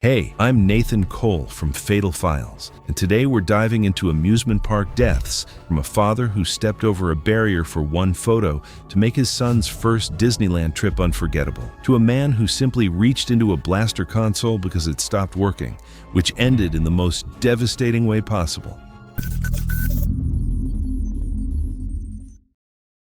Hey, I'm Nathan Cole from Fatal Files, and today we're diving into amusement park deaths, from a father who stepped over a barrier for one photo to make his son's first Disneyland trip unforgettable, to a man who simply reached into a blaster console because it stopped working, which ended in the most devastating way possible.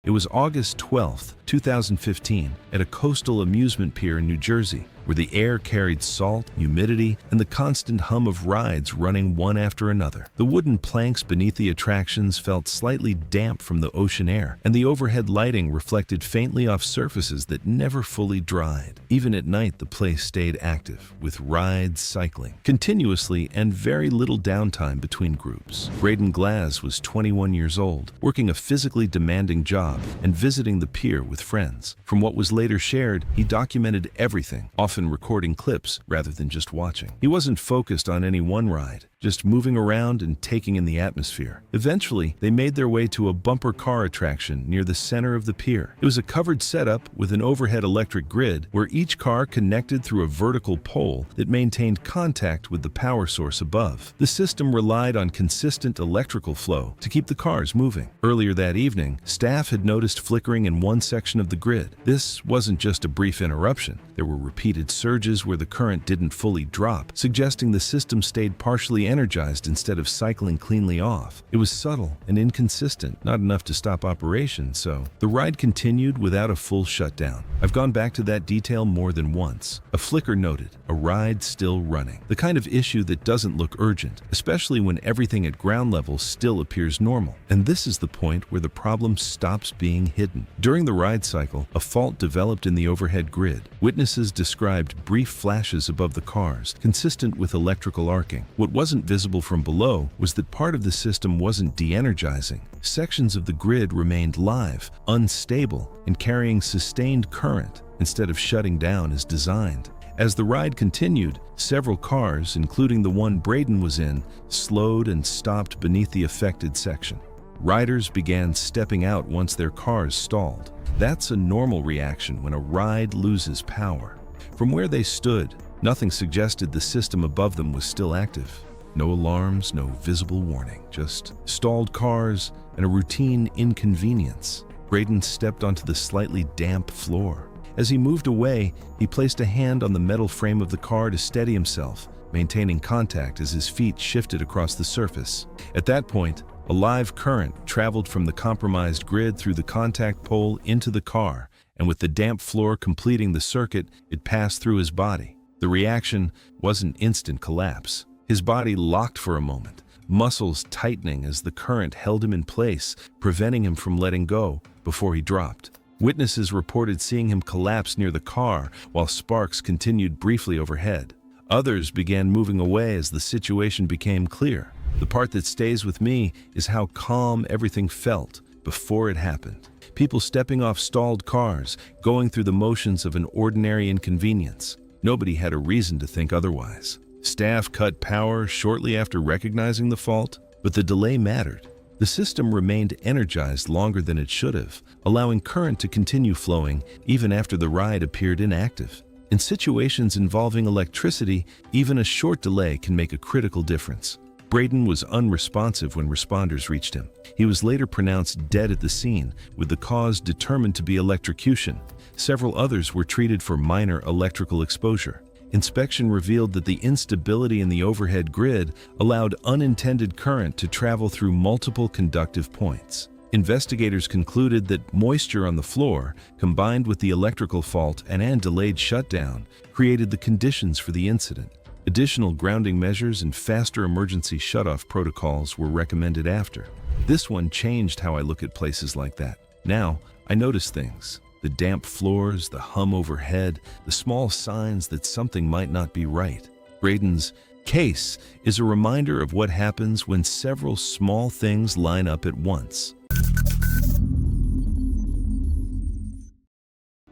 It was August 12th, 2015, at a coastal amusement pier in New Jersey, where the air carried salt, humidity, and the constant hum of rides running one after another. The wooden planks beneath the attractions felt slightly damp from the ocean air, and the overhead lighting reflected faintly off surfaces that never fully dried. Even at night, the place stayed active, with rides cycling continuously and very little downtime between groups. Braden Glaz was 21 years old, working a physically demanding job and visiting the pier with friends. From what was later shared, he documented everything, often recording clips rather than just watching. He wasn't focused on any one ride, just moving around and taking in the atmosphere. Eventually, they made their way to a bumper car attraction near the center of the pier. It was a covered setup with an overhead electric grid where each car connected through a vertical pole that maintained contact with the power source above. The system relied on consistent electrical flow to keep the cars moving. Earlier that evening, staff had noticed flickering in one section of the grid. This wasn't just a brief interruption. There were repeated surges where the current didn't fully drop, suggesting the system stayed partially energized instead of cycling cleanly off. It was subtle and inconsistent, not enough to stop operation, so the ride continued without a full shutdown. I've gone back to that detail more than once. A flicker noted, a ride still running. The kind of issue that doesn't look urgent, especially when everything at ground level still appears normal. And this is the point where the problem stops being hidden. During the ride cycle, a fault developed in the overhead grid. Witnesses described brief flashes above the cars, consistent with electrical arcing. What wasn't visible from below was that part of the system wasn't de-energizing. Sections of the grid remained live, unstable, and carrying sustained current instead of shutting down as designed. As the ride continued, several cars, including the one Braden was in, slowed and stopped beneath the affected section. Riders began stepping out once their cars stalled. That's a normal reaction when a ride loses power. From where they stood, nothing suggested the system above them was still active. No alarms, no visible warning, just stalled cars and a routine inconvenience. Braden stepped onto the slightly damp floor. As he moved away, he placed a hand on the metal frame of the car to steady himself, maintaining contact as his feet shifted across the surface. At that point, a live current traveled from the compromised grid through the contact pole into the car, and with the damp floor completing the circuit, it passed through his body. The reaction wasn't instant collapse. His body locked for a moment, muscles tightening as the current held him in place, preventing him from letting go before he dropped. Witnesses reported seeing him collapse near the car while sparks continued briefly overhead. Others began moving away as the situation became clear. The part that stays with me is how calm everything felt before it happened. People stepping off stalled cars, going through the motions of an ordinary inconvenience. Nobody had a reason to think otherwise. Staff cut power shortly after recognizing the fault, but the delay mattered. The system remained energized longer than it should have, allowing current to continue flowing even after the ride appeared inactive. In situations involving electricity, even a short delay can make a critical difference. Braden was unresponsive when responders reached him. He was later pronounced dead at the scene, with the cause determined to be electrocution. Several others were treated for minor electrical exposure. Inspection revealed that the instability in the overhead grid allowed unintended current to travel through multiple conductive points. Investigators concluded that moisture on the floor, combined with the electrical fault and delayed shutdown, created the conditions for the incident. Additional grounding measures and faster emergency shutoff protocols were recommended after. This one changed how I look at places like that. Now, I notice things. The damp floors, the hum overhead, the small signs that something might not be right. Braden's case is a reminder of what happens when several small things line up at once.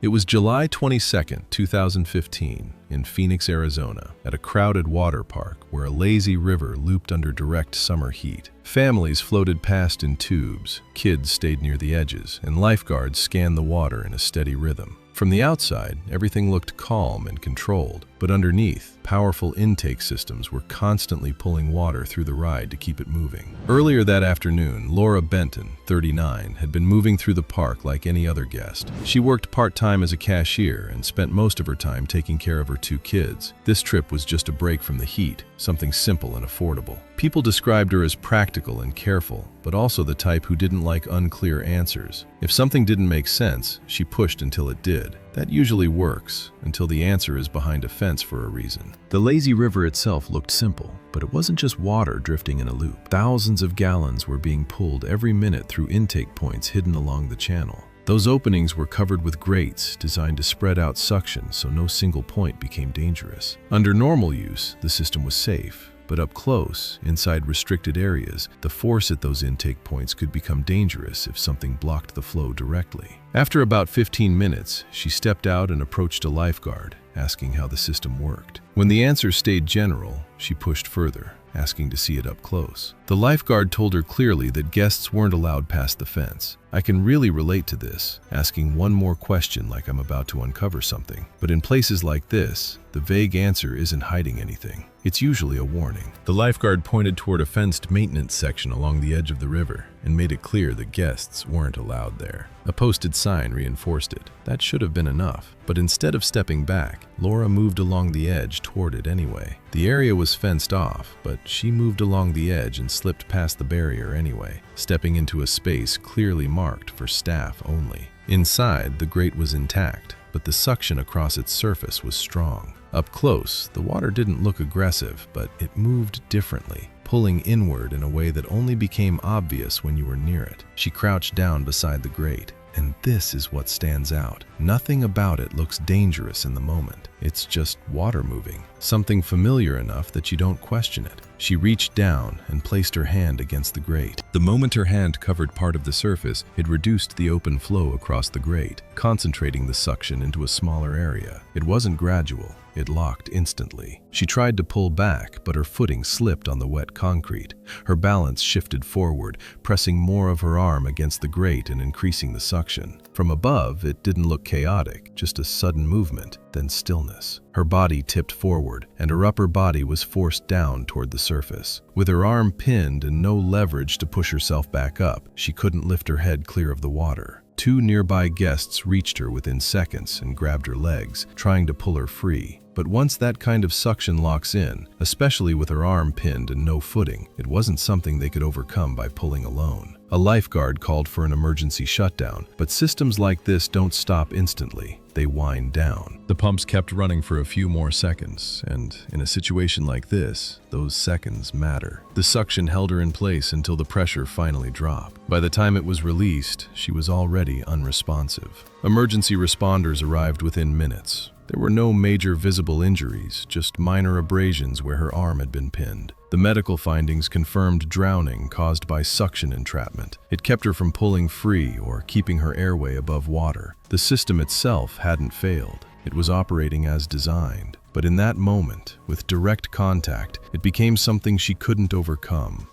It was July 22, 2015, in Phoenix, Arizona, at a crowded water park where a lazy river looped under direct summer heat. Families floated past in tubes, kids stayed near the edges, and lifeguards scanned the water in a steady rhythm. From the outside, everything looked calm and controlled, but underneath, powerful intake systems were constantly pulling water through the ride to keep it moving. Earlier that afternoon, Laura Benton, 39, had been moving through the park like any other guest. She worked part-time as a cashier and spent most of her time taking care of her 2 kids. This trip was just a break from the heat, something simple and affordable. People described her as practical and careful, but also the type who didn't like unclear answers. If something didn't make sense, she pushed until it did. That usually works, until the answer is behind a fence for a reason. The lazy river itself looked simple, but it wasn't just water drifting in a loop. Thousands of gallons were being pulled every minute through intake points hidden along the channel. Those openings were covered with grates designed to spread out suction so no single point became dangerous. Under normal use, the system was safe. But up close, inside restricted areas, the force at those intake points could become dangerous if something blocked the flow directly. After about 15 minutes, she stepped out and approached a lifeguard, asking how the system worked. When the answer stayed general, she pushed further, asking to see it up close. The lifeguard told her clearly that guests weren't allowed past the fence. I can really relate to this, asking one more question like I'm about to uncover something. But in places like this, the vague answer isn't hiding anything. It's usually a warning. The lifeguard pointed toward a fenced maintenance section along the edge of the river and made it clear that guests weren't allowed there. A posted sign reinforced it. That should have been enough. But instead of stepping back, Laura moved along the edge toward it anyway. The area was fenced off, but she moved along the edge and slipped past the barrier anyway, stepping into a space clearly marked for staff only. Inside, the grate was intact, but the suction across its surface was strong. Up close, the water didn't look aggressive, but it moved differently, pulling inward in a way that only became obvious when you were near it. She crouched down beside the grate, and this is what stands out. Nothing about it looks dangerous in the moment. It's just water moving, something familiar enough that you don't question it. She reached down and placed her hand against the grate. The moment her hand covered part of the surface, it reduced the open flow across the grate, concentrating the suction into a smaller area. It wasn't gradual. It locked instantly. She tried to pull back, but her footing slipped on the wet concrete. Her balance shifted forward, pressing more of her arm against the grate and increasing the suction. From above, it didn't look chaotic, just a sudden movement, then stillness. Her body tipped forward, and her upper body was forced down toward the surface. With her arm pinned and no leverage to push herself back up, she couldn't lift her head clear of the water. 2 nearby guests reached her within seconds and grabbed her legs, trying to pull her free. But once that kind of suction locks in, especially with her arm pinned and no footing, it wasn't something they could overcome by pulling alone. A lifeguard called for an emergency shutdown, but systems like this don't stop instantly. They wind down. The pumps kept running for a few more seconds, and in a situation like this, those seconds matter. The suction held her in place until the pressure finally dropped. By the time it was released, she was already unresponsive. Emergency responders arrived within minutes. There were no major visible injuries, just minor abrasions where her arm had been pinned. The medical findings confirmed drowning caused by suction entrapment. It kept her from pulling free or keeping her airway above water. The system itself hadn't failed. It was operating as designed. But in that moment, with direct contact, it became something she couldn't overcome.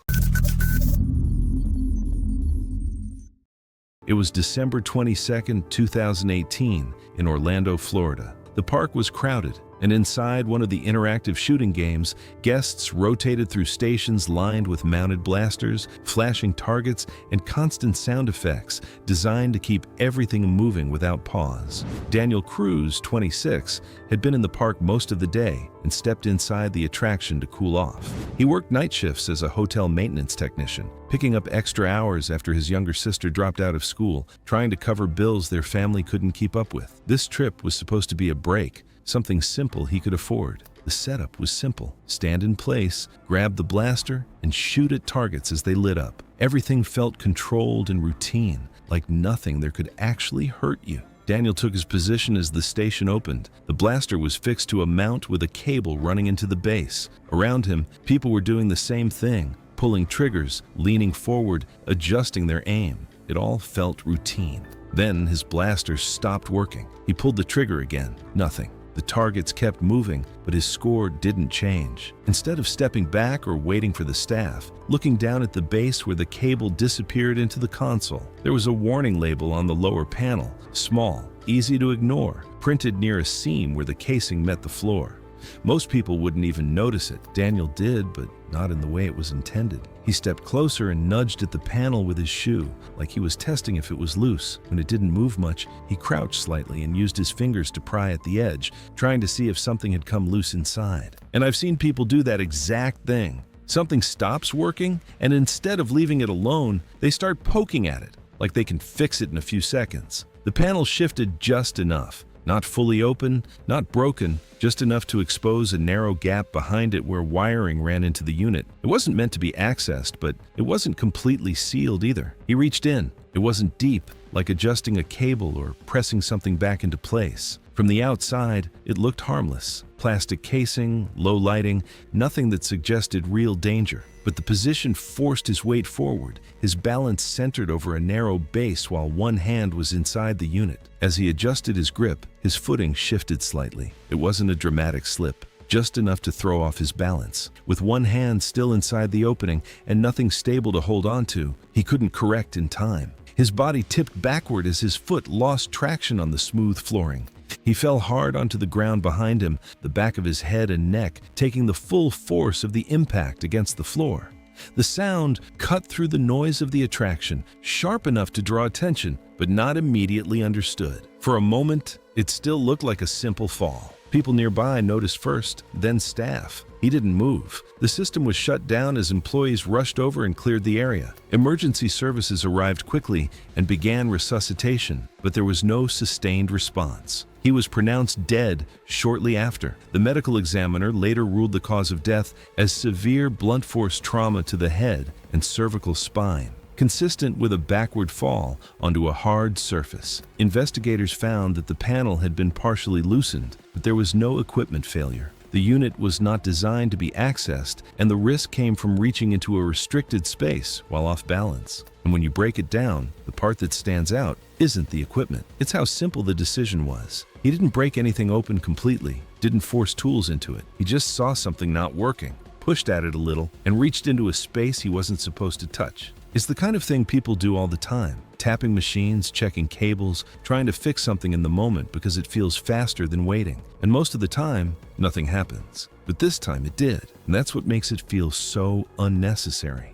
It was December 22, 2018, in Orlando, Florida. The park was crowded, and inside one of the interactive shooting games, guests rotated through stations lined with mounted blasters, flashing targets, and constant sound effects designed to keep everything moving without pause. Daniel Cruz, 26, had been in the park most of the day and stepped inside the attraction to cool off. He worked night shifts as a hotel maintenance technician, picking up extra hours after his younger sister dropped out of school, trying to cover bills their family couldn't keep up with. This trip was supposed to be a break, something simple he could afford. The setup was simple. Stand in place, grab the blaster, and shoot at targets as they lit up. Everything felt controlled and routine, like nothing there could actually hurt you. Daniel took his position as the station opened. The blaster was fixed to a mount with a cable running into the base. Around him, people were doing the same thing, pulling triggers, leaning forward, adjusting their aim. It all felt routine. Then his blaster stopped working. He pulled the trigger again. Nothing. The targets kept moving, but his score didn't change. Instead of stepping back or waiting for the staff, looking down at the base where the cable disappeared into the console, there was a warning label on the lower panel, small, easy to ignore, printed near a seam where the casing met the floor. Most people wouldn't even notice it. Daniel did, but not in the way it was intended. He stepped closer and nudged at the panel with his shoe, like he was testing if it was loose. When it didn't move much, he crouched slightly and used his fingers to pry at the edge, trying to see if something had come loose inside. And I've seen people do that exact thing. Something stops working, and instead of leaving it alone, they start poking at it, like they can fix it in a few seconds. The panel shifted just enough. Not fully open, not broken, just enough to expose a narrow gap behind it where wiring ran into the unit. It wasn't meant to be accessed, but it wasn't completely sealed either. He reached in. It wasn't deep, like adjusting a cable or pressing something back into place. From the outside, it looked harmless. Plastic casing, low lighting, nothing that suggested real danger. But the position forced his weight forward, his balance centered over a narrow base while one hand was inside the unit. As he adjusted his grip, his footing shifted slightly. It wasn't a dramatic slip, just enough to throw off his balance. With one hand still inside the opening and nothing stable to hold onto, he couldn't correct in time. His body tipped backward as his foot lost traction on the smooth flooring. He fell hard onto the ground behind him, the back of his head and neck taking the full force of the impact against the floor. The sound cut through the noise of the attraction, sharp enough to draw attention, but not immediately understood. For a moment, it still looked like a simple fall. People nearby noticed first, then staff. He didn't move. The system was shut down as employees rushed over and cleared the area. Emergency services arrived quickly and began resuscitation, but there was no sustained response. He was pronounced dead shortly after. The medical examiner later ruled the cause of death as severe blunt force trauma to the head and cervical spine, consistent with a backward fall onto a hard surface. Investigators found that the panel had been partially loosened, but there was no equipment failure. The unit was not designed to be accessed, and the risk came from reaching into a restricted space while off balance. And when you break it down, the part that stands out isn't the equipment. It's how simple the decision was. He didn't break anything open completely, didn't force tools into it. He just saw something not working, pushed at it a little, and reached into a space he wasn't supposed to touch. It's the kind of thing people do all the time. Tapping machines, checking cables, trying to fix something in the moment because it feels faster than waiting. And most of the time, nothing happens. But this time it did, and that's what makes it feel so unnecessary.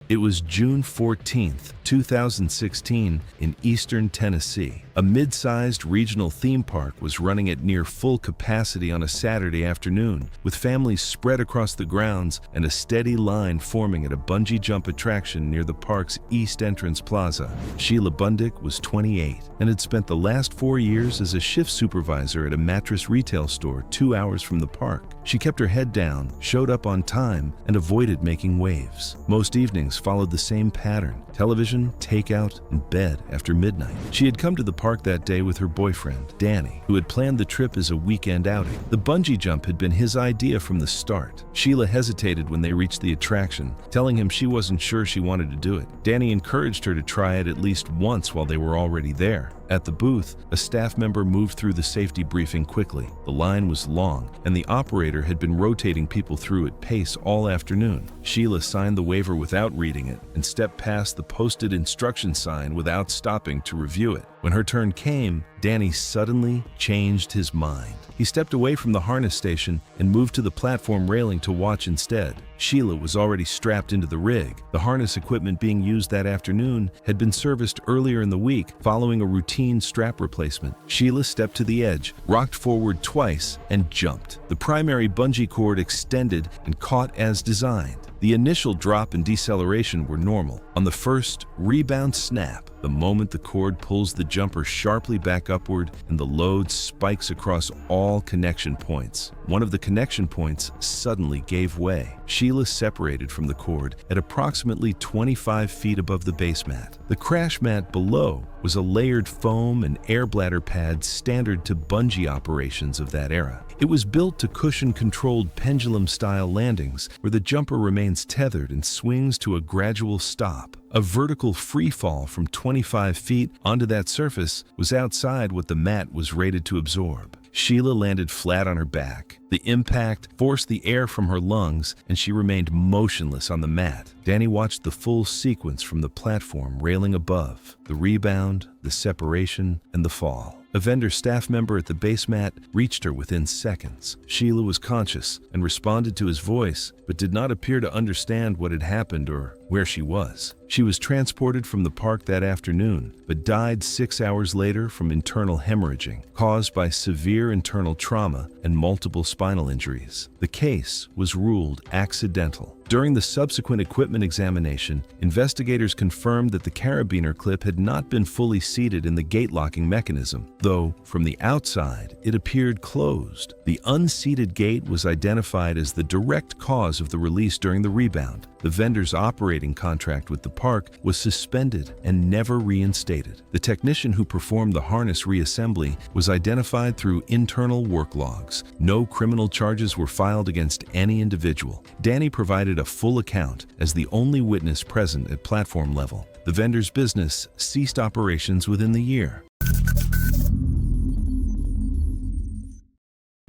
It was June 14th, 2016 in eastern Tennessee. A mid-sized regional theme park was running at near full capacity on a Saturday afternoon, with families spread across the grounds and a steady line forming at a bungee jump attraction near the park's east entrance plaza. Sheila Bundick was 28 and had spent the last 4 years as a shift supervisor at a mattress retail store 2 hours from the park. She kept her head down, showed up on time, and avoided making waves. Most evenings followed the same pattern: television, takeout, and bed after midnight. She had come to the park that day with her boyfriend, Danny, who had planned the trip as a weekend outing. The bungee jump had been his idea from the start. Sheila hesitated when they reached the attraction, telling him she wasn't sure she wanted to do it. Danny encouraged her to try it at least once while they were already there. At the booth, a staff member moved through the safety briefing quickly. The line was long, and the operator had been rotating people through at pace all afternoon. Sheila signed the waiver without reading it and stepped past the posted instruction sign without stopping to review it. When her turn came, Danny suddenly changed his mind. He stepped away from the harness station and moved to the platform railing to watch instead. Sheila was already strapped into the rig. The harness equipment being used that afternoon had been serviced earlier in the week following a routine strap replacement. Sheila stepped to the edge, rocked forward twice, and jumped. The primary bungee cord extended and caught as designed. The initial drop and deceleration were normal. On the first rebound snap, the moment the cord pulls the jumper sharply back upward and the load spikes across all connection points. One of the connection points suddenly gave way. Sheila separated from the cord at approximately 25 feet above the base mat. The crash mat below was a layered foam and air bladder pad standard to bungee operations of that era. It was built to cushion-controlled pendulum-style landings where the jumper remains tethered and swings to a gradual stop. A vertical free fall from 25 feet onto that surface was outside what the mat was rated to absorb. Sheila landed flat on her back, The impact forced the air from her lungs, and she remained motionless on the mat. Danny watched the full sequence from the platform railing above: the rebound, the separation, and the fall. A vendor staff member at the base mat reached her within seconds. Sheila was conscious and responded to his voice, but did not appear to understand what had happened or where she was. She was transported from the park that afternoon, but died 6 hours later from internal hemorrhaging, caused by severe internal trauma and multiple spinal injuries. The case was ruled accidental. During the subsequent equipment examination, investigators confirmed that the carabiner clip had not been fully seated in the gate locking mechanism, though from the outside it appeared closed. The unseated gate was identified as the direct cause of the release during the rebound. The vendor's operating contract with the park was suspended and never reinstated. The technician who performed the harness reassembly was identified through internal work logs. No criminal charges were filed against any individual. Danny provided a full account as the only witness present at platform level. The vendor's business ceased operations within the year.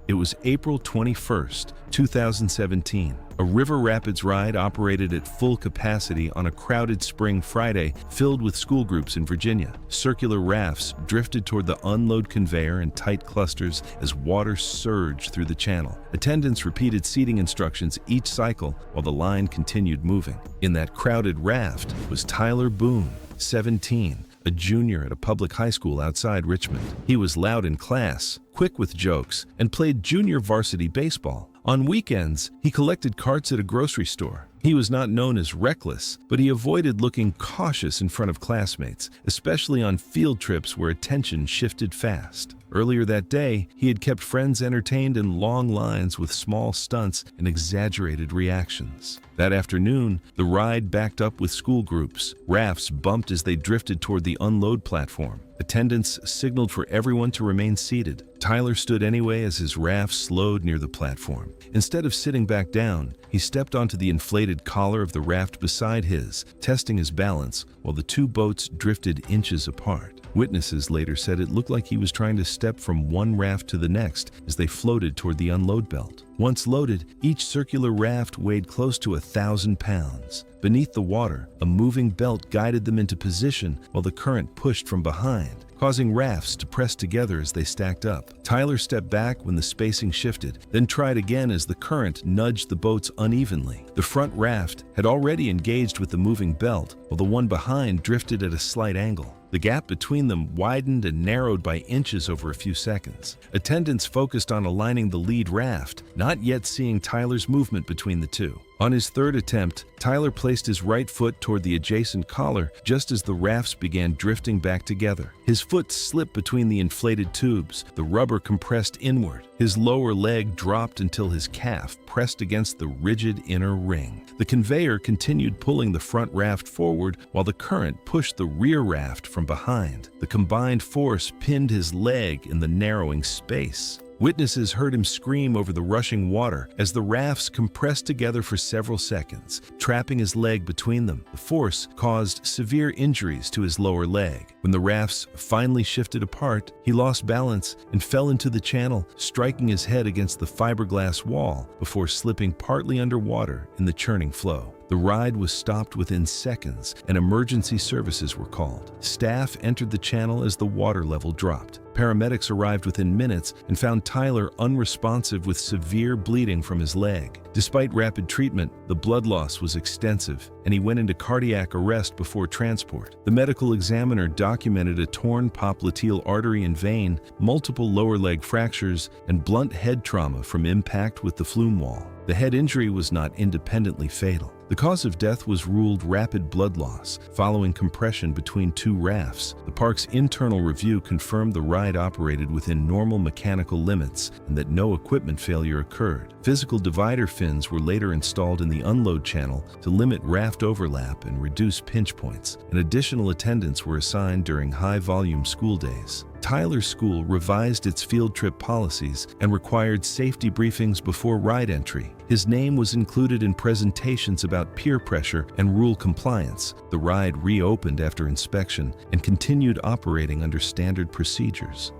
It was April 21st, 2017. A river rapids ride operated at full capacity on a crowded spring Friday filled with school groups in Virginia. Circular rafts drifted toward the unload conveyor in tight clusters as water surged through the channel. Attendants repeated seating instructions each cycle while the line continued moving. In that crowded raft was Tyler Boone, 17. A junior at a public high school outside Richmond. He was loud in class, quick with jokes, and played junior varsity baseball. On weekends, he collected carts at a grocery store. He was not known as reckless, but he avoided looking cautious in front of classmates, especially on field trips where attention shifted fast. Earlier that day, he had kept friends entertained in long lines with small stunts and exaggerated reactions. That afternoon, the ride backed up with school groups. Rafts bumped as they drifted toward the unload platform. Attendants signaled for everyone to remain seated. Tyler stood anyway as his raft slowed near the platform. Instead of sitting back down, he stepped onto the inflated collar of the raft beside his, testing his balance while the two boats drifted inches apart. Witnesses later said it looked like he was trying to step from one raft to the next as they floated toward the unload belt. Once loaded, each circular raft weighed close to 1,000 pounds. Beneath the water, a moving belt guided them into position while the current pushed from behind, causing rafts to press together as they stacked up. Tyler stepped back when the spacing shifted, then tried again as the current nudged the boats unevenly. The front raft had already engaged with the moving belt, while the one behind drifted at a slight angle. The gap between them widened and narrowed by inches over a few seconds. Attendants focused on aligning the lead raft, not yet seeing Tyler's movement between the two. On his third attempt, Tyler placed his right foot toward the adjacent collar just as the rafts began drifting back together. His foot slipped between the inflated tubes, the rubber compressed inward. His lower leg dropped until his calf pressed against the rigid inner ring. The conveyor continued pulling the front raft forward while the current pushed the rear raft from behind. The combined force pinned his leg in the narrowing space. Witnesses heard him scream over the rushing water as the rafts compressed together for several seconds, trapping his leg between them. The force caused severe injuries to his lower leg. When the rafts finally shifted apart, he lost balance and fell into the channel, striking his head against the fiberglass wall before slipping partly underwater in the churning flow. The ride was stopped within seconds and emergency services were called. Staff entered the channel as the water level dropped. Paramedics arrived within minutes and found Tyler unresponsive with severe bleeding from his leg. Despite rapid treatment, the blood loss was extensive, and he went into cardiac arrest before transport. The medical examiner documented a torn popliteal artery and vein, multiple lower leg fractures, and blunt head trauma from impact with the flume wall. The head injury was not independently fatal. The cause of death was ruled rapid blood loss following compression between two rafts. The park's internal review confirmed the ride operated within normal mechanical limits and that no equipment failure occurred. Physical divider fins were later installed in the unload channel to limit raft overlap and reduce pinch points, and additional attendants were assigned during high-volume school days. Tyler's school revised its field trip policies and required safety briefings before ride entry. His name was included in presentations about peer pressure and rule compliance. The ride reopened after inspection and continued operating under standard procedures.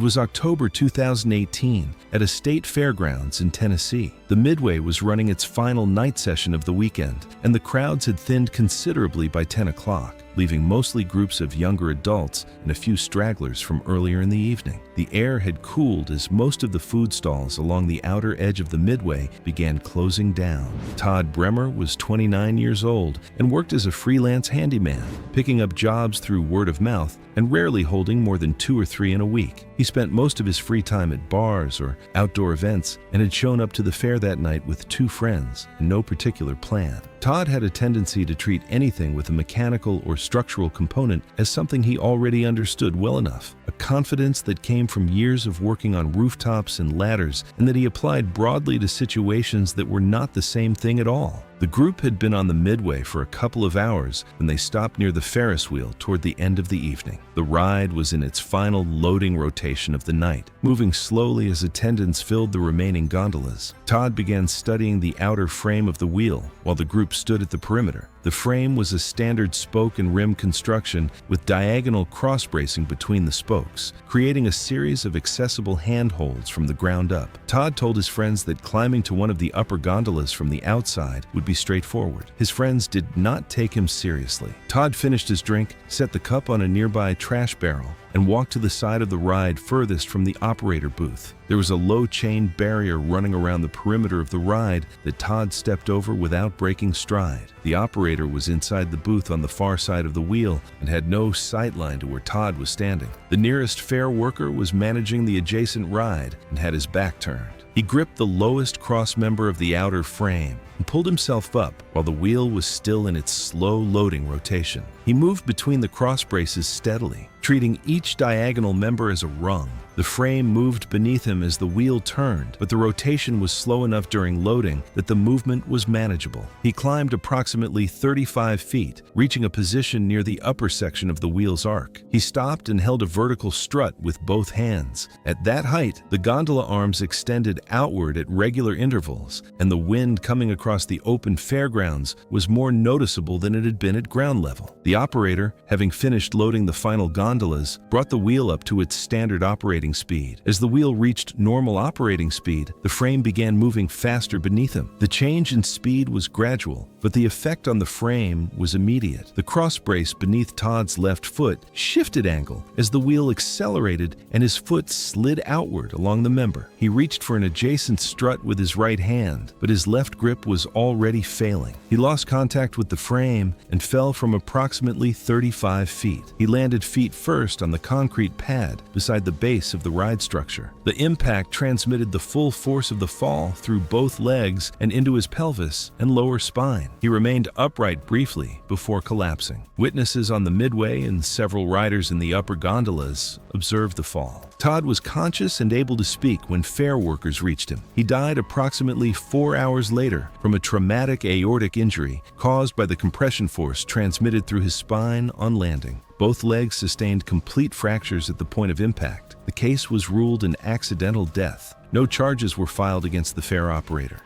It was October 2018 at a state fairgrounds in Tennessee. The Midway was running its final night session of the weekend, and the crowds had thinned considerably by 10 o'clock, leaving mostly groups of younger adults and a few stragglers from earlier in the evening. The air had cooled as most of the food stalls along the outer edge of the Midway began closing down. Todd Bremer was 29 years old and worked as a freelance handyman, picking up jobs through word of mouth and rarely holding more than 2 or 3 in a week. He spent most of his free time at bars or outdoor events and had shown up to the fair that night with 2 friends and no particular plan. Todd had a tendency to treat anything with a mechanical or structural component as something he already understood well enough, a confidence that came from years of working on rooftops and ladders and that he applied broadly to situations that were not the same thing at all. The group had been on the Midway for a couple of hours when they stopped near the Ferris wheel toward the end of the evening. The ride was in its final loading rotation of the night, moving slowly as attendants filled the remaining gondolas. Todd began studying the outer frame of the wheel while the group stood at the perimeter. The frame was a standard spoke and rim construction with diagonal cross-bracing between the spokes, creating a series of accessible handholds from the ground up. Todd told his friends that climbing to one of the upper gondolas from the outside would be straightforward. His friends did not take him seriously. Todd finished his drink, set the cup on a nearby trash barrel, and walked to the side of the ride furthest from the operator booth. There was a low chain barrier running around the perimeter of the ride that Todd stepped over without breaking stride. The operator was inside the booth on the far side of the wheel and had no sight line to where Todd was standing. The nearest fair worker was managing the adjacent ride and had his back turned. He gripped the lowest cross member of the outer frame and pulled himself up while the wheel was still in its slow loading rotation. He moved between the cross braces steadily, treating each diagonal member as a rung. The frame moved beneath him as the wheel turned, but the rotation was slow enough during loading that the movement was manageable. He climbed approximately 35 feet, reaching a position near the upper section of the wheel's arc. He stopped and held a vertical strut with both hands. At that height, the gondola arms extended outward at regular intervals, and the wind coming across the open fairgrounds was more noticeable than it had been at ground level. The operator, having finished loading the final gondolas, brought the wheel up to its standard operating speed. As the wheel reached normal operating speed, the frame began moving faster beneath him. The change in speed was gradual, but the effect on the frame was immediate. The cross brace beneath Todd's left foot shifted angle as the wheel accelerated and his foot slid outward along the member. He reached for an adjacent strut with his right hand, but his left grip was already failing. He lost contact with the frame and fell from approximately 35 feet. He landed feet first on the concrete pad beside the base of the ride structure. The impact transmitted the full force of the fall through both legs and into his pelvis and lower spine. He remained upright briefly before collapsing. Witnesses on the Midway and several riders in the upper gondolas observed the fall. Todd was conscious and able to speak when fair workers reached him. He died approximately 4 hours later from a traumatic aortic injury caused by the compression force transmitted through his spine on landing. Both legs sustained complete fractures at the point of impact. The case was ruled an accidental death. No charges were filed against the fair operator.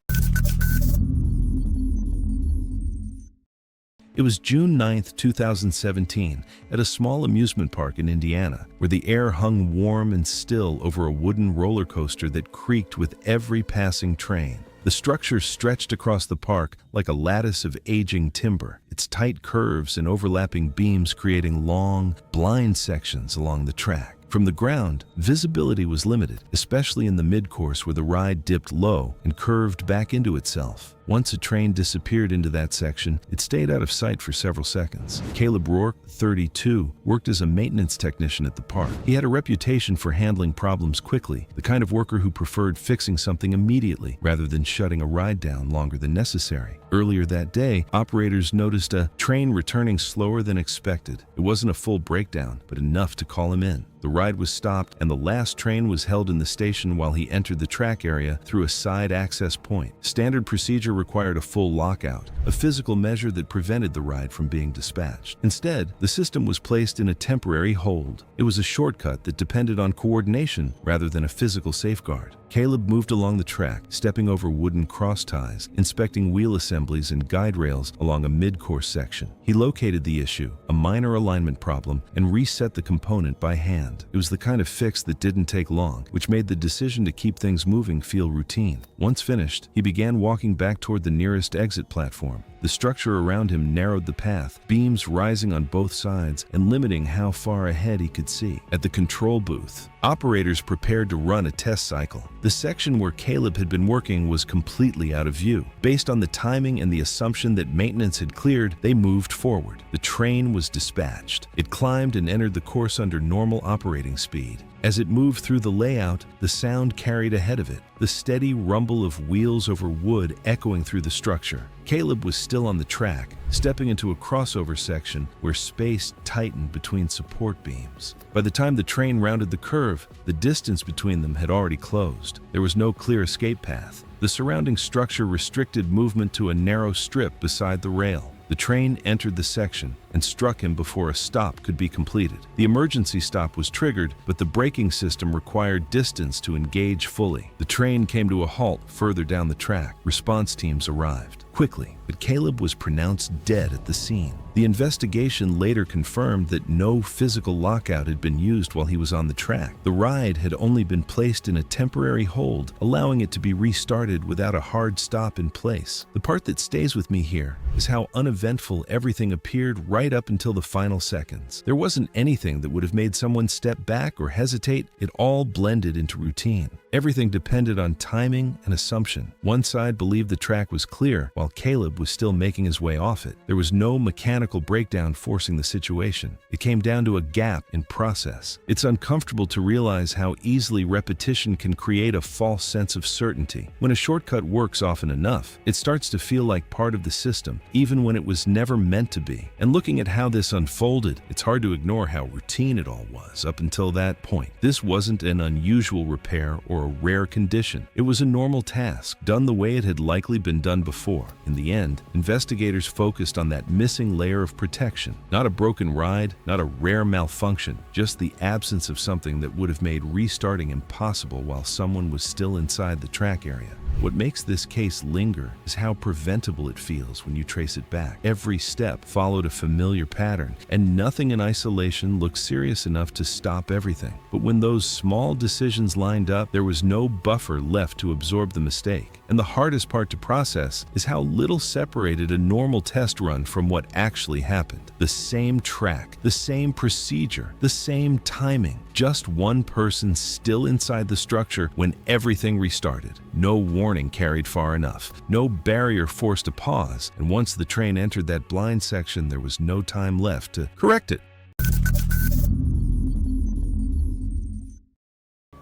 It was June 9, 2017, at a small amusement park in Indiana, where the air hung warm and still over a wooden roller coaster that creaked with every passing train. The structure stretched across the park like a lattice of aging timber, its tight curves and overlapping beams creating long, blind sections along the track. From the ground, visibility was limited, especially in the mid-course where the ride dipped low and curved back into itself. Once a train disappeared into that section, it stayed out of sight for several seconds. Caleb Rourke, 32, worked as a maintenance technician at the park. He had a reputation for handling problems quickly, the kind of worker who preferred fixing something immediately rather than shutting a ride down longer than necessary. Earlier that day, operators noticed a train returning slower than expected. It wasn't a full breakdown, but enough to call him in. The ride was stopped, and the last train was held in the station while he entered the track area through a side access point. Standard procedure required a full lockout, a physical measure that prevented the ride from being dispatched. Instead, the system was placed in a temporary hold. It was a shortcut that depended on coordination rather than a physical safeguard. Caleb moved along the track, stepping over wooden cross ties, inspecting wheel assemblies and guide rails along a mid-course section. He located the issue, a minor alignment problem, and reset the component by hand. It was the kind of fix that didn't take long, which made the decision to keep things moving feel routine. Once finished, he began walking back toward the nearest exit platform. The structure around him narrowed the path, beams rising on both sides and limiting how far ahead he could see. At the control booth, operators prepared to run a test cycle. The section where Caleb had been working was completely out of view. Based on the timing and the assumption that maintenance had cleared, they moved forward. The train was dispatched. It climbed and entered the course under normal operating speed. As it moved through the layout, the sound carried ahead of it, the steady rumble of wheels over wood echoing through the structure. Caleb was still on the track, stepping into a crossover section where space tightened between support beams. By the time the train rounded the curve, the distance between them had already closed. There was no clear escape path. The surrounding structure restricted movement to a narrow strip beside the rail. The train entered the section and struck him before a stop could be completed. The emergency stop was triggered, but the braking system required distance to engage fully. The train came to a halt further down the track. Response teams arrived quickly, but Caleb was pronounced dead at the scene. The investigation later confirmed that no physical lockout had been used while he was on the track. The ride had only been placed in a temporary hold, allowing it to be restarted without a hard stop in place. The part that stays with me here is how uneventful everything appeared right up until the final seconds. There wasn't anything that would have made someone step back or hesitate. It all blended into routine. Everything depended on timing and assumption. One side believed the track was clear, while Caleb was still making his way off it. There was no mechanical breakdown forcing the situation. It came down to a gap in process. It's uncomfortable to realize how easily repetition can create a false sense of certainty. When a shortcut works often enough, it starts to feel like part of the system, even when it was never meant to be. And looking at how this unfolded, it's hard to ignore how routine it all was up until that point. This wasn't an unusual repair or a rare condition. It was a normal task, done the way it had likely been done before. In the end, investigators focused on that missing layer of protection. Not a broken ride, not a rare malfunction, just the absence of something that would have made restarting impossible while someone was still inside the track area. What makes this case linger is how preventable it feels when you trace it back. Every step followed a familiar pattern, and nothing in isolation looked serious enough to stop everything. But when those small decisions lined up, there was no buffer left to absorb the mistake. And the hardest part to process is how little separated a normal test run from what actually happened. The same track, the same procedure, the same timing. Just one person still inside the structure when everything restarted. No warning carried far enough. No barrier forced a pause. And once the train entered that blind section, there was no time left to correct it.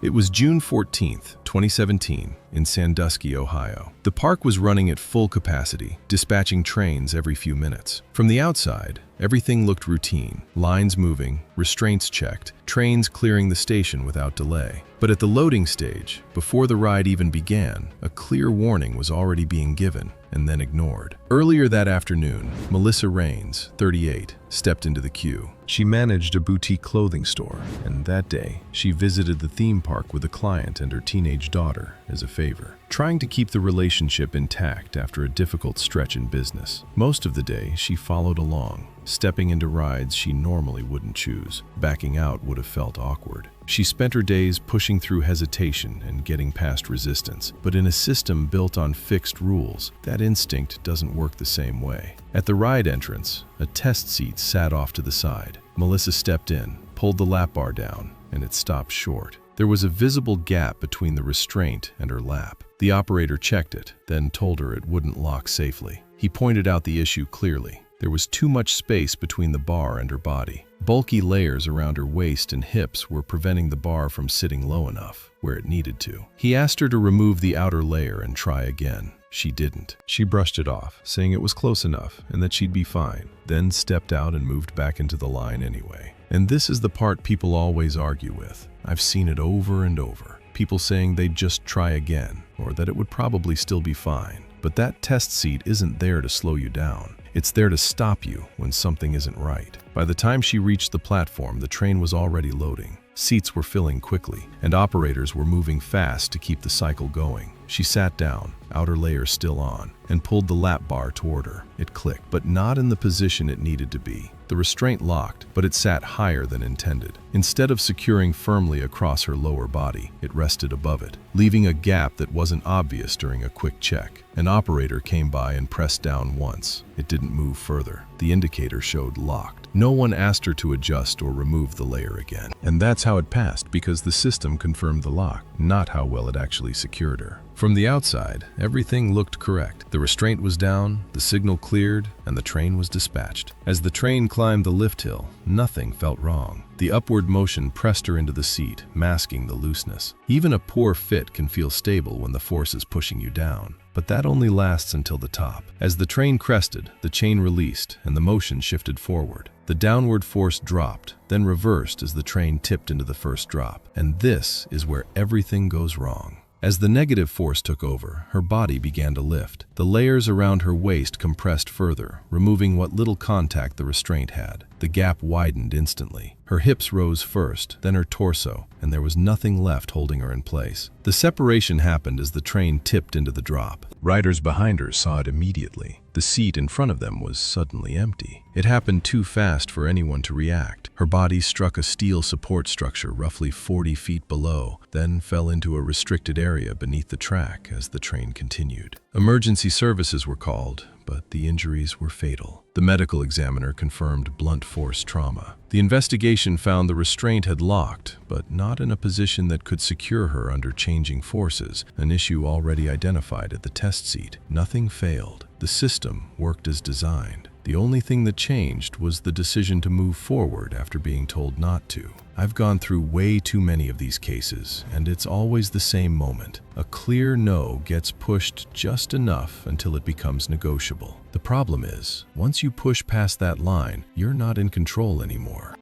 It was June 14th, 2017, in Sandusky, Ohio. The park was running at full capacity, dispatching trains every few minutes. From the outside, everything looked routine. Lines moving, restraints checked, trains clearing the station without delay. But at the loading stage, before the ride even began, a clear warning was already being given and then ignored. Earlier that afternoon, Melissa Raines, 38, stepped into the queue. She managed a boutique clothing store, and that day, she visited the theme park with a client and her teenage daughter as a favor, trying to keep the relationship intact after a difficult stretch in business. Most of the day, she followed along, stepping into rides she normally wouldn't choose. Backing out would have felt awkward. She spent her days pushing through hesitation and getting past resistance, but in a system built on fixed rules, that instinct doesn't work the same way. At the ride entrance, a test seat sat off to the side. Melissa stepped in, pulled the lap bar down, and it stopped short. There was a visible gap between the restraint and her lap. The operator checked it, then told her it wouldn't lock safely. He pointed out the issue clearly. There was too much space between the bar and her body. Bulky layers around her waist and hips were preventing the bar from sitting low enough, where it needed to. He asked her to remove the outer layer and try again. She didn't. She brushed it off, saying it was close enough and that she'd be fine, then stepped out and moved back into the line anyway. And this is the part people always argue with. I've seen it over and over. People saying they'd just try again, or that it would probably still be fine. But that test seat isn't there to slow you down. It's there to stop you when something isn't right. By the time she reached the platform, the train was already loading. Seats were filling quickly, and operators were moving fast to keep the cycle going. She sat down, outer layer still on, and pulled the lap bar toward her. It clicked, but not in the position it needed to be. The restraint locked, but it sat higher than intended. Instead of securing firmly across her lower body, it rested above it, leaving a gap that wasn't obvious during a quick check. An operator came by and pressed down once. It didn't move further. The indicator showed locked. No one asked her to adjust or remove the layer again. And that's how it passed, because the system confirmed the lock, not how well it actually secured her. From the outside, everything looked correct. The restraint was down, the signal cleared, and the train was dispatched. As the train climbed the lift hill, nothing felt wrong. The upward motion pressed her into the seat, masking the looseness. Even a poor fit can feel stable when the force is pushing you down. But that only lasts until the top. As the train crested, the chain released, and the motion shifted forward. The downward force dropped, then reversed as the train tipped into the first drop. And this is where everything goes wrong. As the negative force took over, her body began to lift. The layers around her waist compressed further, removing what little contact the restraint had. The gap widened instantly. Her hips rose first, then her torso, and there was nothing left holding her in place. The separation happened as the train tipped into the drop. Riders behind her saw it immediately. The seat in front of them was suddenly empty. It happened too fast for anyone to react. Her body struck a steel support structure roughly 40 feet below, then fell into a restricted area beneath the track as the train continued. Emergency services were called, but the injuries were fatal. The medical examiner confirmed blunt force trauma. The investigation found the restraint had locked, but not in a position that could secure her under changing forces, an issue already identified at the test seat. Nothing failed. The system worked as designed. The only thing that changed was the decision to move forward after being told not to. I've gone through way too many of these cases, and it's always the same moment. A clear no gets pushed just enough until it becomes negotiable. The problem is, once you push past that line, you're not in control anymore.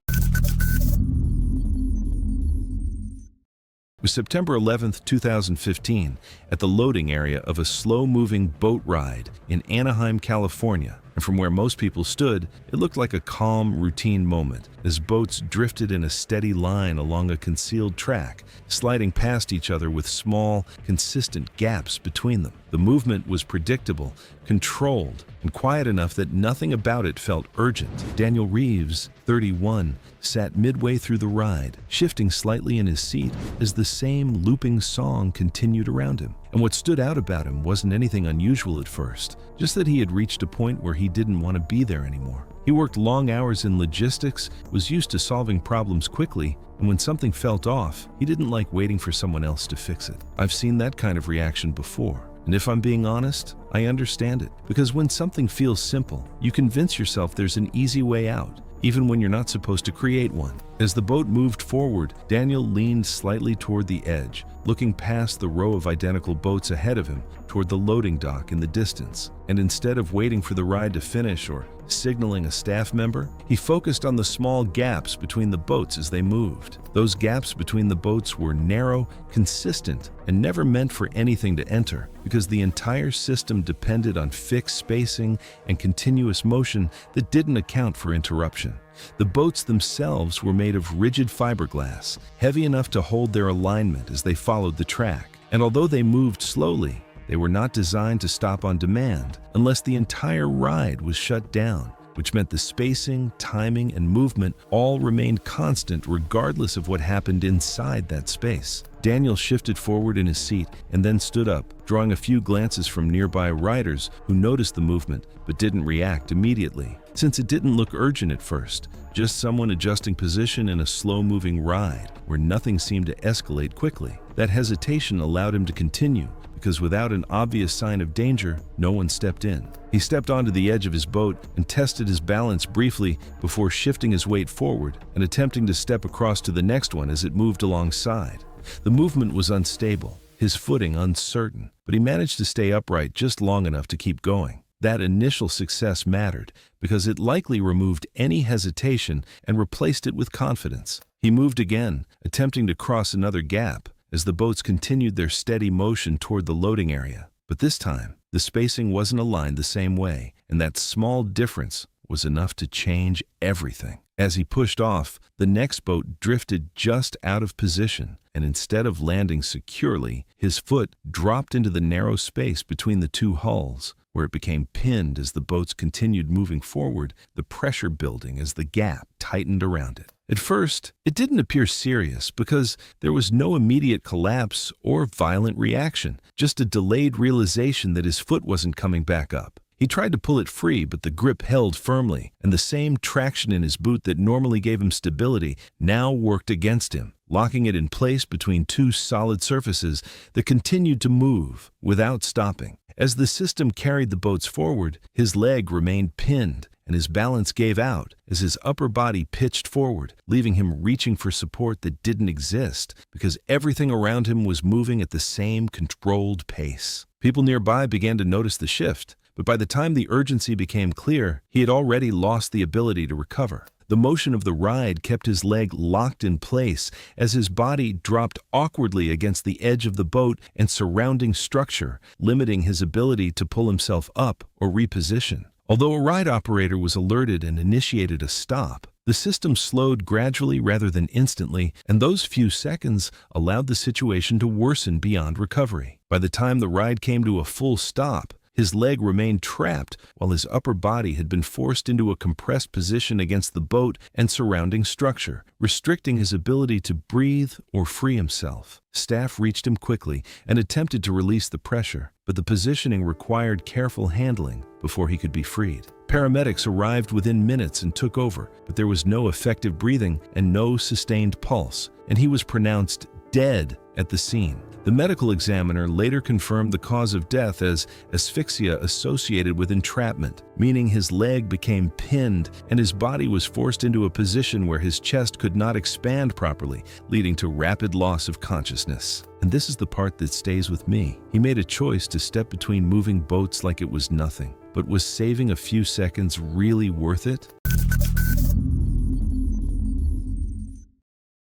It was September 11th, 2015, at the loading area of a slow-moving boat ride in Anaheim, California. And from where most people stood, it looked like a calm, routine moment as boats drifted in a steady line along a concealed track, sliding past each other with small, consistent gaps between them. The movement was predictable, controlled, and quiet enough that nothing about it felt urgent. Daniel Reeves, 31, sat midway through the ride, shifting slightly in his seat as the same looping song continued around him. And what stood out about him wasn't anything unusual at first, just that he had reached a point where he didn't want to be there anymore. He worked long hours in logistics, was used to solving problems quickly, and when something felt off, he didn't like waiting for someone else to fix it. I've seen that kind of reaction before. And if I'm being honest, I understand it. Because when something feels simple, you convince yourself there's an easy way out, even when you're not supposed to create one. As the boat moved forward, Daniel leaned slightly toward the edge, looking past the row of identical boats ahead of him toward the loading dock in the distance. And instead of waiting for the ride to finish or signaling a staff member, he focused on the small gaps between the boats as they moved. Those gaps between the boats were narrow, consistent, and never meant for anything to enter, because the entire system depended on fixed spacing and continuous motion that didn't account for interruption. The boats themselves were made of rigid fiberglass, heavy enough to hold their alignment as they followed the track. And although they moved slowly, they were not designed to stop on demand unless the entire ride was shut down, which meant the spacing, timing, and movement all remained constant regardless of what happened inside that space. Daniel shifted forward in his seat and then stood up, drawing a few glances from nearby riders who noticed the movement but didn't react immediately, since it didn't look urgent at first, just someone adjusting position in a slow-moving ride where nothing seemed to escalate quickly. That hesitation allowed him to continue, because without an obvious sign of danger, no one stepped in. He stepped onto the edge of his boat and tested his balance briefly before shifting his weight forward and attempting to step across to the next one as it moved alongside. The movement was unstable, his footing uncertain, but he managed to stay upright just long enough to keep going. That initial success mattered because it likely removed any hesitation and replaced it with confidence. He moved again, attempting to cross another gap as the boats continued their steady motion toward the loading area. But this time, The spacing wasn't aligned the same way, and that small difference was enough to change everything. As he pushed off, the next boat drifted just out of position, and instead of landing securely, his foot dropped into the narrow space between the two hulls, where it became pinned as the boats continued moving forward, the pressure building as the gap tightened around it. At first, it didn't appear serious because there was no immediate collapse or violent reaction, just a delayed realization that his foot wasn't coming back up. He tried to pull it free, but the grip held firmly, and the same traction in his boot that normally gave him stability now worked against him, locking it in place between two solid surfaces that continued to move without stopping. As the system carried the boats forward, his leg remained pinned, and his balance gave out as his upper body pitched forward, leaving him reaching for support that didn't exist because everything around him was moving at the same controlled pace. People nearby began to notice the shift, but by the time the urgency became clear, he had already lost the ability to recover. The motion of the ride kept his leg locked in place as his body dropped awkwardly against the edge of the boat and surrounding structure, limiting his ability to pull himself up or reposition. Although a ride operator was alerted and initiated a stop, the system slowed gradually rather than instantly, and those few seconds allowed the situation to worsen beyond recovery. By the time the ride came to a full stop, his leg remained trapped while his upper body had been forced into a compressed position against the boat and surrounding structure, restricting his ability to breathe or free himself. Staff reached him quickly and attempted to release the pressure, but the positioning required careful handling before he could be freed. Paramedics arrived within minutes and took over, but there was no effective breathing and no sustained pulse, and he was pronounced dead at the scene. The medical examiner later confirmed the cause of death as asphyxia associated with entrapment, meaning his leg became pinned and his body was forced into a position where his chest could not expand properly, leading to rapid loss of consciousness. And this is the part that stays with me. He made a choice to step between moving boats like it was nothing. But was saving a few seconds really worth it?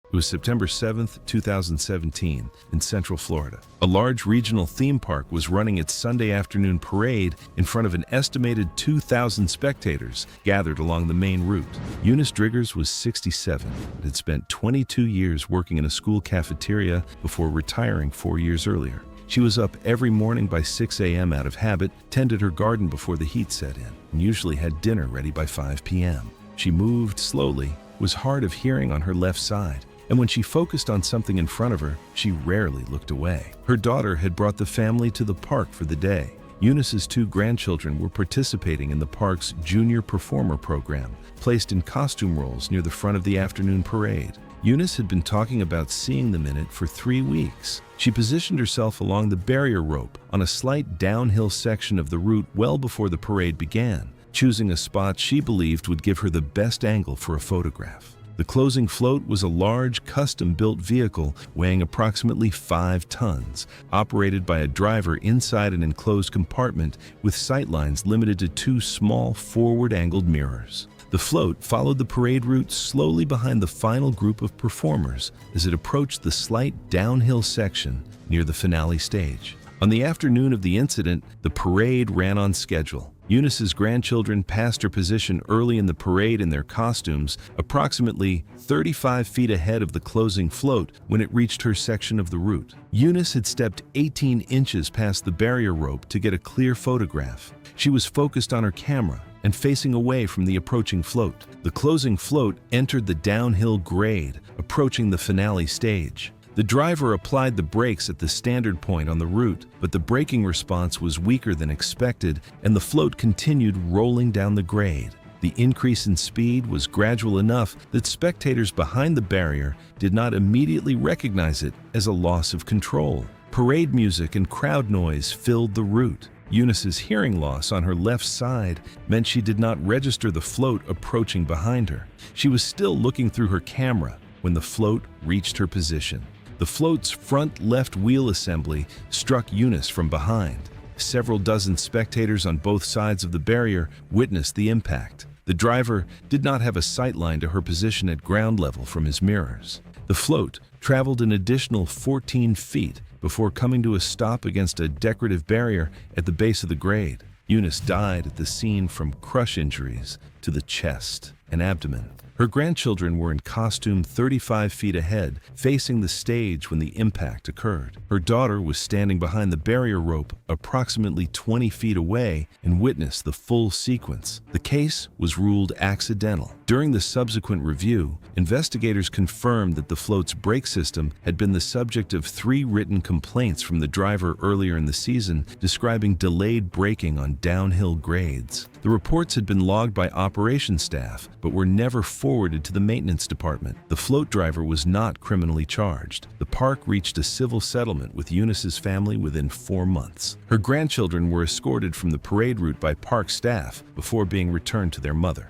It was September 7th, 2017, in Central Florida. A large regional theme park was running its Sunday afternoon parade in front of an estimated 2,000 spectators gathered along the main route. Ununice Driggers was 67 and had spent 22 years working in a school cafeteria before retiring 4 years earlier. She was up every morning by 6 a.m. out of habit, tended her garden before the heat set in, and usually had dinner ready by 5 p.m. She moved slowly, was hard of hearing on her left side, and when she focused on something in front of her, she rarely looked away. Her daughter had brought the family to the park for the day. Eunice's 2 grandchildren were participating in the park's junior performer program, placed in costume roles near the front of the afternoon parade. Eunice had been talking about seeing them in it for 3 weeks. She positioned herself along the barrier rope on a slight downhill section of the route well before the parade began, choosing a spot she believed would give her the best angle for a photograph. The closing float was a large, custom-built vehicle weighing approximately 5 tons, operated by a driver inside an enclosed compartment with sightlines limited to 2 small, forward-angled mirrors. The float followed the parade route slowly behind the final group of performers as it approached the slight downhill section near the finale stage. On the afternoon of the incident, the parade ran on schedule. Eunice's grandchildren passed her position early in the parade in their costumes, approximately 35 feet ahead of the closing float when it reached her section of the route. Eunice had stepped 18 inches past the barrier rope to get a clear photograph. She was focused on her camera and facing away from the approaching float. The closing float entered the downhill grade, approaching the finale stage. The driver applied the brakes at the standard point on the route, but the braking response was weaker than expected, and the float continued rolling down the grade. The increase in speed was gradual enough that spectators behind the barrier did not immediately recognize it as a loss of control. Parade music and crowd noise filled the route. Eunice's hearing loss on her left side meant she did not register the float approaching behind her. She was still looking through her camera when the float reached her position. The float's front left wheel assembly struck Eunice from behind. Several dozen spectators on both sides of the barrier witnessed the impact. The driver did not have a sightline to her position at ground level from his mirrors. The float traveled an additional 14 feet before coming to a stop against a decorative barrier at the base of the grade. Eunice died at the scene from crush injuries to the chest and abdomen. Her grandchildren were in costume 35 feet ahead, facing the stage when the impact occurred. Her daughter was standing behind the barrier rope approximately 20 feet away and witnessed the full sequence. The case was ruled accidental. During the subsequent review, investigators confirmed that the float's brake system had been the subject of 3 written complaints from the driver earlier in the season describing delayed braking on downhill grades. The reports had been logged by operations staff, but were never forwarded to the maintenance department. The float driver was not criminally charged. The park reached a civil settlement with Eunice's family within 4 months. Her grandchildren were escorted from the parade route by park staff before being returned to their mother.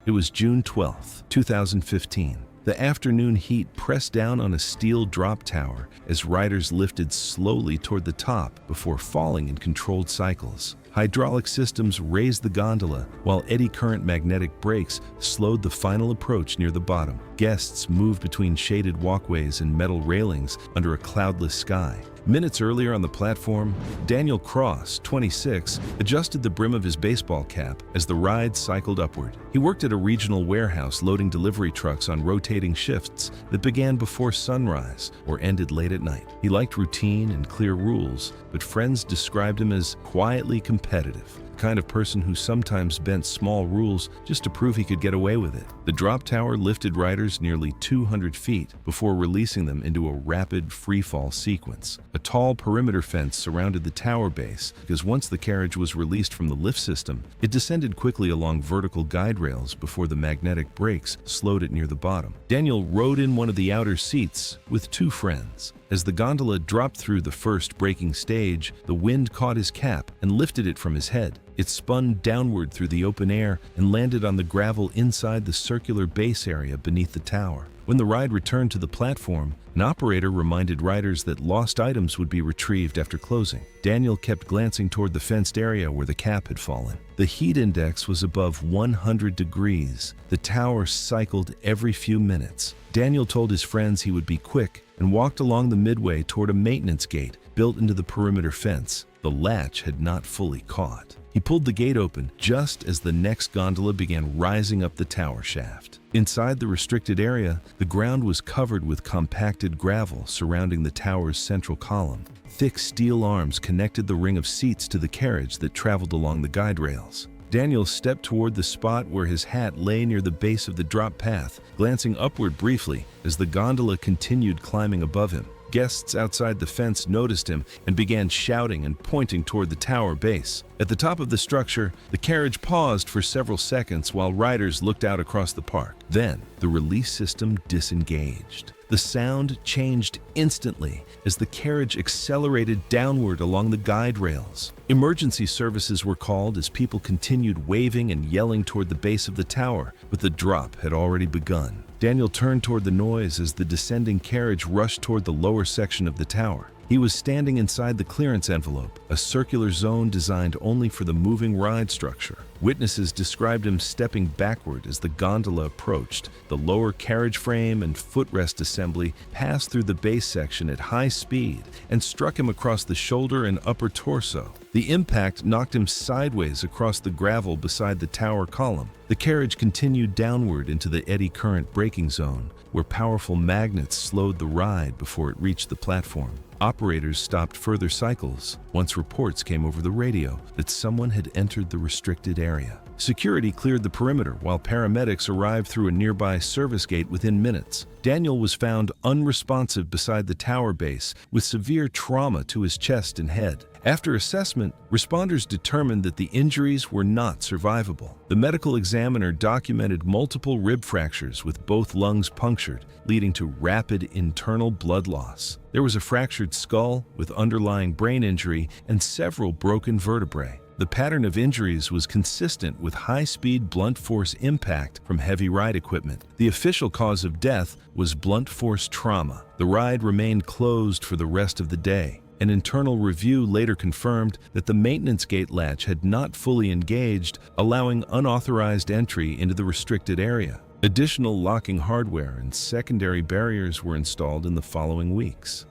It was June 12, 2015. The afternoon heat pressed down on a steel drop tower as riders lifted slowly toward the top before falling in controlled cycles. Hydraulic systems raised the gondola, while eddy current magnetic brakes slowed the final approach near the bottom. Guests moved between shaded walkways and metal railings under a cloudless sky. Minutes earlier on the platform, Daniel Cross, 26, adjusted the brim of his baseball cap as the ride cycled upward. He worked at a regional warehouse loading delivery trucks on rotating shifts that began before sunrise or ended late at night. He liked routine and clear rules, but friends described him as quietly competitive. The kind of person who sometimes bent small rules just to prove he could get away with it. The drop tower lifted riders nearly 200 feet before releasing them into a rapid freefall sequence. A tall perimeter fence surrounded the tower base because once the carriage was released from the lift system, it descended quickly along vertical guide rails before the magnetic brakes slowed it near the bottom. Daniel rode in one of the outer seats with 2 friends. As the gondola dropped through the first braking stage, the wind caught his cap and lifted it from his head. It spun downward through the open air and landed on the gravel inside the circular base area beneath the tower. When the ride returned to the platform, an operator reminded riders that lost items would be retrieved after closing. Daniel kept glancing toward the fenced area where the cap had fallen. The heat index was above 100 degrees. The tower cycled every few minutes. Daniel told his friends he would be quick and walked along the midway toward a maintenance gate built into the perimeter fence. The latch had not fully caught. He pulled the gate open just as the next gondola began rising up the tower shaft. Inside the restricted area, the ground was covered with compacted gravel surrounding the tower's central column. Thick steel arms connected the ring of seats to the carriage that traveled along the guide rails. Daniel stepped toward the spot where his hat lay near the base of the drop path, glancing upward briefly as the gondola continued climbing above him. Guests outside the fence noticed him and began shouting and pointing toward the tower base. At the top of the structure, the carriage paused for several seconds while riders looked out across the park. Then, the release system disengaged. The sound changed instantly as the carriage accelerated downward along the guide rails. Emergency services were called as people continued waving and yelling toward the base of the tower, but the drop had already begun. Daniel turned toward the noise as the descending carriage rushed toward the lower section of the tower. He was standing inside the clearance envelope, a circular zone designed only for the moving ride structure. Witnesses described him stepping backward as the gondola approached. The lower carriage frame and footrest assembly passed through the base section at high speed and struck him across the shoulder and upper torso. The impact knocked him sideways across the gravel beside the tower column. The carriage continued downward into the eddy current braking zone, where powerful magnets slowed the ride before it reached the platform. Operators stopped further cycles once reports came over the radio that someone had entered the restricted area. Security cleared the perimeter while paramedics arrived through a nearby service gate within minutes. Daniel was found unresponsive beside the tower base with severe trauma to his chest and head. After assessment, responders determined that the injuries were not survivable. The medical examiner documented multiple rib fractures with both lungs punctured, leading to rapid internal blood loss. There was a fractured skull with underlying brain injury and several broken vertebrae. The pattern of injuries was consistent with high-speed blunt force impact from heavy ride equipment. The official cause of death was blunt force trauma. The ride remained closed for the rest of the day. An internal review later confirmed that the maintenance gate latch had not fully engaged, allowing unauthorized entry into the restricted area. Additional locking hardware and secondary barriers were installed in the following weeks.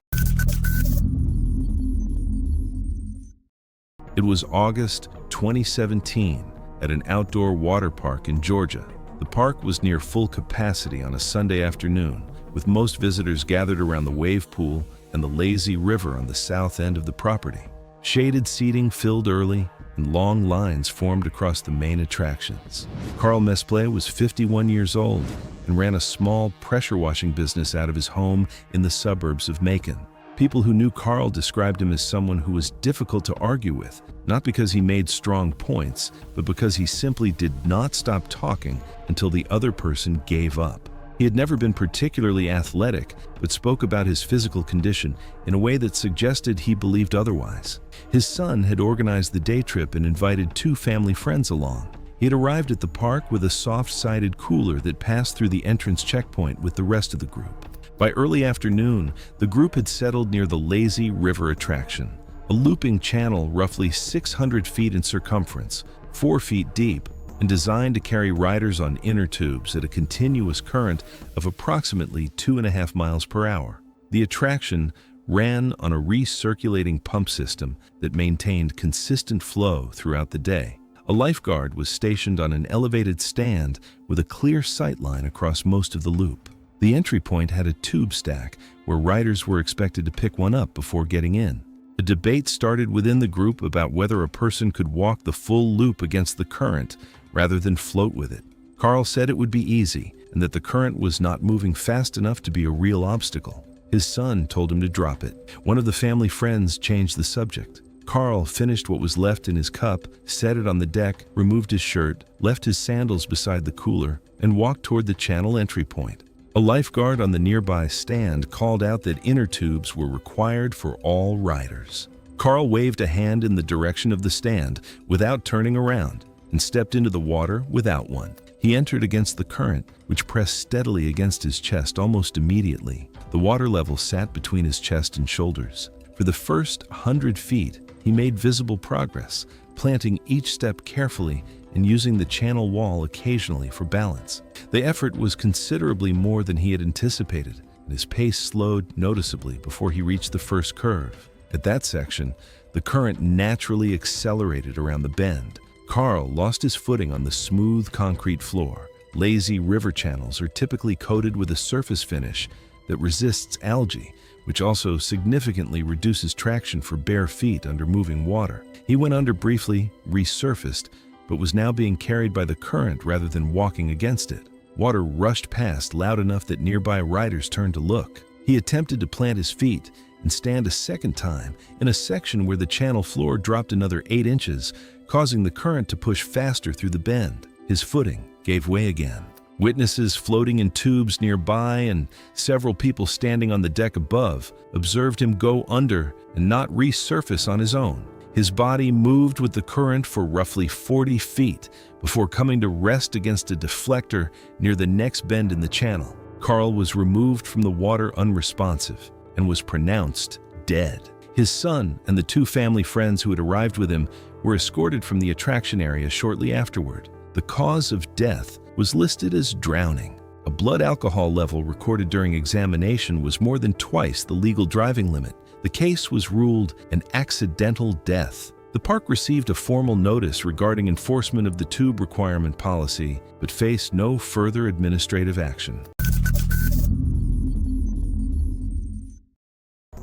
It was August 2017 at an outdoor water park in Georgia. The park was near full capacity on a Sunday afternoon, with most visitors gathered around the wave pool and the lazy river on the south end of the property. Shaded seating filled early, and long lines formed across the main attractions. Carl Mesplé was 51 years old and ran a small pressure washing business out of his home in the suburbs of Macon. People who knew Carl described him as someone who was difficult to argue with, not because he made strong points, but because he simply did not stop talking until the other person gave up. He had never been particularly athletic, but spoke about his physical condition in a way that suggested he believed otherwise. His son had organized the day trip and invited 2 family friends along. He had arrived at the park with a soft-sided cooler that passed through the entrance checkpoint with the rest of the group. By early afternoon, the group had settled near the lazy river attraction, a looping channel roughly 600 feet in circumference, 4 feet deep, and designed to carry riders on inner tubes at a continuous current of approximately 2.5 miles per hour. The attraction ran on a recirculating pump system that maintained consistent flow throughout the day. A lifeguard was stationed on an elevated stand with a clear sight line across most of the loop. The entry point had a tube stack where riders were expected to pick one up before getting in. A debate started within the group about whether a person could walk the full loop against the current rather than float with it. Carl said it would be easy and that the current was not moving fast enough to be a real obstacle. His son told him to drop it. One of the family friends changed the subject. Carl finished what was left in his cup, set it on the deck, removed his shirt, left his sandals beside the cooler, and walked toward the channel entry point. A lifeguard on the nearby stand called out that inner tubes were required for all riders. Carl waved a hand in the direction of the stand without turning around and stepped into the water without one. He entered against the current, which pressed steadily against his chest almost immediately. The water level sat between his chest and shoulders. For the first 100 feet, he made visible progress, planting each step carefully and using the channel wall occasionally for balance. The effort was considerably more than he had anticipated, and his pace slowed noticeably before he reached the first curve. At that section, the current naturally accelerated around the bend. Carl lost his footing on the smooth concrete floor. Lazy river channels are typically coated with a surface finish that resists algae, which also significantly reduces traction for bare feet under moving water. He went under briefly, resurfaced, but was now being carried by the current rather than walking against it. Water rushed past loud enough that nearby riders turned to look. He attempted to plant his feet and stand a second time in a section where the channel floor dropped another 8 inches, causing the current to push faster through the bend. His footing gave way again. Witnesses floating in tubes nearby and several people standing on the deck above observed him go under and not resurface on his own. His body moved with the current for roughly 40 feet before coming to rest against a deflector near the next bend in the channel. Carl was removed from the water unresponsive and was pronounced dead. His son and the 2 family friends who had arrived with him were escorted from the attraction area shortly afterward. The cause of death was listed as drowning. A blood alcohol level recorded during examination was more than twice the legal driving limit. The case was ruled an accidental death. The park received a formal notice regarding enforcement of the tube requirement policy, but faced no further administrative action.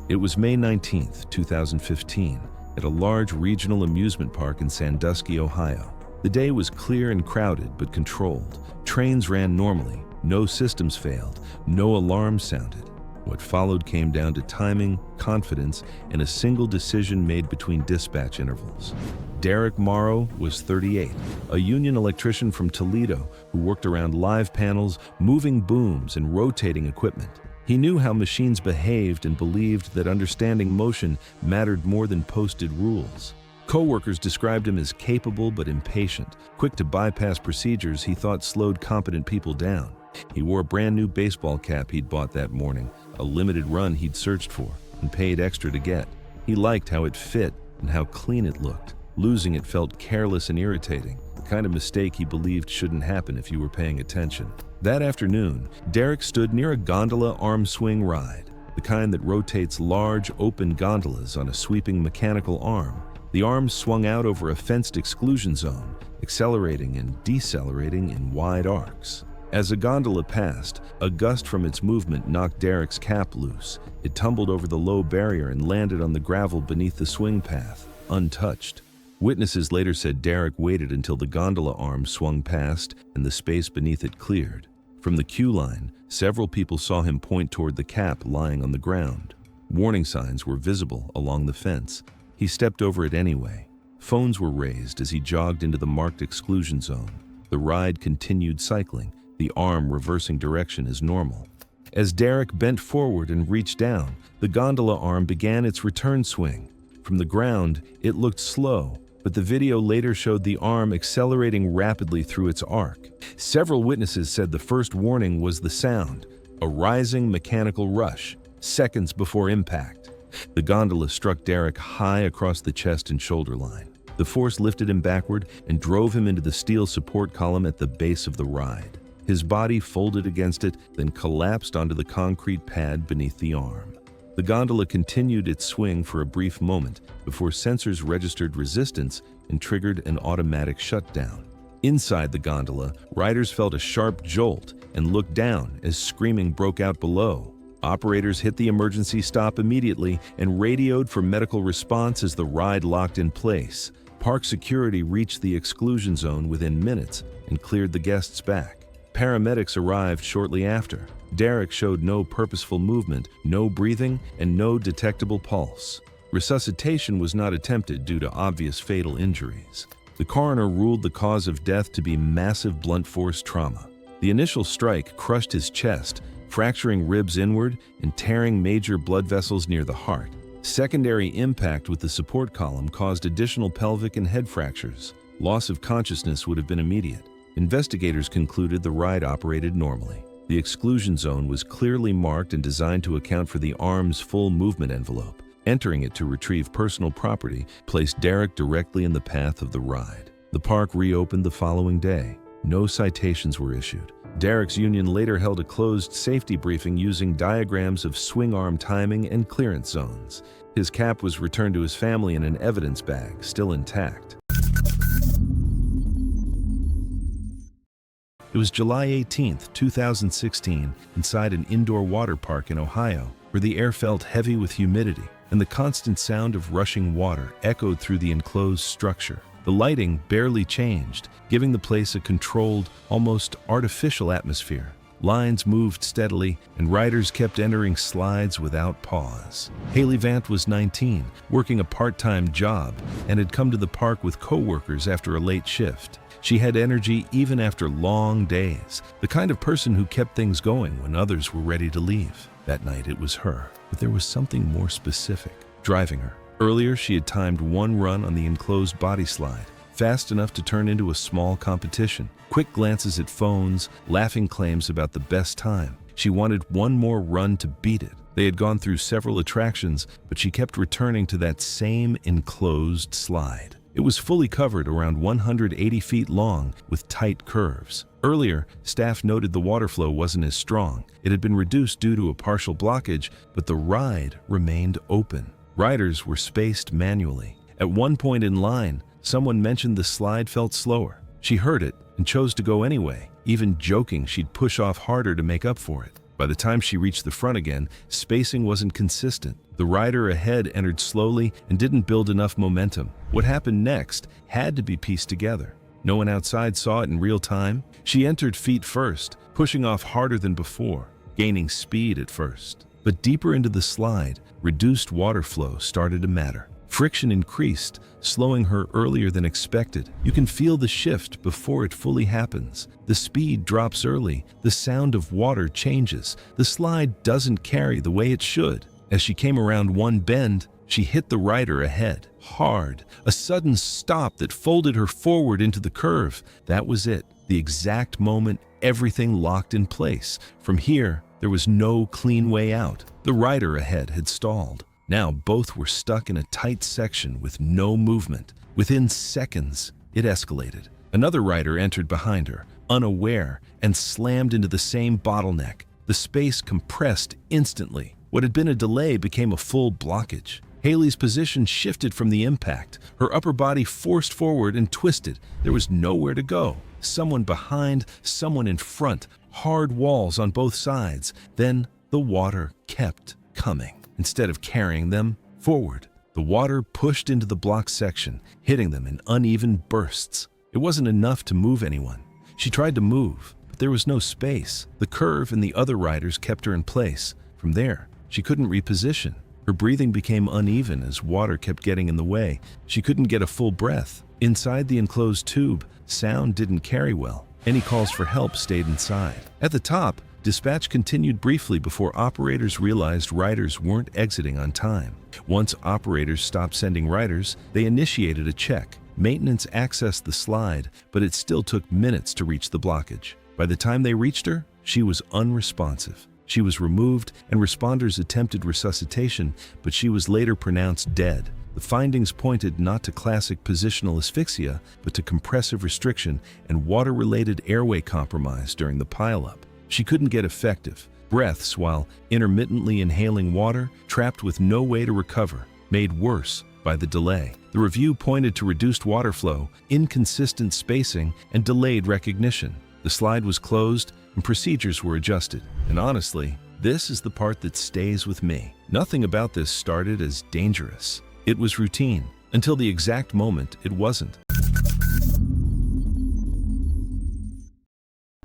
It was May 19, 2015, at a large regional amusement park in Sandusky, Ohio. The day was clear and crowded, but controlled. Trains ran normally, no systems failed, no alarms sounded. What followed came down to timing, confidence, and a single decision made between dispatch intervals. Derek Marorrow was 38, a union electrician from Toledo who worked around live panels, moving booms, and rotating equipment. He knew how machines behaved and believed that understanding motion mattered more than posted rules. Co-workers described him as capable but impatient, quick to bypass procedures he thought slowed competent people down. He wore a brand new baseball cap he'd bought that morning, a limited run he'd searched for and paid extra to get. He liked how it fit and how clean it looked. Losing it felt careless and irritating, kind of mistake he believed shouldn't happen if you were paying attention. That afternoon, Derek stood near a gondola arm swing ride, the kind that rotates large, open gondolas on a sweeping mechanical arm. The arms swung out over a fenced exclusion zone, accelerating and decelerating in wide arcs. As a gondola passed, a gust from its movement knocked Derek's cap loose. It tumbled over the low barrier and landed on the gravel beneath the swing path, untouched. Witnesses later said Derek waited until the gondola arm swung past and the space beneath it cleared. From the queue line, several people saw him point toward the cap lying on the ground. Warning signs were visible along the fence. He stepped over it anyway. Phones were raised as he jogged into the marked exclusion zone. The ride continued cycling, the arm reversing direction as normal. As Derek bent forward and reached down, the gondola arm began its return swing. From the ground, it looked slow, but the video later showed the arm accelerating rapidly through its arc. Several witnesses said the first warning was the sound, a rising mechanical rush, seconds before impact. The gondola struck Derek high across the chest and shoulder line. The force lifted him backward and drove him into the steel support column at the base of the ride. His body folded against it, then collapsed onto the concrete pad beneath the arm. The gondola continued its swing for a brief moment before sensors registered resistance and triggered an automatic shutdown. Inside the gondola, riders felt a sharp jolt and looked down as screaming broke out below. Operators hit the emergency stop immediately and radioed for medical response as the ride locked in place. Park security reached the exclusion zone within minutes and cleared the guests back. Paramedics arrived shortly after. Derek showed no purposeful movement, no breathing, and no detectable pulse. Resuscitation was not attempted due to obvious fatal injuries. The coroner ruled the cause of death to be massive blunt force trauma. The initial strike crushed his chest, fracturing ribs inward and tearing major blood vessels near the heart. Secondary impact with the support column caused additional pelvic and head fractures. Loss of consciousness would have been immediate. Investigators concluded the ride operated normally. The exclusion zone was clearly marked and designed to account for the arm's full movement envelope. Entering it to retrieve personal property placed Derek directly in the path of the ride. The park reopened the following day. No citations were issued. Derek's union later held a closed safety briefing using diagrams of swing arm timing and clearance zones. His cap was returned to his family in an evidence bag, still intact. It was July 18, 2016, inside an indoor water park in Ohio, where the air felt heavy with humidity, and the constant sound of rushing water echoed through the enclosed structure. The lighting barely changed, giving the place a controlled, almost artificial atmosphere. Lines moved steadily, and riders kept entering slides without pause. Haley Vant was 19, working a part-time job, and had come to the park with co-workers after a late shift. She had energy even after long days, the kind of person who kept things going when others were ready to leave. That night it was her, but there was something more specific driving her. Earlier, she had timed one run on the enclosed body slide, fast enough to turn into a small competition. Quick glances at phones, laughing claims about the best time. She wanted one more run to beat it. They had gone through several attractions, but she kept returning to that same enclosed slide. It was fully covered, around 180 feet long, with tight curves. Earlier, staff noted the water flow wasn't as strong. It had been reduced due to a partial blockage, but the ride remained open. Riders were spaced manually. At one point in line, someone mentioned the slide felt slower. She heard it and chose to go anyway, even joking she'd push off harder to make up for it. By the time she reached the front again, spacing wasn't consistent. The rider ahead entered slowly and didn't build enough momentum. What happened next had to be pieced together. No one outside saw it in real time. She entered feet first, pushing off harder than before, gaining speed at first. But deeper into the slide, reduced water flow started to matter. Friction increased, slowing her earlier than expected. You can feel the shift before it fully happens. The speed drops early. The sound of water changes. The slide doesn't carry the way it should. As she came around one bend, she hit the rider ahead, hard. A sudden stop that folded her forward into the curve. That was it. The exact moment everything locked in place. From here, there was no clean way out. The rider ahead had stalled. Now both were stuck in a tight section with no movement. Within seconds, it escalated. Another rider entered behind her, unaware, and slammed into the same bottleneck. The space compressed instantly. What had been a delay became a full blockage. Haley's position shifted from the impact. Her upper body forced forward and twisted. There was nowhere to go. Someone behind, someone in front, hard walls on both sides. Then the water kept coming. Instead of carrying them forward, the water pushed into the block section, hitting them in uneven bursts. It wasn't enough to move anyone. She tried to move, but there was no space. The curve and the other riders kept her in place. From there, she couldn't reposition. Her breathing became uneven as water kept getting in the way. She couldn't get a full breath. Inside the enclosed tube, sound didn't carry well. Any calls for help stayed inside. At the top, dispatch continued briefly before operators realized riders weren't exiting on time. Once operators stopped sending riders, they initiated a check. Maintenance accessed the slide, but it still took minutes to reach the blockage. By the time they reached her, she was unresponsive. She was removed, and responders attempted resuscitation, but she was later pronounced dead. The findings pointed not to classic positional asphyxia, but to compressive restriction and water-related airway compromise during the pileup. She couldn't get effective breaths while intermittently inhaling water, trapped with no way to recover, made worse by the delay. The review pointed to reduced water flow, inconsistent spacing, and delayed recognition. The slide was closed and procedures were adjusted. And honestly, this is the part that stays with me. Nothing about this started as dangerous. It was routine, until the exact moment it wasn't.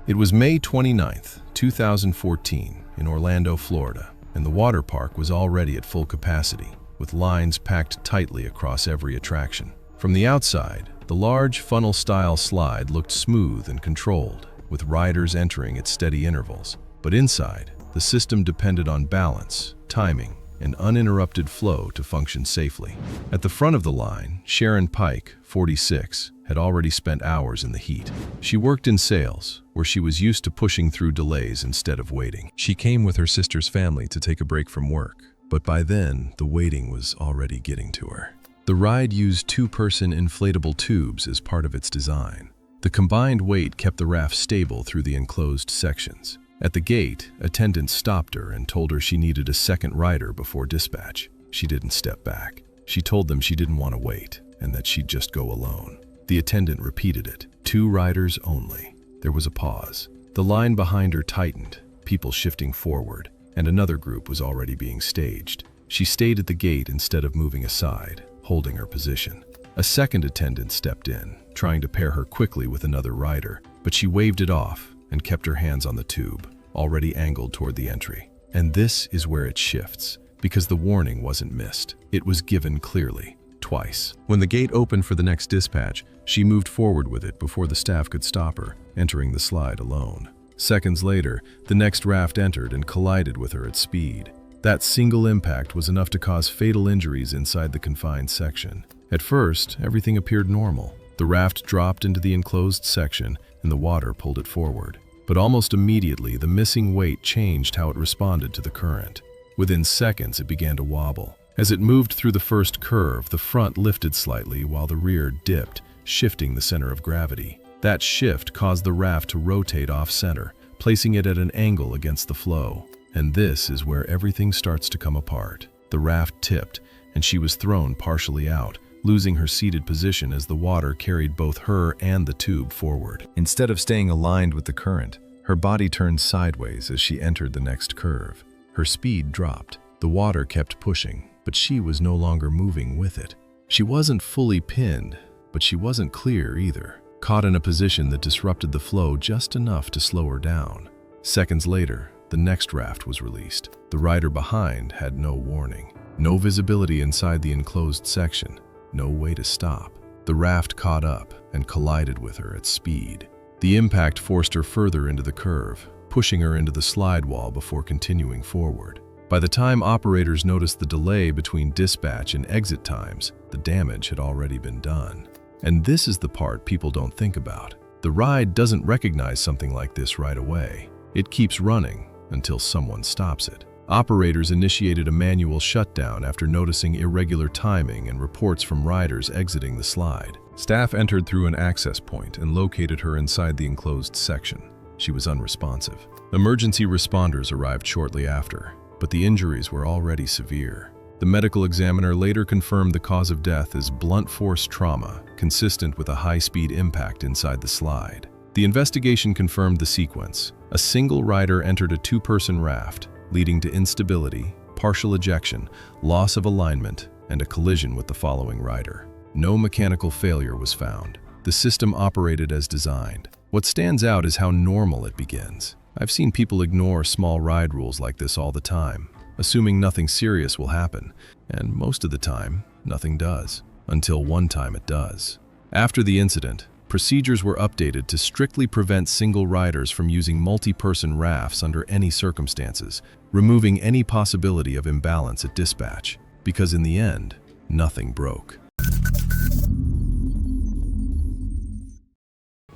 It was May 29th, 2014, in Orlando, Florida, and the water park was already at full capacity, with lines packed tightly across every attraction. From the outside, the large funnel-style slide looked smooth and controlled, with riders entering at steady intervals. But inside, the system depended on balance, timing, and uninterrupted flow to function safely. At the front of the line, Sharon Pike, 46, had already spent hours in the heat. She worked in sales, where she was used to pushing through delays instead of waiting. She came with her sister's family to take a break from work, but by then, the waiting was already getting to her. The ride used two-person inflatable tubes as part of its design. The combined weight kept the raft stable through the enclosed sections. At the gate, attendants stopped her and told her she needed a second rider before dispatch. She didn't step back. She told them she didn't want to wait and that she'd just go alone. The attendant repeated it. 2 riders only. There was a pause. The line behind her tightened, people shifting forward, and another group was already being staged. She stayed at the gate instead of moving aside, holding her position. A second attendant stepped in, trying to pair her quickly with another rider, but she waved it off and kept her hands on the tube, already angled toward the entry. And this is where it shifts, because the warning wasn't missed. It was given clearly, twice. When the gate opened for the next dispatch, she moved forward with it before the staff could stop her, entering the slide alone. Seconds later, the next raft entered and collided with her at speed. That single impact was enough to cause fatal injuries inside the confined section. At first, everything appeared normal. The raft dropped into the enclosed section and the water pulled it forward. But almost immediately, the missing weight changed how it responded to the current. Within seconds, it began to wobble. As it moved through the first curve, the front lifted slightly while the rear dipped, shifting the center of gravity. That shift caused the raft to rotate off-center, placing it at an angle against the flow. And this is where everything starts to come apart. The raft tipped, and she was thrown partially out, losing her seated position as the water carried both her and the tube forward. Instead of staying aligned with the current, her body turned sideways as she entered the next curve. Her speed dropped. The water kept pushing, but she was no longer moving with it. She wasn't fully pinned, but she wasn't clear either, caught in a position that disrupted the flow just enough to slow her down. Seconds later, the next raft was released. The rider behind had no warning. No visibility inside the enclosed section. No way to stop. The raft caught up and collided with her at speed. The impact forced her further into the curve, pushing her into the slide wall before continuing forward. By the time operators noticed the delay between dispatch and exit times, the damage had already been done. And this is the part people don't think about. The ride doesn't recognize something like this right away. It keeps running until someone stops it. Operators initiated a manual shutdown after noticing irregular timing and reports from riders exiting the slide. Staff entered through an access point and located her inside the enclosed section. She was unresponsive. Emergency responders arrived shortly after, but the injuries were already severe. The medical examiner later confirmed the cause of death as blunt force trauma, consistent with a high-speed impact inside the slide. The investigation confirmed the sequence. A single rider entered a two-person raft, leading to instability, partial ejection, loss of alignment, and a collision with the following rider. No mechanical failure was found. The system operated as designed. What stands out is how normal it begins. I've seen people ignore small ride rules like this all the time, assuming nothing serious will happen, and most of the time, nothing does, until one time it does. After the incident, procedures were updated to strictly prevent single riders from using multi-person rafts under any circumstances, removing any possibility of imbalance at dispatch, because in the end, nothing broke.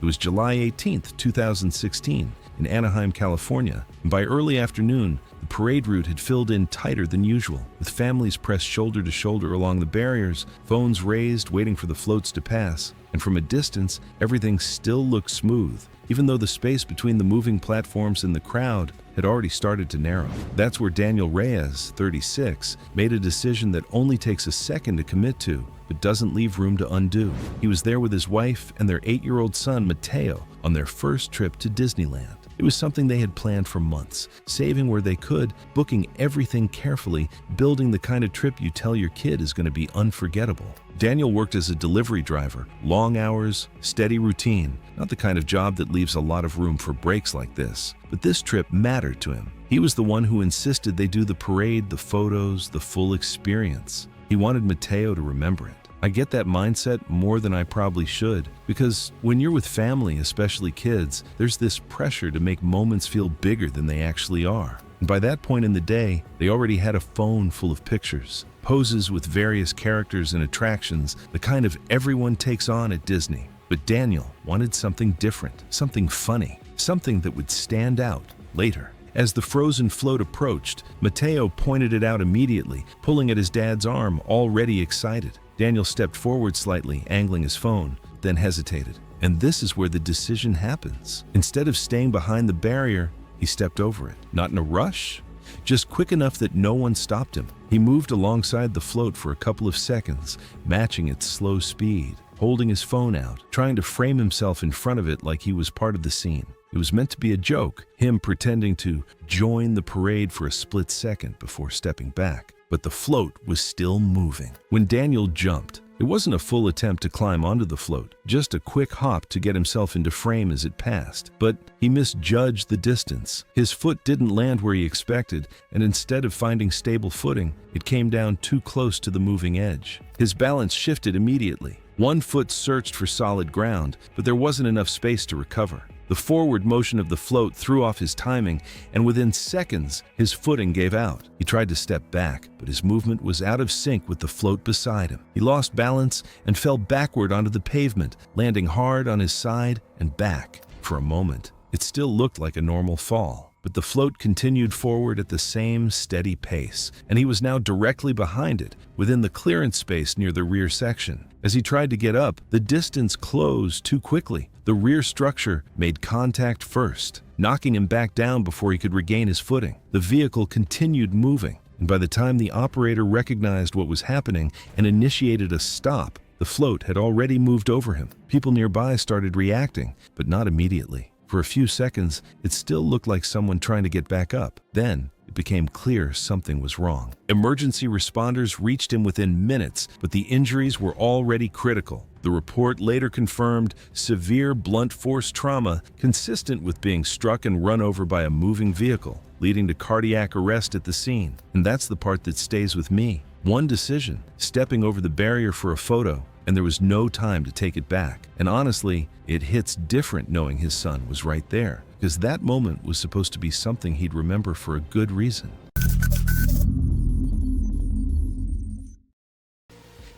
It was July 18, 2016, in Anaheim, California, and by early afternoon, the parade route had filled in tighter than usual, with families pressed shoulder to shoulder along the barriers, phones raised, waiting for the floats to pass. And from a distance, everything still looked smooth, even though the space between the moving platforms and the crowd had already started to narrow. That's where Daniel Reyes, 36, made a decision that only takes a second to commit to, but doesn't leave room to undo. He was there with his wife and their 8-year-old son, Mateo, on their first trip to Disneyland. It was something they had planned for months, saving where they could, booking everything carefully, building the kind of trip you tell your kid is going to be unforgettable. Daniel worked as a delivery driver, long hours, steady routine, not the kind of job that leaves a lot of room for breaks like this. But this trip mattered to him. He was the one who insisted they do the parade, the photos, the full experience. He wanted Mateo to remember it. I get that mindset more than I probably should, because when you're with family, especially kids, there's this pressure to make moments feel bigger than they actually are. And by that point in the day, they already had a phone full of pictures, poses with various characters and attractions, the kind of everyone takes on at Disney. But Daniel wanted something different, something funny, something that would stand out later. As the frozen float approached, Mateo pointed it out immediately, pulling at his dad's arm, already excited. Daniel stepped forward slightly, angling his phone, then hesitated. And this is where the decision happens. Instead of staying behind the barrier, he stepped over it. Not in a rush, just quick enough that no one stopped him. He moved alongside the float for a couple of seconds, matching its slow speed, holding his phone out, trying to frame himself in front of it like he was part of the scene. It was meant to be a joke, him pretending to join the parade for a split second before stepping back. But the float was still moving. When Daniel jumped, it wasn't a full attempt to climb onto the float, just a quick hop to get himself into frame as it passed. But he misjudged the distance. His foot didn't land where he expected, and instead of finding stable footing, it came down too close to the moving edge. His balance shifted immediately. One foot searched for solid ground, but there wasn't enough space to recover. The forward motion of the float threw off his timing, and within seconds, his footing gave out. He tried to step back, but his movement was out of sync with the float beside him. He lost balance and fell backward onto the pavement, landing hard on his side and back. For a moment, it still looked like a normal fall. But the float continued forward at the same steady pace, and he was now directly behind it, within the clearance space near the rear section. As he tried to get up, the distance closed too quickly. The rear structure made contact first, knocking him back down before he could regain his footing. The vehicle continued moving, and by the time the operator recognized what was happening and initiated a stop, the float had already moved over him. People nearby started reacting, but not immediately. For a few seconds, it still looked like someone trying to get back up. Then, it became clear something was wrong. Emergency responders reached him within minutes, but the injuries were already critical. The report later confirmed severe blunt force trauma consistent with being struck and run over by a moving vehicle, leading to cardiac arrest at the scene. And that's the part that stays with me. One decision, stepping over the barrier for a photo, and there was no time to take it back. And honestly, it hits different knowing his son was right there, because that moment was supposed to be something he'd remember for a good reason.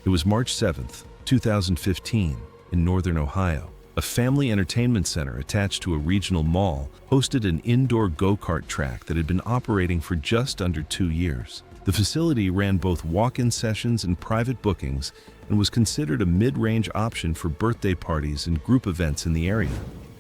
It was March 7th, 2015, in northern Ohio. A family entertainment center attached to a regional mall hosted an indoor go-kart track that had been operating for just under 2 years. The facility ran both walk-in sessions and private bookings and was considered a mid-range option for birthday parties and group events in the area.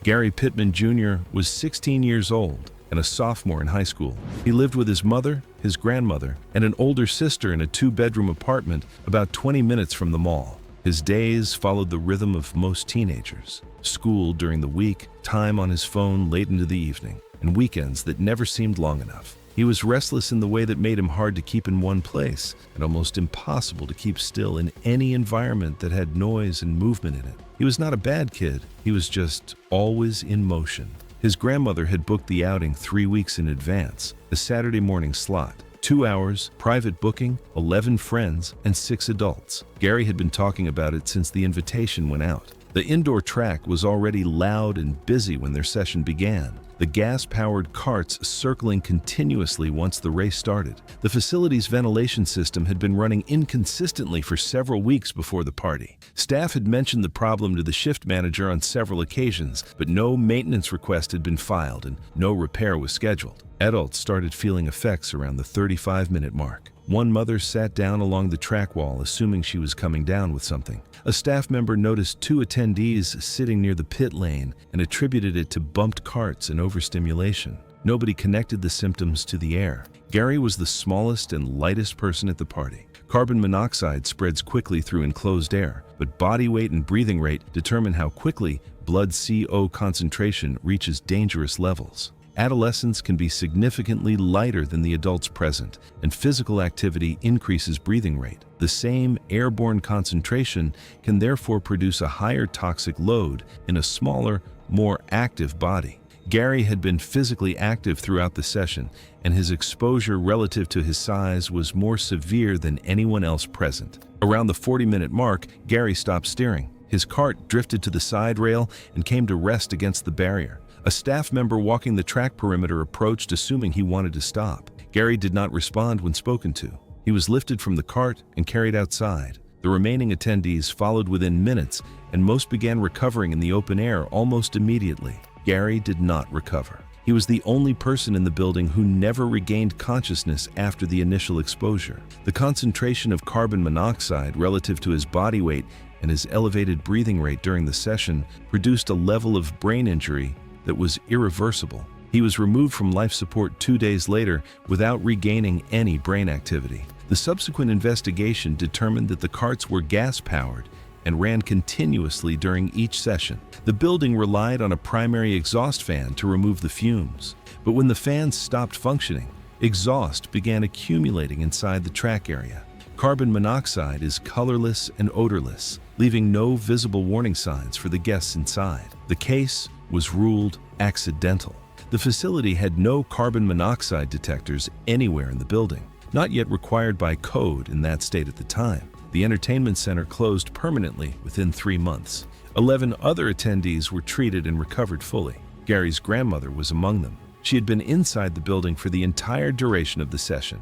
Gary Pitman Jr. was 16 years old and a sophomore in high school. He lived with his mother, his grandmother, and an older sister in a 2-bedroom apartment about 20 minutes from the mall. His days followed the rhythm of most teenagers. School during the week, time on his phone late into the evening, and weekends that never seemed long enough. He was restless in the way that made him hard to keep in one place and almost impossible to keep still in any environment that had noise and movement in it. He was not a bad kid, he was just always in motion. His grandmother had booked the outing 3 weeks in advance, a Saturday morning slot. 2 hours, private booking, 11 friends, and 6 adults. Gary had been talking about it since the invitation went out. The indoor track was already loud and busy when their session began, the gas-powered carts circling continuously once the race started. The facility's ventilation system had been running inconsistently for several weeks before the party. Staff had mentioned the problem to the shift manager on several occasions, but no maintenance request had been filed and no repair was scheduled. Adults started feeling effects around the 35-minute mark. One mother sat down along the track wall, assuming she was coming down with something. A staff member noticed 2 attendees sitting near the pit lane and attributed it to bumped carts and overstimulation. Nobody connected the symptoms to the air. Gary was the smallest and lightest person at the party. Carbon monoxide spreads quickly through enclosed air, but body weight and breathing rate determine how quickly blood CO concentration reaches dangerous levels. Adolescents can be significantly lighter than the adults present, and physical activity increases breathing rate. The same airborne concentration can therefore produce a higher toxic load in a smaller, more active body. Gary had been physically active throughout the session, and his exposure relative to his size was more severe than anyone else present. Around the 40-minute mark, Gary stopped steering. His cart drifted to the side rail and came to rest against the barrier. A staff member walking the track perimeter approached, assuming he wanted to stop. Gary did not respond when spoken to. He was lifted from the cart and carried outside. The remaining attendees followed within minutes, and most began recovering in the open air almost immediately. Gary did not recover. He was the only person in the building who never regained consciousness after the initial exposure. The concentration of carbon monoxide relative to his body weight and his elevated breathing rate during the session produced a level of brain injury that was irreversible. He was removed from life support 2 days later without regaining any brain activity. The subsequent investigation determined that the carts were gas-powered and ran continuously during each session. The building relied on a primary exhaust fan to remove the fumes, but when the fans stopped functioning, exhaust began accumulating inside the track area. Carbon monoxide is colorless and odorless, leaving no visible warning signs for the guests inside. The case was ruled accidental. The facility had no carbon monoxide detectors anywhere in the building, not yet required by code in that state at the time. The entertainment center closed permanently within 3 months. 11 other attendees were treated and recovered fully. Gary's grandmother was among them. She had been inside the building for the entire duration of the session.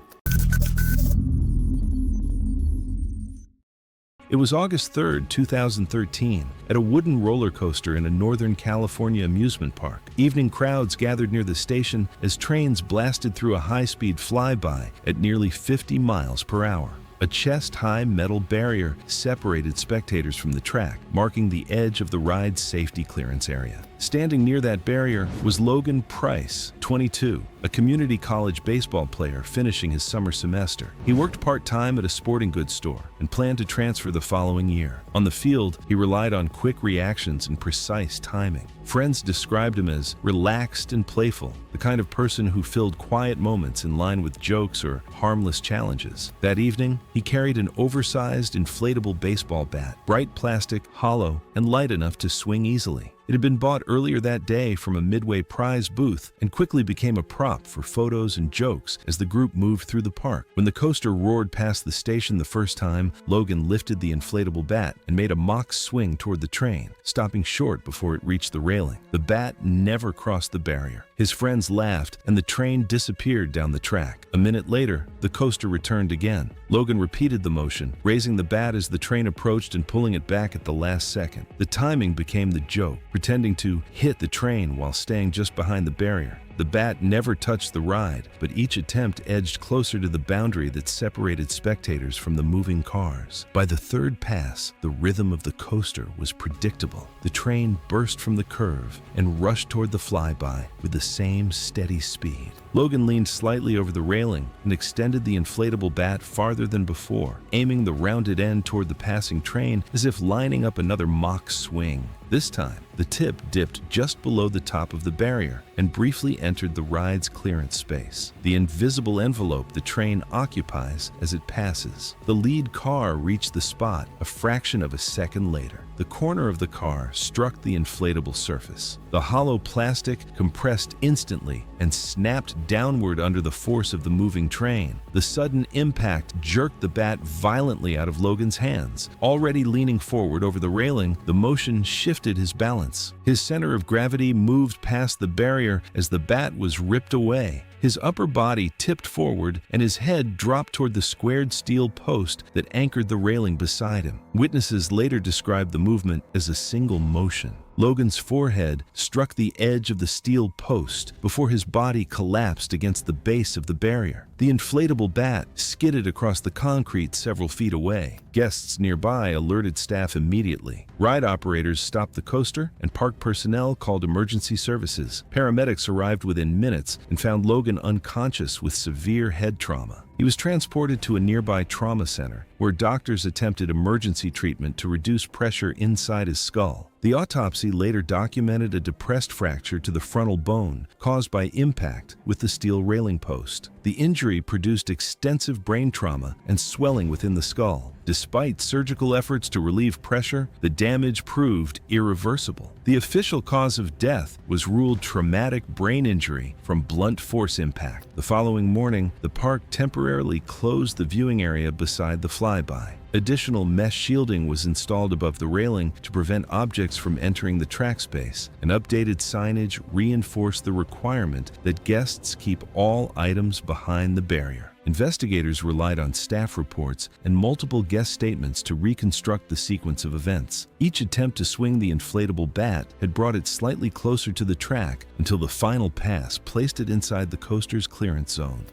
It was August 3, 2013, at a wooden roller coaster in a Northern California amusement park. Evening crowds gathered near the station as trains blasted through a high-speed flyby at nearly 50 miles per hour. A chest-high metal barrier separated spectators from the track, marking the edge of the ride's safety clearance area. Standing near that barrier was Logan Price, 22, a community college baseball player finishing his summer semester. He worked part-time at a sporting goods store and planned to transfer the following year. On the field, he relied on quick reactions and precise timing. Friends described him as relaxed and playful, the kind of person who filled quiet moments in line with jokes or harmless challenges. That evening, he carried an oversized inflatable baseball bat, bright plastic, hollow, and light enough to swing easily. It had been bought earlier that day from a Midway prize booth and quickly became a prop for photos and jokes as the group moved through the park. When the coaster roared past the station the first time, Logan lifted the inflatable bat and made a mock swing toward the train, stopping short before it reached the railing. The bat never crossed the barrier. His friends laughed, and the train disappeared down the track. A minute later, the coaster returned again. Logan repeated the motion, raising the bat as the train approached and pulling it back at the last second. The timing became the joke, pretending to hit the train while staying just behind the barrier. The bat never touched the ride, but each attempt edged closer to the boundary that separated spectators from the moving cars. By the third pass, the rhythm of the coaster was predictable. The train burst from the curve and rushed toward the flyby with the same steady speed. Logan leaned slightly over the railing and extended the inflatable bat farther than before, aiming the rounded end toward the passing train as if lining up another mock swing. This time, the tip dipped just below the top of the barrier and briefly entered the ride's clearance space, the invisible envelope the train occupies as it passes. The lead car reached the spot a fraction of a second later. The corner of the car struck the inflatable surface. The hollow plastic compressed instantly and snapped downward under the force of the moving train. The sudden impact jerked the bat violently out of Logan's hands. Already leaning forward over the railing, the motion shifted his balance. His center of gravity moved past the barrier as the bat was ripped away. His upper body tipped forward and his head dropped toward the squared steel post that anchored the railing beside him. Witnesses later described the movement as a single motion. Logan's forehead struck the edge of the steel post before his body collapsed against the base of the barrier. The inflatable bat skidded across the concrete several feet away. Guests nearby alerted staff immediately. Ride operators stopped the coaster, and park personnel called emergency services. Paramedics arrived within minutes and found Logan unconscious with severe head trauma. He was transported to a nearby trauma center, where doctors attempted emergency treatment to reduce pressure inside his skull. The autopsy later documented a depressed fracture to the frontal bone caused by impact with the steel railing post. The injury produced extensive brain trauma and swelling within the skull. Despite surgical efforts to relieve pressure, the damage proved irreversible. The official cause of death was ruled traumatic brain injury from blunt force impact. The following morning, the park temporarily closed the viewing area beside the flyby. Additional mesh shielding was installed above the railing to prevent objects from entering the track space, and updated signage reinforced the requirement that guests keep all items behind the barrier. Investigators relied on staff reports and multiple guest statements to reconstruct the sequence of events. Each attempt to swing the inflatable bat had brought it slightly closer to the track until the final pass placed it inside the coaster's clearance zone.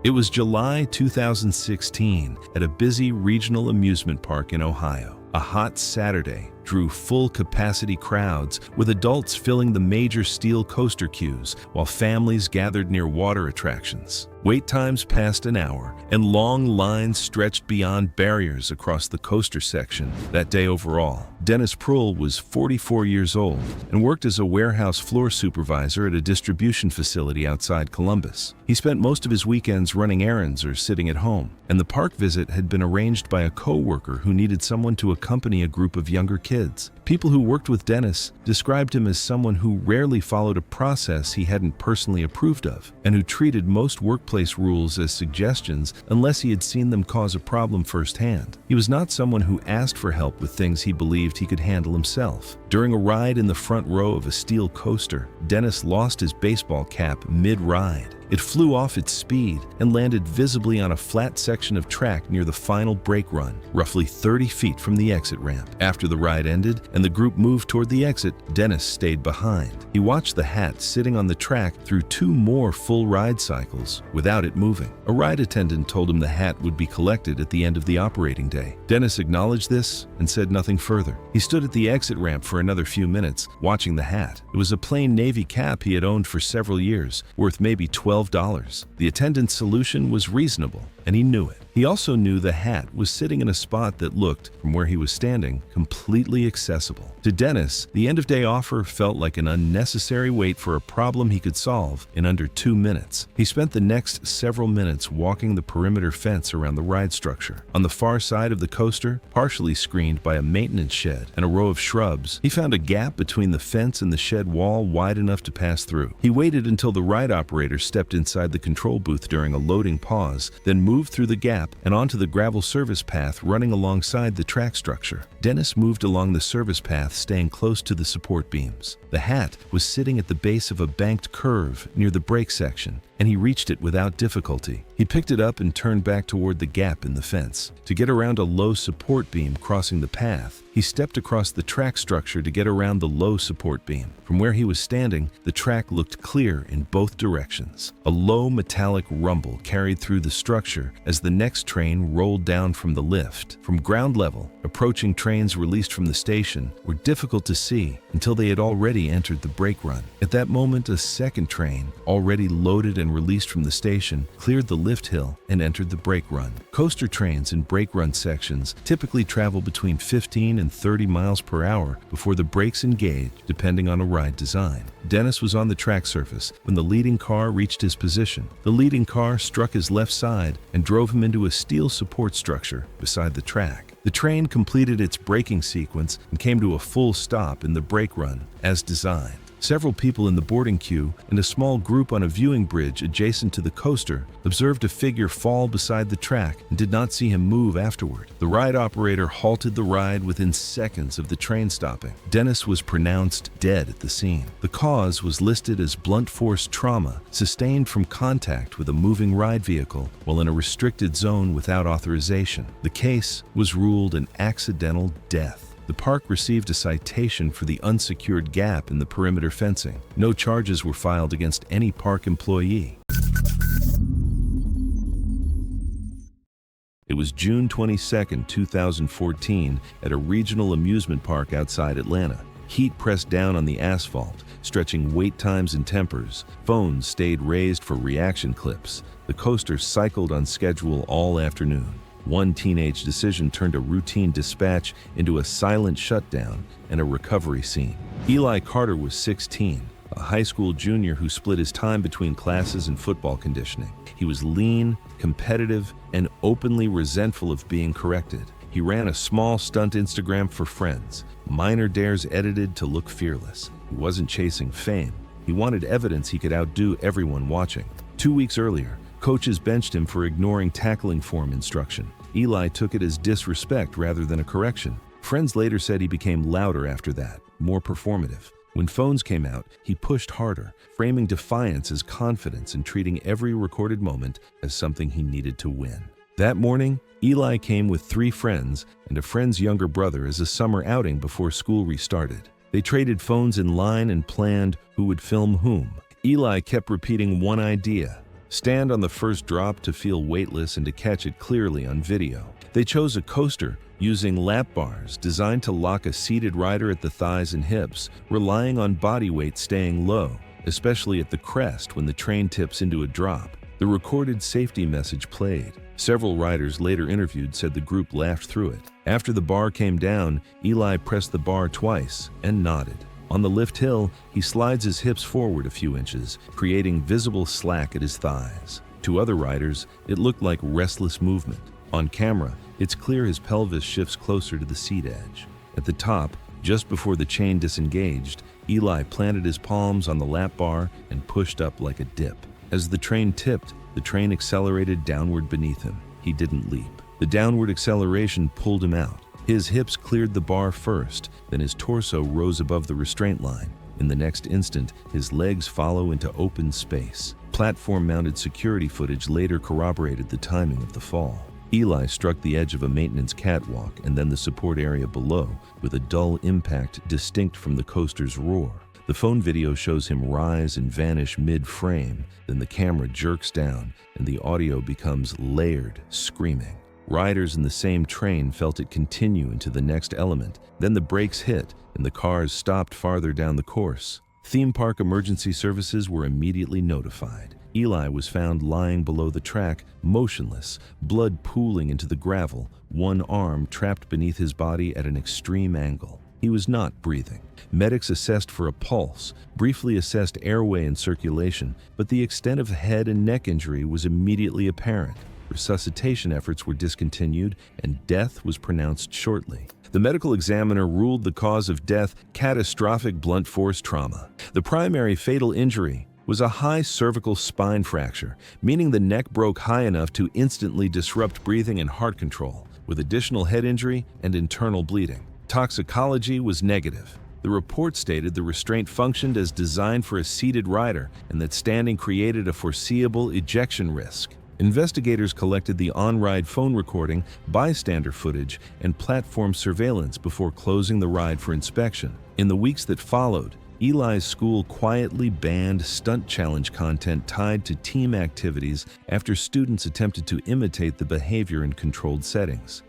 It was July 2016 at a busy regional amusement park in Ohio. A hot Saturday drew full-capacity crowds, with adults filling the major steel coaster queues while families gathered near water attractions. Wait times passed an hour, and long lines stretched beyond barriers across the coaster section that day overall. Dennis Prull was 44 years old and worked as a warehouse floor supervisor at a distribution facility outside Columbus. He spent most of his weekends running errands or sitting at home, and the park visit had been arranged by a co-worker who needed someone to accompany a group of younger kids. People who worked with Dennis described him as someone who rarely followed a process he hadn't personally approved of, and who treated most workplace rules as suggestions unless he had seen them cause a problem firsthand. He was not someone who asked for help with things he believed he could handle himself. During a ride in the front row of a steel coaster, Dennis lost his baseball cap mid-ride. It flew off its speed and landed visibly on a flat section of track near the final brake run, roughly 30 feet from the exit ramp. After the ride ended and the group moved toward the exit, Dennis stayed behind. He watched the hat sitting on the track through 2 more full ride cycles without it moving. A ride attendant told him the hat would be collected at the end of the operating day. Dennis acknowledged this and said nothing further. He stood at the exit ramp for another few minutes, watching the hat. It was a plain navy cap he had owned for several years, worth maybe $12. The attendant's solution was reasonable and he knew it. He also knew the hat was sitting in a spot that looked, from where he was standing, completely accessible. To Dennis, the end-of-day offer felt like an unnecessary wait for a problem he could solve in under 2 minutes. He spent the next several minutes walking the perimeter fence around the ride structure. On the far side of the coaster, partially screened by a maintenance shed and a row of shrubs, he found a gap between the fence and the shed wall wide enough to pass through. He waited until the ride operator stepped inside the control booth during a loading pause, then moved through the gap and onto the gravel service path running alongside the track structure. Dennis moved along the service path, staying close to the support beams. The hat was sitting at the base of a banked curve near the brake section, and he reached it without difficulty. He picked it up and turned back toward the gap in the fence. To get around a low support beam crossing the path, he stepped across the track structure to get around the low support beam. From where he was standing, the track looked clear in both directions. A low metallic rumble carried through the structure as the next train rolled down from the lift. From ground level, approaching trains released from the station were difficult to see until they had already entered the brake run. At that moment, a second train, already loaded and released from the station, cleared the lift hill and entered the brake run. Coaster trains in brake run sections typically travel between 15 and 30 miles per hour before the brakes engage, depending on a ride design. Dennis was on the track surface when the leading car reached his position. The leading car struck his left side and drove him into a steel support structure beside the track. The train completed its braking sequence and came to a full stop in the brake run as designed. Several people in the boarding queue and a small group on a viewing bridge adjacent to the coaster observed a figure fall beside the track and did not see him move afterward. The ride operator halted the ride within seconds of the train stopping. Dennis was pronounced dead at the scene. The cause was listed as blunt force trauma sustained from contact with a moving ride vehicle while in a restricted zone without authorization. The case was ruled an accidental death. The park received a citation for the unsecured gap in the perimeter fencing. No charges were filed against any park employee. It was June 22, 2014, at a regional amusement park outside Atlanta. Heat pressed down on the asphalt, stretching wait times and tempers. Phones stayed raised for reaction clips. The coaster cycled on schedule all afternoon. One teenage decision turned a routine dispatch into a silent shutdown and a recovery scene. Eli Carter was 16, a high school junior who split his time between classes and football conditioning. He was lean, competitive, and openly resentful of being corrected. He ran a small stunt Instagram for friends, minor dares edited to look fearless. He wasn't chasing fame. He wanted evidence he could outdo everyone watching. 2 weeks earlier, coaches benched him for ignoring tackling form instruction. Eli took it as disrespect rather than a correction. Friends later said he became louder after that, more performative. When phones came out, he pushed harder, framing defiance as confidence and treating every recorded moment as something he needed to win. That morning, Eli came with 3 friends and a friend's younger brother as a summer outing before school restarted. They traded phones in line and planned who would film whom. Eli kept repeating one idea: stand on the first drop to feel weightless and to catch it clearly on video. They chose a coaster using lap bars designed to lock a seated rider at the thighs and hips, relying on body weight staying low, especially at the crest when the train tips into a drop. The recorded safety message played. Several riders later interviewed said the group laughed through it. After the bar came down, Eli pressed the bar twice and nodded. On the lift hill, he slides his hips forward a few inches, creating visible slack at his thighs. To other riders, it looked like restless movement. On camera, it's clear his pelvis shifts closer to the seat edge. At the top, just before the chain disengaged, Eli planted his palms on the lap bar and pushed up like a dip. As the train tipped, the train accelerated downward beneath him. He didn't leap. The downward acceleration pulled him out. His hips cleared the bar first, then his torso rose above the restraint line. In the next instant, his legs follow into open space. Platform-mounted security footage later corroborated the timing of the fall. Eli struck the edge of a maintenance catwalk and then the support area below, with a dull impact distinct from the coaster's roar. The phone video shows him rise and vanish mid-frame, then the camera jerks down and the audio becomes layered, screaming. Riders in the same train felt it continue into the next element. Then the brakes hit and the cars stopped farther down the course. Theme park emergency services were immediately notified. Eli was found lying below the track, motionless, blood pooling into the gravel, one arm trapped beneath his body at an extreme angle. He was not breathing. Medics assessed for a pulse, briefly assessed airway and circulation, but the extent of head and neck injury was immediately apparent. Resuscitation efforts were discontinued, and death was pronounced shortly. The medical examiner ruled the cause of death catastrophic blunt force trauma. The primary fatal injury was a high cervical spine fracture, meaning the neck broke high enough to instantly disrupt breathing and heart control, with additional head injury and internal bleeding. Toxicology was negative. The report stated the restraint functioned as designed for a seated rider and that standing created a foreseeable ejection risk. Investigators collected the on-ride phone recording, bystander footage, and platform surveillance before closing the ride for inspection. In the weeks that followed, Eli's school quietly banned stunt challenge content tied to team activities after students attempted to imitate the behavior in controlled settings.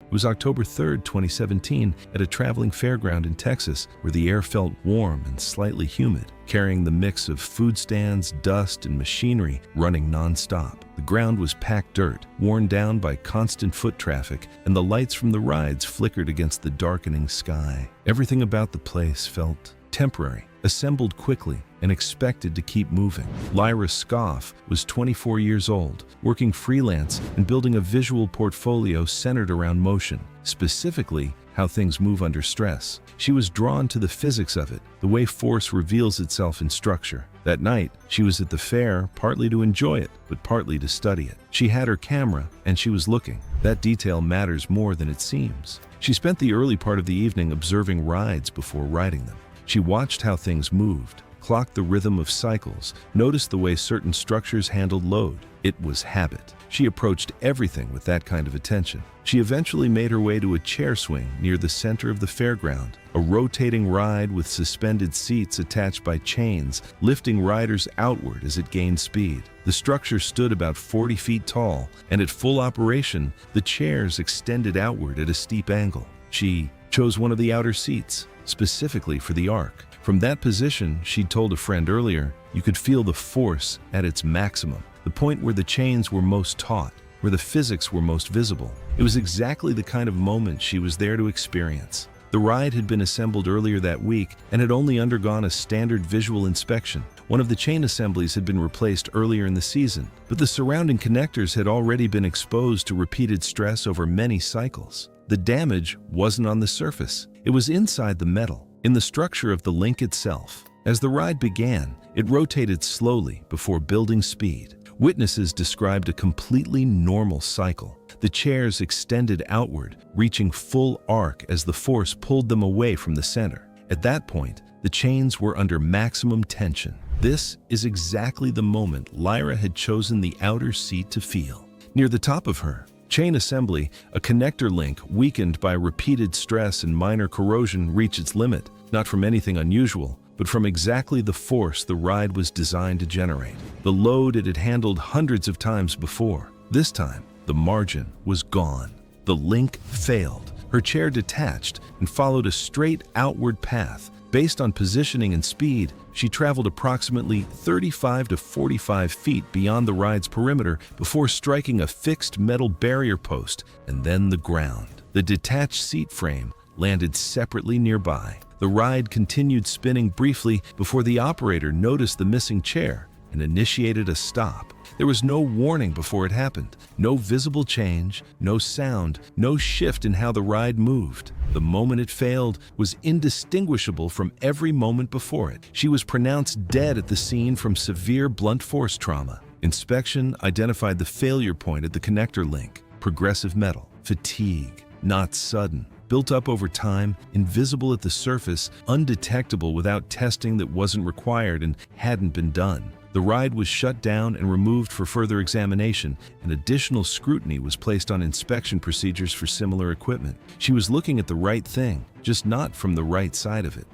It was October 3, 2017, at a traveling fairground in Texas where the air felt warm and slightly humid, carrying the mix of food stands, dust, and machinery running non-stop. The ground was packed dirt, worn down by constant foot traffic, and the lights from the rides flickered against the darkening sky. Everything about the place felt temporary, assembled quickly, and expected to keep moving. Lyra Scoff was 24 years old, working freelance and building a visual portfolio centered around motion, specifically how things move under stress. She was drawn to the physics of it, the way force reveals itself in structure. That night, she was at the fair, partly to enjoy it, but partly to study it. She had her camera, and she was looking. That detail matters more than it seems. She spent the early part of the evening observing rides before riding them. She watched how things moved, clocked the rhythm of cycles, noticed the way certain structures handled load. It was habit. She approached everything with that kind of attention. She eventually made her way to a chair swing near the center of the fairground, a rotating ride with suspended seats attached by chains, lifting riders outward as it gained speed. The structure stood about 40 feet tall, and at full operation, the chairs extended outward at a steep angle. She chose one of the outer seats, specifically for the arc. From that position, she'd told a friend earlier, you could feel the force at its maximum, the point where the chains were most taut, where the physics were most visible. It was exactly the kind of moment she was there to experience. The ride had been assembled earlier that week and had only undergone a standard visual inspection. One of the chain assemblies had been replaced earlier in the season, but the surrounding connectors had already been exposed to repeated stress over many cycles. The damage wasn't on the surface. It was inside the metal, in the structure of the link itself. As the ride began, it rotated slowly before building speed. Witnesses described a completely normal cycle. The chairs extended outward, reaching full arc as the force pulled them away from the center. At that point, the chains were under maximum tension. This is exactly the moment Lyra had chosen the outer seat to feel. Near the top of her, chain assembly, a connector link weakened by repeated stress and minor corrosion reached its limit, not from anything unusual, but from exactly the force the ride was designed to generate. The load it had handled hundreds of times before. This time, the margin was gone. The link failed. Her chair detached and followed a straight outward path. Based on positioning and speed, she traveled approximately 35 to 45 feet beyond the ride's perimeter before striking a fixed metal barrier post and then the ground. The detached seat frame landed separately nearby. The ride continued spinning briefly before the operator noticed the missing chair and initiated a stop. There was no warning before it happened, no visible change, no sound, no shift in how the ride moved. The moment it failed was indistinguishable from every moment before it. She was pronounced dead at the scene from severe blunt force trauma. Inspection identified the failure point at the connector link. Progressive metal, fatigue, not sudden. Built up over time, invisible at the surface, undetectable without testing that wasn't required and hadn't been done. The ride was shut down and removed for further examination, and additional scrutiny was placed on inspection procedures for similar equipment. She was looking at the right thing, just not from the right side of it.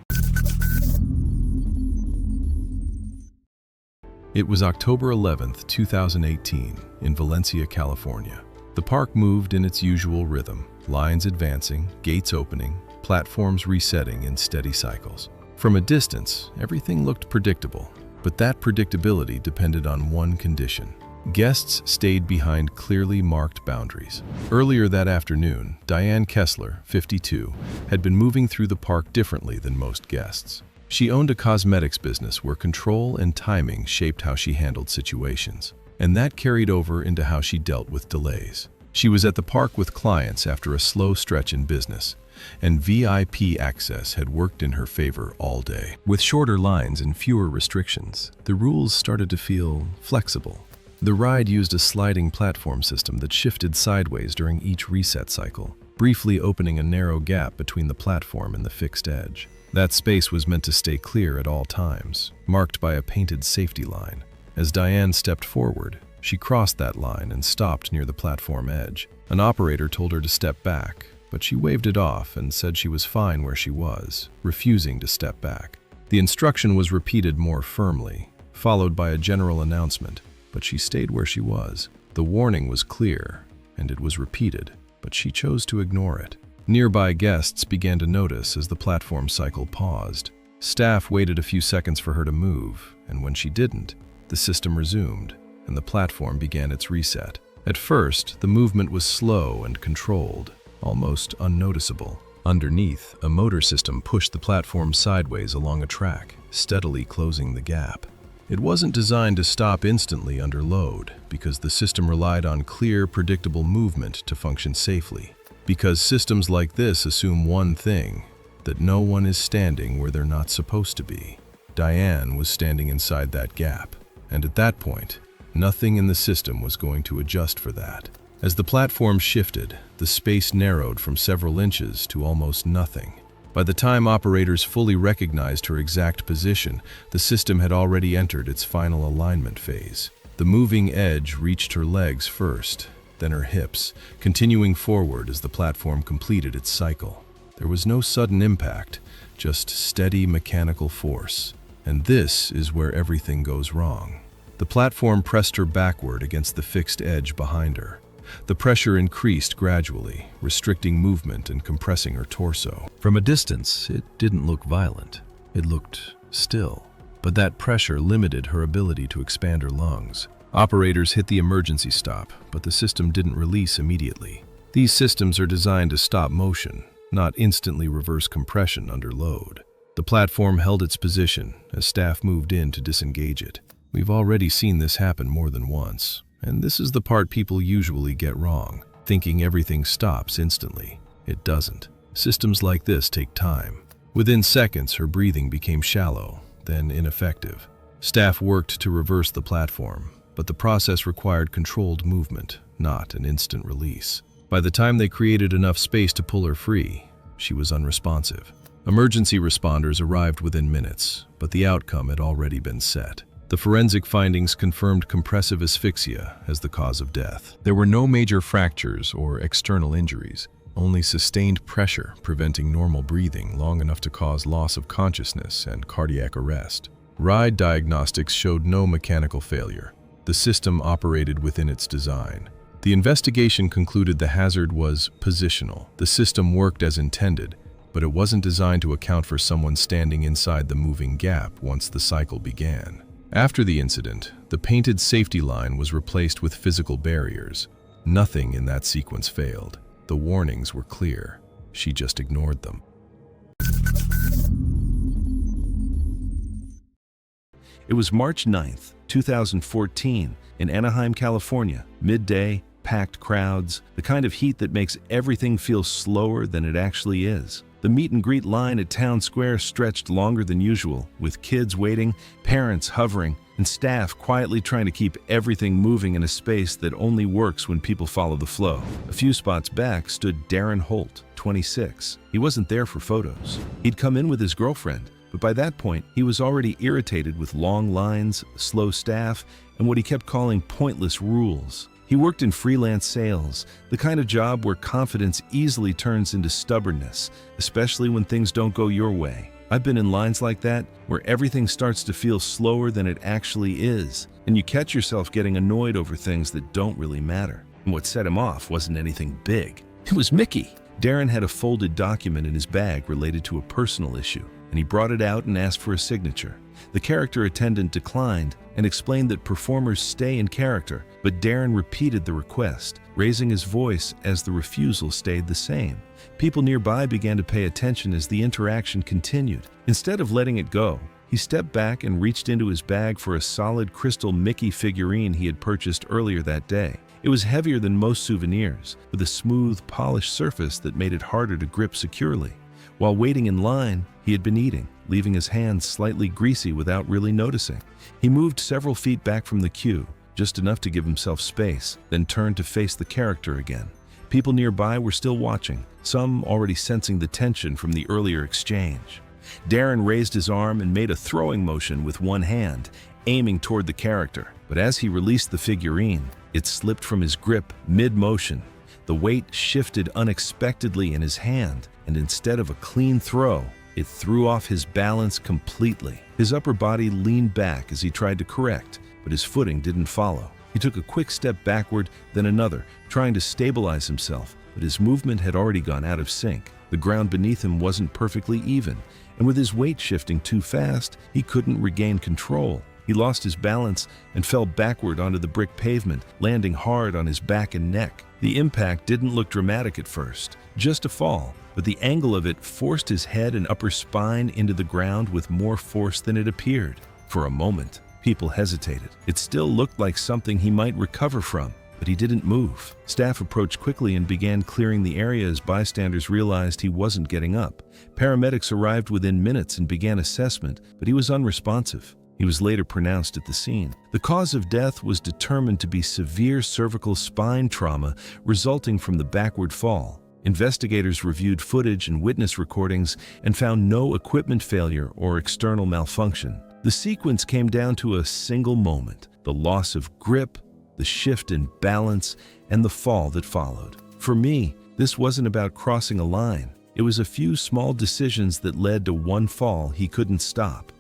It was October 11th, 2018, in Valencia, California. The park moved in its usual rhythm, lines advancing, gates opening, platforms resetting in steady cycles. From a distance, everything looked predictable, but that predictability depended on one condition. Guests stayed behind clearly marked boundaries. Earlier that afternoon, Diane Kesler, 52, had been moving through the park differently than most guests. She owned a cosmetics business where control and timing shaped how she handled situations, and that carried over into how she dealt with delays. She was at the park with clients after a slow stretch in business, and VIP access had worked in her favor all day. With shorter lines and fewer restrictions, the rules started to feel flexible. The ride used a sliding platform system that shifted sideways during each reset cycle, briefly opening a narrow gap between the platform and the fixed edge. That space was meant to stay clear at all times, marked by a painted safety line. As Diane stepped forward, she crossed that line and stopped near the platform edge. An operator told her to step back, but she waved it off and said she was fine where she was, refusing to step back. The instruction was repeated more firmly, followed by a general announcement, but she stayed where she was. The warning was clear, and it was repeated, but she chose to ignore it. Nearby guests began to notice as the platform cycle paused. Staff waited a few seconds for her to move, and when she didn't, the system resumed, and the platform began its reset. At first, the movement was slow and controlled, almost unnoticeable. Underneath, a motor system pushed the platform sideways along a track, steadily closing the gap. It wasn't designed to stop instantly under load, because the system relied on clear, predictable movement to function safely. Because systems like this assume one thing, that no one is standing where they're not supposed to be. Diane was standing inside that gap, and at that point, nothing in the system was going to adjust for that. As the platform shifted, the space narrowed from several inches to almost nothing. By the time operators fully recognized her exact position, the system had already entered its final alignment phase. The moving edge reached her legs first, then her hips, continuing forward as the platform completed its cycle. There was no sudden impact, just steady mechanical force. And this is where everything goes wrong. The platform pressed her backward against the fixed edge behind her. The pressure increased gradually, restricting movement and compressing her torso. From a distance, it didn't look violent. It looked still. But that pressure limited her ability to expand her lungs. Operators hit the emergency stop, but the system didn't release immediately. These systems are designed to stop motion, not instantly reverse compression under load. The platform held its position as staff moved in to disengage it. We've already seen this happen more than once. And this is the part people usually get wrong, thinking everything stops instantly. It doesn't. Systems like this take time. Within seconds, her breathing became shallow, then ineffective. Staff worked to reverse the platform, but the process required controlled movement, not an instant release. By the time they created enough space to pull her free, she was unresponsive. Emergency responders arrived within minutes, but the outcome had already been set. The forensic findings confirmed compressive asphyxia as the cause of death. There were no major fractures or external injuries, only sustained pressure preventing normal breathing long enough to cause loss of consciousness and cardiac arrest. Ride diagnostics showed no mechanical failure. The system operated within its design. The investigation concluded the hazard was positional. The system worked as intended, but it wasn't designed to account for someone standing inside the moving gap once the cycle began. After the incident, the painted safety line was replaced with physical barriers. Nothing in that sequence failed. The warnings were clear. She just ignored them. It was March 9th, 2014, in Anaheim, California. Midday, packed crowds, the kind of heat that makes everything feel slower than it actually is. The meet and greet line at Town Square stretched longer than usual, with kids waiting, parents hovering, and staff quietly trying to keep everything moving in a space that only works when people follow the flow. A few spots back stood Darren Hol, 26. He wasn't there for photos. He'd come in with his girlfriend, but by that point, he was already irritated with long lines, slow staff, and what he kept calling pointless rules. He worked in freelance sales, the kind of job where confidence easily turns into stubbornness, especially when things don't go your way. I've been in lines like that, where everything starts to feel slower than it actually is, and you catch yourself getting annoyed over things that don't really matter. And what set him off wasn't anything big. It was Mickey. Darren had a folded document in his bag related to a personal issue, and he brought it out and asked for a signature. The character attendant declined and explained that performers stay in character, but Darren repeated the request, raising his voice as the refusal stayed the same. People nearby began to pay attention as the interaction continued. Instead of letting it go, he stepped back and reached into his bag for a solid crystal Mickey figurine he had purchased earlier that day. It was heavier than most souvenirs, with a smooth, polished surface that made it harder to grip securely. While waiting in line, he had been eating, leaving his hands slightly greasy without really noticing. He moved several feet back from the queue, just enough to give himself space, then turned to face the character again. People nearby were still watching, some already sensing the tension from the earlier exchange. Darren raised his arm and made a throwing motion with one hand, aiming toward the character. But as he released the figurine, it slipped from his grip mid-motion. The weight shifted unexpectedly in his hand, and instead of a clean throw, it threw off his balance completely. His upper body leaned back as he tried to correct, but his footing didn't follow. He took a quick step backward, then another, trying to stabilize himself, but his movement had already gone out of sync. The ground beneath him wasn't perfectly even, and with his weight shifting too fast, he couldn't regain control. He lost his balance and fell backward onto the brick pavement, landing hard on his back and neck. The impact didn't look dramatic at first, just a fall, but the angle of it forced his head and upper spine into the ground with more force than it appeared. For a moment, people hesitated. It still looked like something he might recover from, but he didn't move. Staff approached quickly and began clearing the area as bystanders realized he wasn't getting up. Paramedics arrived within minutes and began assessment, but he was unresponsive. He was later pronounced at the scene. The cause of death was determined to be severe cervical spine trauma resulting from the backward fall. Investigators reviewed footage and witness recordings and found no equipment failure or external malfunction. The sequence came down to a single moment: the loss of grip, the shift in balance, and the fall that followed. For me, this wasn't about crossing a line. It was a few small decisions that led to one fall he couldn't stop.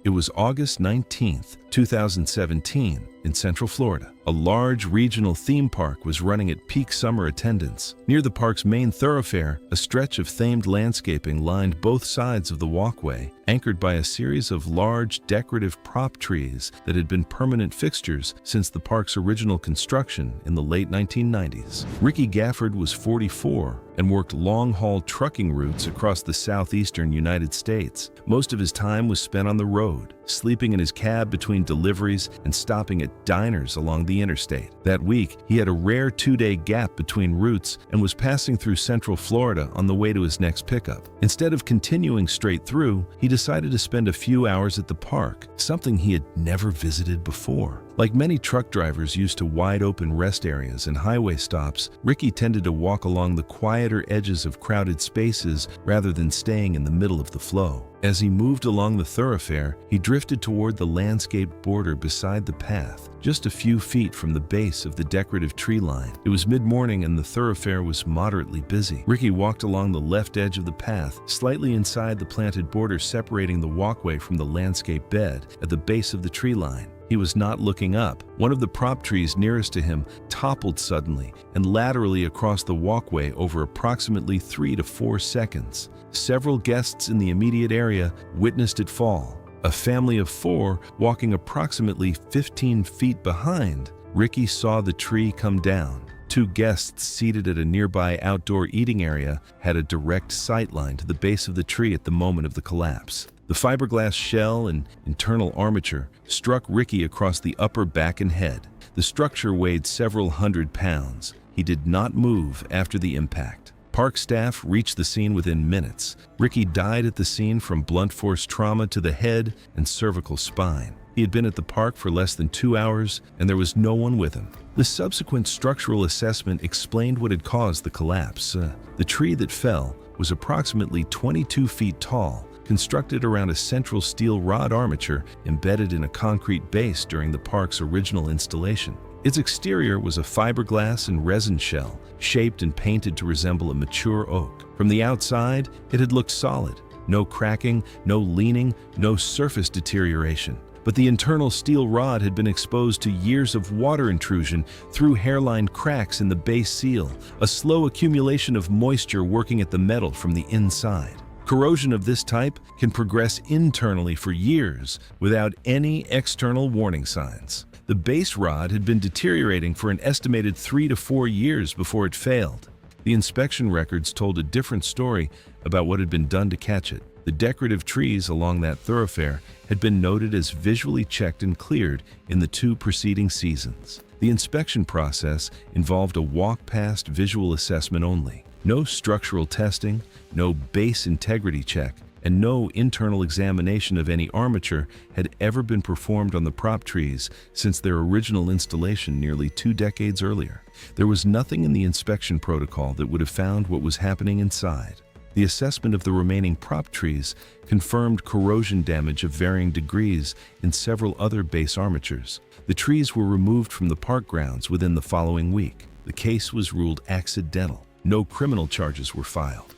It was August 19th, 2017, in Central Florida. A large regional theme park was running at peak summer attendance. Near the park's main thoroughfare, a stretch of themed landscaping lined both sides of the walkway, anchored by a series of large decorative prop trees that had been permanent fixtures since the park's original construction in the late 1990s. Ricky Gafford was 44 and worked long-haul trucking routes across the southeastern United States. Most of his time was spent on the road, sleeping in his cab between deliveries and stopping at diners along the interstate. That week, he had a rare 2-day gap between routes and was passing through Central Florida on the way to his next pickup. Instead of continuing straight through, he decided to spend a few hours at the park, something he had never visited before. Like many truck drivers used to wide-open rest areas and highway stops, Ricky tended to walk along the quieter edges of crowded spaces rather than staying in the middle of the flow. As he moved along the thoroughfare, he drifted toward the landscaped border beside the path, just a few feet from the base of the decorative tree line. It was mid-morning and the thoroughfare was moderately busy. Ricky walked along the left edge of the path, slightly inside the planted border separating the walkway from the landscape bed at the base of the tree line. He was not looking up. One of the prop trees nearest to him toppled suddenly and laterally across the walkway over approximately 3 to 4 seconds. Several guests in the immediate area witnessed it fall. A family of 4 walking approximately 15 feet behind. Ricky saw the tree come down. 2 guests seated at a nearby outdoor eating area had a direct sight line to the base of the tree at the moment of the collapse. The fiberglass shell and internal armature struck Ricky across the upper back and head. The structure weighed several hundred pounds. He did not move after the impact. Park staff reached the scene within minutes. Ricky died at the scene from blunt force trauma to the head and cervical spine. He had been at the park for less than 2 hours, and there was no one with him. The subsequent structural assessment explained what had caused the collapse. The tree that fell was approximately 22 feet tall, constructed around a central steel rod armature embedded in a concrete base during the park's original installation. Its exterior was a fiberglass and resin shell, shaped and painted to resemble a mature oak. From the outside, it had looked solid. No cracking, no leaning, no surface deterioration. but the internal steel rod had been exposed to years of water intrusion through hairline cracks in the base seal, a slow accumulation of moisture working at the metal from the inside. Corrosion of this type can progress internally for years without any external warning signs. The base rod had been deteriorating for an estimated 3 to 4 years before it failed. The inspection records told a different story about what had been done to catch it. The decorative trees along that thoroughfare had been noted as visually checked and cleared in the 2 preceding seasons. The inspection process involved a walk-past visual assessment only. No structural testing, no base integrity check, and no internal examination of any armature had ever been performed on the prop trees since their original installation nearly 2 decades earlier. There was nothing in the inspection protocol that would have found what was happening inside. The assessment of the remaining prop trees confirmed corrosion damage of varying degrees in several other base armatures. The trees were removed from the park grounds within the following week. The case was ruled accidental. No criminal charges were filed.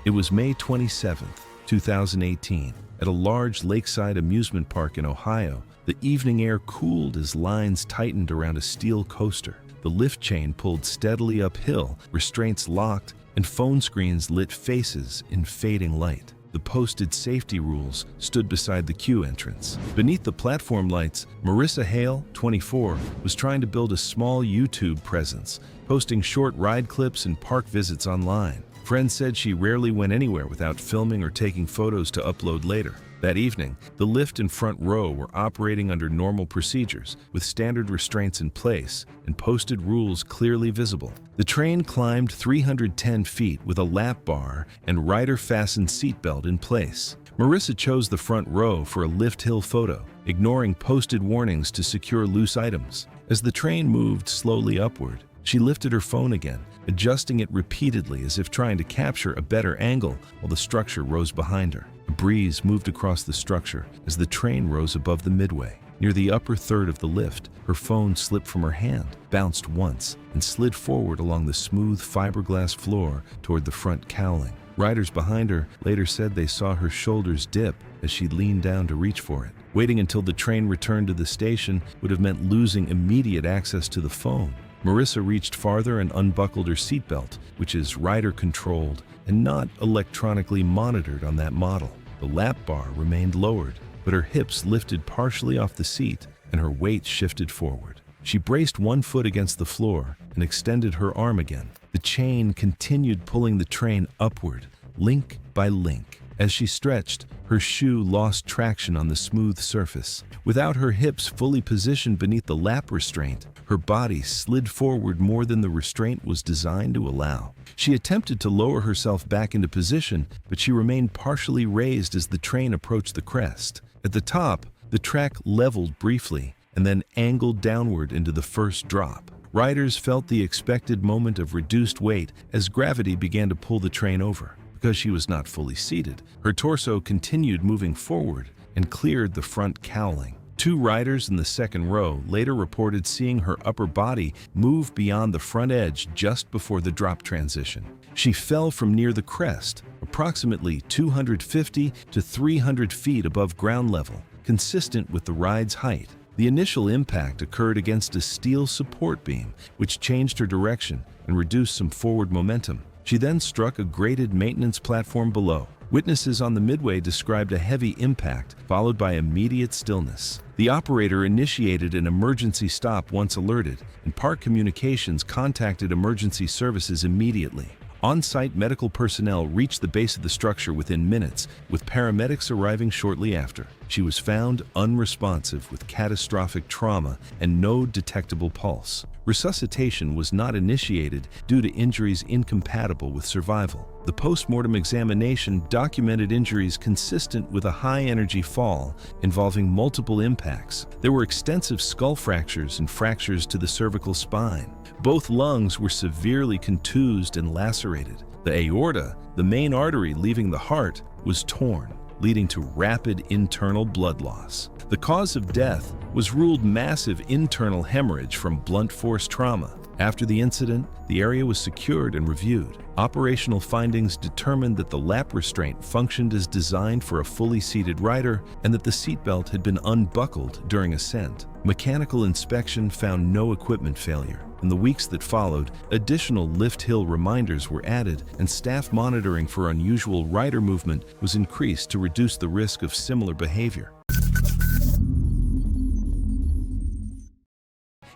It was May 27, 2018. At a large lakeside amusement park in Ohio, the evening air cooled as lines tightened around a steel coaster. The lift chain pulled steadily uphill, restraints locked, and phone screens lit faces in fading light. The posted safety rules stood beside the queue entrance. Beneath the platform lights, Marissa Hail, 24, was trying to build a small YouTube presence, posting short ride clips and park visits online. Friends said she rarely went anywhere without filming or taking photos to upload later. That evening, the lift and front row were operating under normal procedures, with standard restraints in place and posted rules clearly visible. The train climbed 310 feet with a lap bar and rider-fastened seatbelt in place. Marissa chose the front row for a lift hill photo, ignoring posted warnings to secure loose items. As the train moved slowly upward, she lifted her phone again, adjusting it repeatedly as if trying to capture a better angle while the structure rose behind her. A breeze moved across the structure as the train rose above the midway. Near the upper third of the lift, her phone slipped from her hand, bounced once, and slid forward along the smooth fiberglass floor toward the front cowling. Riders behind her later said they saw her shoulders dip as she leaned down to reach for it. Waiting until the train returned to the station would have meant losing immediate access to the phone. Marissa reached farther and unbuckled her seatbelt, which is rider-controlled and not electronically monitored on that model. The lap bar remained lowered, but her hips lifted partially off the seat and her weight shifted forward. She braced one foot against the floor and extended her arm again. The chain continued pulling the train upward, link by link. As she stretched, her shoe lost traction on the smooth surface. Without her hips fully positioned beneath the lap restraint, her body slid forward more than the restraint was designed to allow. She attempted to lower herself back into position, but she remained partially raised as the train approached the crest. At the top, the track leveled briefly and then angled downward into the first drop. Riders felt the expected moment of reduced weight as gravity began to pull the train over. Because she was not fully seated, her torso continued moving forward and cleared the front cowling. 2 riders in the second row later reported seeing her upper body move beyond the front edge just before the drop transition. She fell from near the crest, approximately 250 to 300 feet above ground level, consistent with the ride's height. The initial impact occurred against a steel support beam, which changed her direction and reduced some forward momentum. She then struck a graded maintenance platform below. Witnesses on the midway described a heavy impact, followed by immediate stillness. The operator initiated an emergency stop once alerted, and Park Communications contacted emergency services immediately. On-site medical personnel reached the base of the structure within minutes, with paramedics arriving shortly after. She was found unresponsive with catastrophic trauma and no detectable pulse. Resuscitation was not initiated due to injuries incompatible with survival. The post-mortem examination documented injuries consistent with a high-energy fall involving multiple impacts. There were extensive skull fractures and fractures to the cervical spine. Both lungs were severely contused and lacerated. The aorta, the main artery leaving the heart, was torn, leading to rapid internal blood loss. The cause of death was ruled massive internal hemorrhage from blunt force trauma. After the incident, the area was secured and reviewed. Operational findings determined that the lap restraint functioned as designed for a fully seated rider and that the seatbelt had been unbuckled during ascent. Mechanical inspection found no equipment failure. In the weeks that followed, additional lift hill reminders were added and staff monitoring for unusual rider movement was increased to reduce the risk of similar behavior.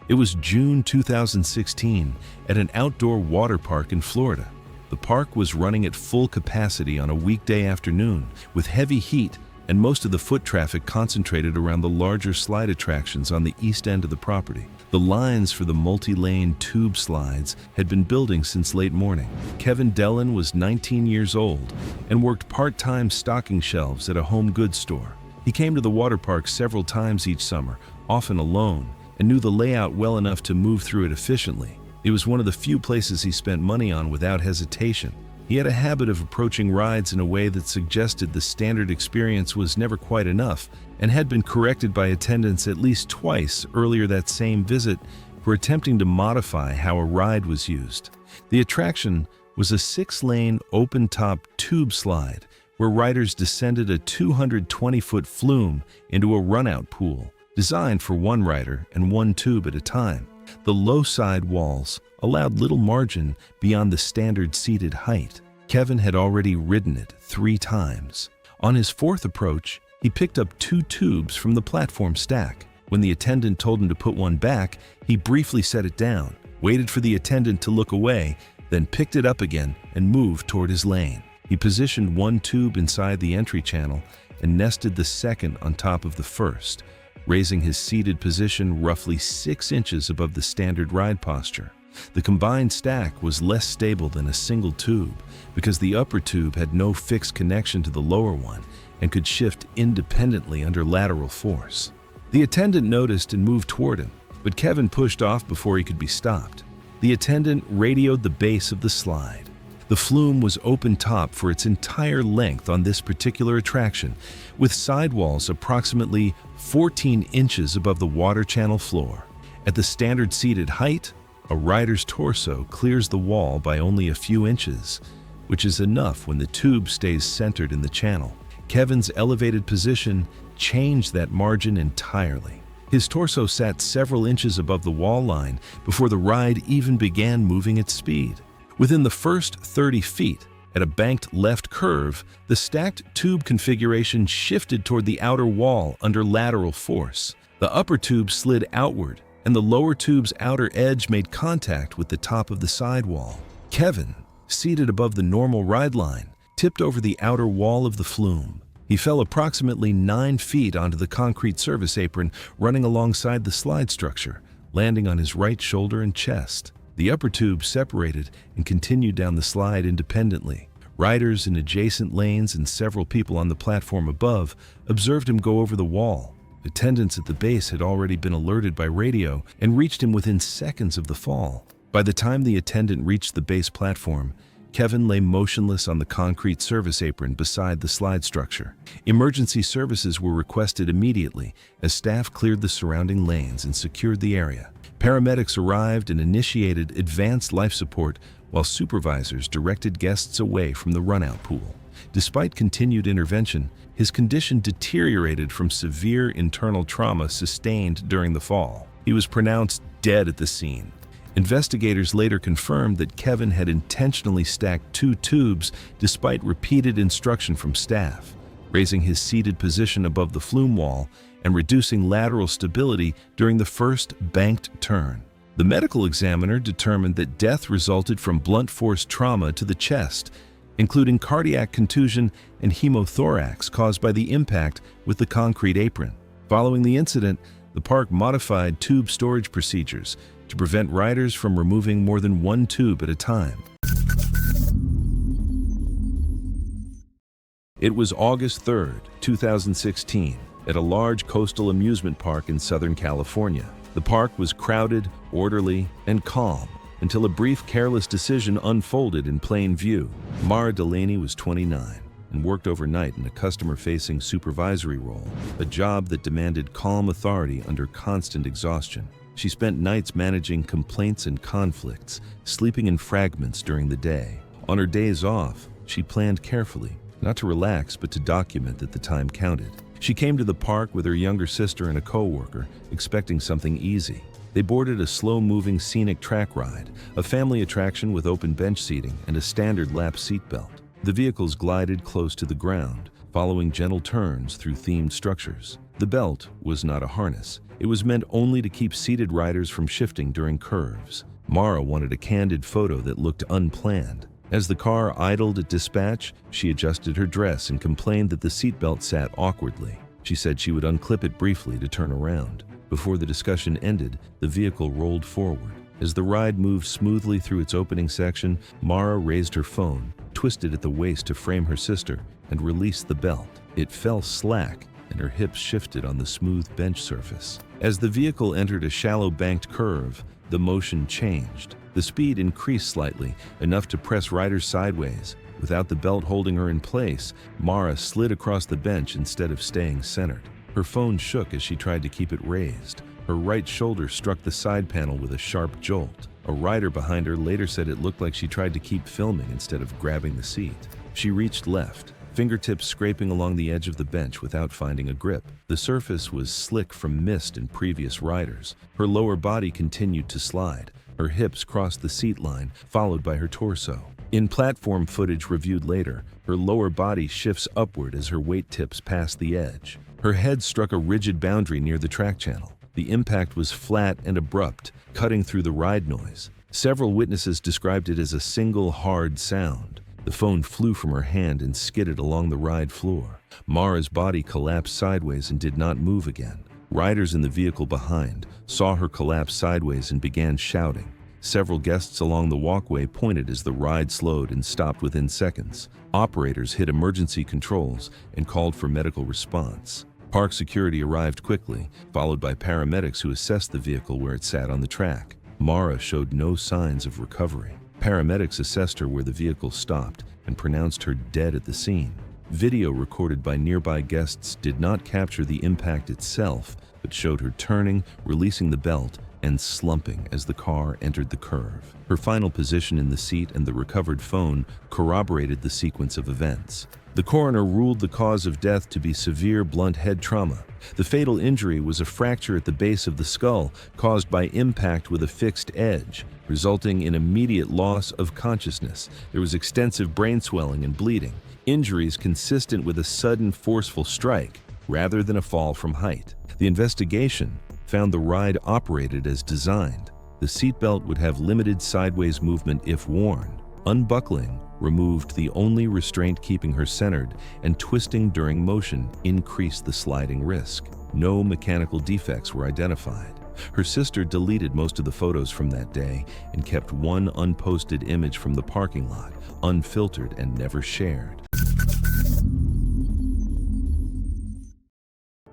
It was June 2016 at an outdoor water park in Florida. The park was running at full capacity on a weekday afternoon with heavy heat and most of the foot traffic concentrated around the larger slide attractions on the east end of the property. The lines for the multi-lane tube slides had been building since late morning. Kevin Dellin was 19 years old and worked part-time stocking shelves at a home goods store. He came to the water park several times each summer, often alone, and knew the layout well enough to move through it efficiently. It was one of the few places he spent money on without hesitation. He had a habit of approaching rides in a way that suggested the standard experience was never quite enough and had been corrected by attendants at least twice earlier that same visit for attempting to modify how a ride was used. The attraction was a 6-lane open-top tube slide where riders descended a 220-foot flume into a runout pool designed for one rider and one tube at a time. The low side walls allowed little margin beyond the standard seated height. Kevin had already ridden it 3 times. On his 4th approach, he picked up 2 tubes from the platform stack. When the attendant told him to put one back, he briefly set it down, waited for the attendant to look away, then picked it up again and moved toward his lane. He positioned one tube inside the entry channel and nested the second on top of the first, raising his seated position roughly 6 inches above the standard ride posture. The combined stack was less stable than a single tube because the upper tube had no fixed connection to the lower one and could shift independently under lateral force. The attendant noticed and moved toward him, but Kevin pushed off before he could be stopped. The attendant radioed the base of the slide. The flume was open top for its entire length on this particular attraction, with sidewalls approximately 14 inches above the water channel floor. At the standard seated height, a rider's torso clears the wall by only a few inches, which is enough when the tube stays centered in the channel. Kevin's elevated position changed that margin entirely. His torso sat several inches above the wall line before the ride even began moving at speed. Within the first 30 feet, at a banked left curve, the stacked tube configuration shifted toward the outer wall under lateral force. The upper tube slid outward, and the lower tube's outer edge made contact with the top of the sidewall. Kevin, seated above the normal ride line, tipped over the outer wall of the flume. He fell approximately 9 feet onto the concrete service apron running alongside the slide structure, landing on his right shoulder and chest. The upper tube separated and continued down the slide independently. Riders in adjacent lanes and several people on the platform above observed him go over the wall. Attendants at the base had already been alerted by radio and reached him within seconds of the fall. By the time the attendant reached the base platform, Kevin lay motionless on the concrete service apron beside the slide structure. Emergency services were requested immediately as staff cleared the surrounding lanes and secured the area. Paramedics arrived and initiated advanced life support while supervisors directed guests away from the runout pool. Despite continued intervention, his condition deteriorated from severe internal trauma sustained during the fall. He was pronounced dead at the scene. Investigators later confirmed that Kevin had intentionally stacked 2 tubes despite repeated instruction from staff, raising his seated position above the flume wall and reducing lateral stability during the first banked turn. The medical examiner determined that death resulted from blunt force trauma to the chest, including cardiac contusion and hemothorax caused by the impact with the concrete apron. Following the incident, the park modified tube storage procedures to prevent riders from removing more than 1 tube at a time. It was August 3rd, 2016, at a large coastal amusement park in Southern California. The park was crowded, orderly, and calm until a brief careless decision unfolded in plain view. Mara Delaney was 29 and worked overnight in a customer-facing supervisory role, a job that demanded calm authority under constant exhaustion. She spent nights managing complaints and conflicts, sleeping in fragments during the day. On her days off, she planned carefully, not to relax but to document that the time counted. She came to the park with her younger sister and a co-worker, expecting something easy. They boarded a slow-moving scenic track ride, a family attraction with open bench seating and a standard lap seatbelt. The vehicles glided close to the ground, following gentle turns through themed structures. The belt was not a harness. It was meant only to keep seated riders from shifting during curves. Mara wanted a candid photo that looked unplanned. As the car idled at dispatch, she adjusted her dress and complained that the seatbelt sat awkwardly. She said she would unclip it briefly to turn around. Before the discussion ended, the vehicle rolled forward. As the ride moved smoothly through its opening section, Mara raised her phone, twisted at the waist to frame her sister, and released the belt. It fell slack, and her hips shifted on the smooth bench surface. As the vehicle entered a shallow banked curve, the motion changed. The speed increased slightly, enough to press riders sideways. Without the belt holding her in place, Mara slid across the bench instead of staying centered. Her phone shook as she tried to keep it raised. Her right shoulder struck the side panel with a sharp jolt. A rider behind her later said it looked like she tried to keep filming instead of grabbing the seat. She reached left, fingertips scraping along the edge of the bench without finding a grip. The surface was slick from mist and previous riders. Her lower body continued to slide. Her hips crossed the seat line, followed by her torso. In platform footage reviewed later, her lower body shifts upward as her weight tips past the edge. Her head struck a rigid boundary near the track channel. The impact was flat and abrupt, cutting through the ride noise. Several witnesses described it as a single hard sound. The phone flew from her hand and skidded along the ride floor. Mara's body collapsed sideways and did not move again. Riders in the vehicle behind saw her collapse sideways and began shouting. Several guests along the walkway pointed as the ride slowed and stopped within seconds. Operators hit emergency controls and called for medical response. Park security arrived quickly, followed by paramedics who assessed the vehicle where it sat on the track. Mara showed no signs of recovery. Paramedics assessed her where the vehicle stopped and pronounced her dead at the scene. Video recorded by nearby guests did not capture the impact itself, but showed her turning, releasing the belt, and slumping as the car entered the curve. Her final position in the seat and the recovered phone corroborated the sequence of events. The coroner ruled the cause of death to be severe blunt head trauma. The fatal injury was a fracture at the base of the skull caused by impact with a fixed edge, resulting in immediate loss of consciousness. There was extensive brain swelling and bleeding, injuries consistent with a sudden forceful strike rather than a fall from height. The investigation found the ride operated as designed. The seatbelt would have limited sideways movement if worn. Unbuckling removed the only restraint keeping her centered, and twisting during motion increased the sliding risk. No mechanical defects were identified. Her sister deleted most of the photos from that day and kept one unposted image from the parking lot, unfiltered and never shared.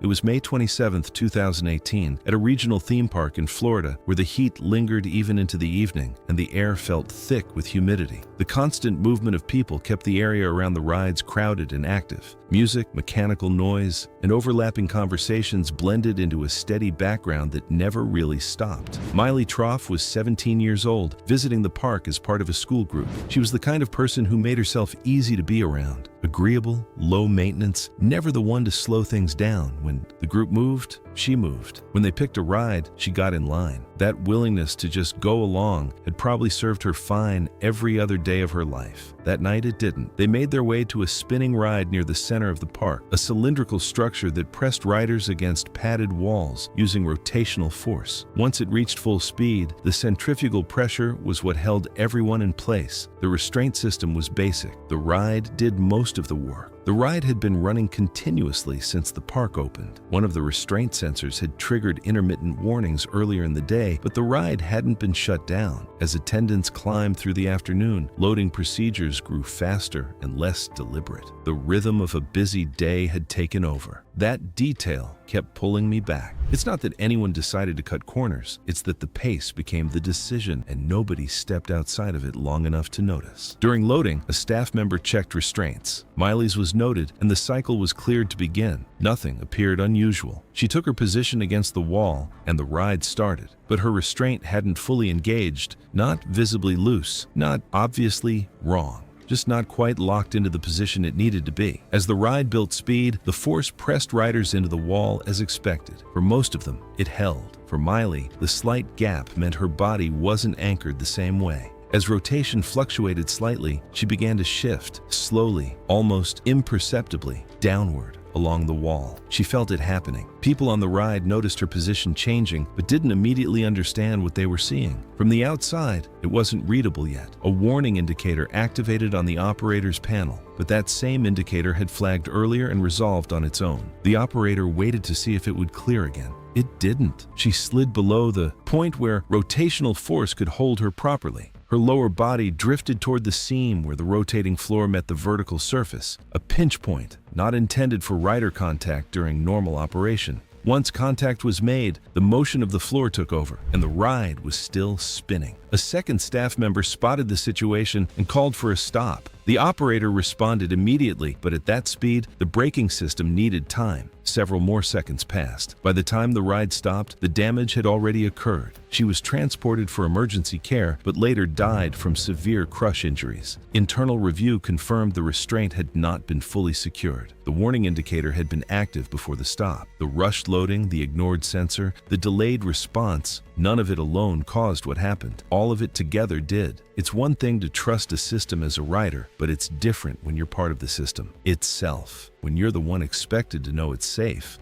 It was May 27, 2018, at a regional theme park in Florida where the heat lingered even into the evening and the air felt thick with humidity. The constant movement of people kept the area around the rides crowded and active. Music, mechanical noise, and overlapping conversations blended into a steady background that never really stopped. Miley Trough was 17 years old, visiting the park as part of a school group. She was the kind of person who made herself easy to be around. Agreeable, low maintenance, never the one to slow things down. When the group moved, she moved. When they picked a ride, she got in line. That willingness to just go along had probably served her fine every other day of her life. That night it didn't. They made their way to a spinning ride near the center of the park, a cylindrical structure that pressed riders against padded walls using rotational force. Once it reached full speed, the centrifugal pressure was what held everyone in place. The restraint system was basic. The ride did most of the work. The ride had been running continuously since the park opened. One of the restraint sensors had triggered intermittent warnings earlier in the day, but the ride hadn't been shut down. As attendants climbed through the afternoon, loading procedures grew faster and less deliberate. The rhythm of a busy day had taken over. That detail kept pulling me back. It's not that anyone decided to cut corners, it's that the pace became the decision and nobody stepped outside of it long enough to notice. During loading, a staff member checked restraints. Miley's was noted and the cycle was cleared to begin. Nothing appeared unusual. She took her her position against the wall, and the ride started. But her restraint hadn't fully engaged, not visibly loose, not obviously wrong, just not quite locked into the position it needed to be. As the ride built speed, the force pressed riders into the wall as expected. For most of them, it held. For Miley, the slight gap meant her body wasn't anchored the same way. As rotation fluctuated slightly, she began to shift, slowly, almost imperceptibly, downward along the wall. She felt it happening. People on the ride noticed her position changing, but didn't immediately understand what they were seeing. From the outside, it wasn't readable yet. A warning indicator activated on the operator's panel, but that same indicator had flagged earlier and resolved on its own. The operator waited to see if it would clear again. It didn't. She slid below the point where rotational force could hold her properly. Her lower body drifted toward the seam where the rotating floor met the vertical surface, a pinch point not intended for rider contact during normal operation. Once contact was made, the motion of the floor took over, and the ride was still spinning. A second staff member spotted the situation and called for a stop. The operator responded immediately, but at that speed, the braking system needed time. Several more seconds passed. By the time the ride stopped, the damage had already occurred. She was transported for emergency care, but later died from severe crush injuries. Internal review confirmed the restraint had not been fully secured. The warning indicator had been active before the stop. The rushed loading, the ignored sensor, the delayed response, none of it alone caused what happened. All of it together did. It's one thing to trust a system as a rider, but it's different when you're part of the system itself, when you're the one expected to know it's safe.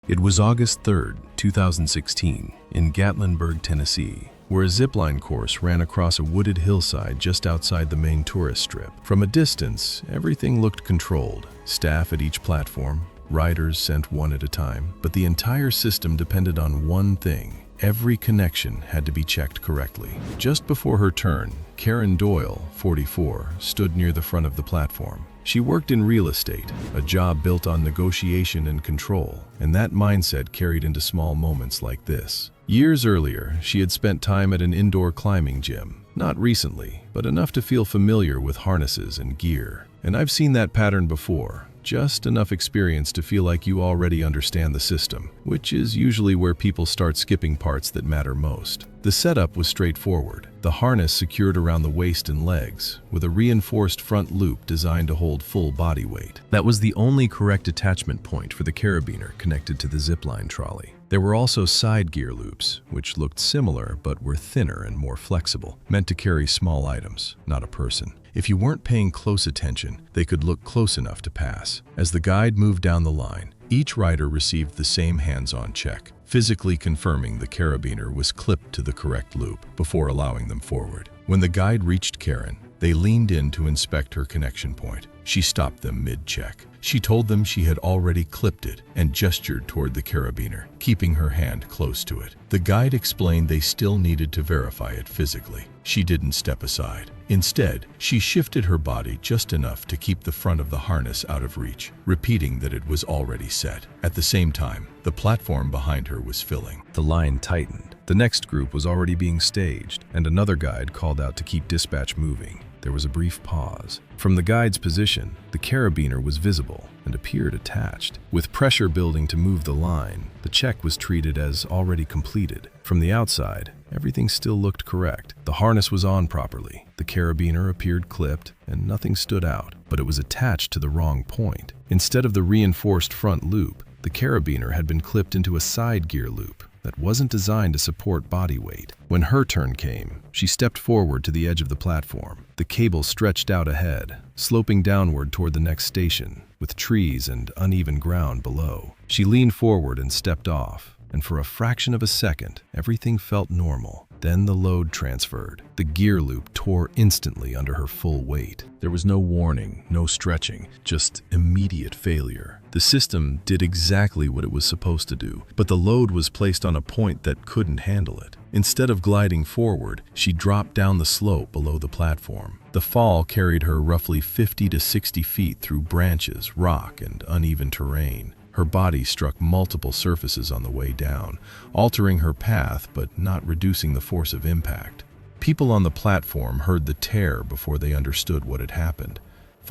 It was August 3rd, 2016, in Gatlinburg, Tennessee, where a zipline course ran across a wooded hillside just outside the main tourist strip. From a distance, everything looked controlled. Staff at each platform, riders sent one at a time, but the entire system depended on one thing. Every connection had to be checked correctly. Just before her turn, Karen Doyle, 44, stood near the front of the platform. She worked in real estate, a job built on negotiation and control, and that mindset carried into small moments like this. Years earlier, she had spent time at an indoor climbing gym. Not recently, but enough to feel familiar with harnesses and gear. And I've seen that pattern before. Just enough experience to feel like you already understand the system, which is usually where people start skipping parts that matter most. The setup was straightforward. The harness secured around the waist and legs, with a reinforced front loop designed to hold full body weight. That was the only correct attachment point for the carabiner connected to the zipline trolley. There were also side gear loops, which looked similar but were thinner and more flexible, meant to carry small items, not a person. If you weren't paying close attention, they could look close enough to pass. As the guide moved down the line, each rider received the same hands-on check, physically confirming the carabiner was clipped to the correct loop before allowing them forward. When the guide reached Karen, they leaned in to inspect her connection point. She stopped them mid-check. She told them she had already clipped it and gestured toward the carabiner, keeping her hand close to it. The guide explained they still needed to verify it physically. She didn't step aside. Instead, she shifted her body just enough to keep the front of the harness out of reach, repeating that it was already set. At the same time, the platform behind her was filling. The line tightened. The next group was already being staged, and another guide called out to keep dispatch moving. There was a brief pause. From the guide's position, the carabiner was visible and appeared attached. With pressure building to move the line, the check was treated as already completed. From the outside, everything still looked correct. The harness was on properly, the carabiner appeared clipped, and nothing stood out, but it was attached to the wrong point. Instead of the reinforced front loop, the carabiner had been clipped into a side gear loop that wasn't designed to support body weight. When her turn came, she stepped forward to the edge of the platform. The cable stretched out ahead, sloping downward toward the next station, with trees and uneven ground below. She leaned forward and stepped off, and for a fraction of a second, everything felt normal. Then the load transferred. The gear loop tore instantly under her full weight. There was no warning, no stretching, just immediate failure. The system did exactly what it was supposed to do, but the load was placed on a point that couldn't handle it. Instead of gliding forward, she dropped down the slope below the platform. The fall carried her roughly 50 to 60 feet through branches, rock, and uneven terrain. Her body struck multiple surfaces on the way down, altering her path but not reducing the force of impact. People on the platform heard the tear before they understood what had happened.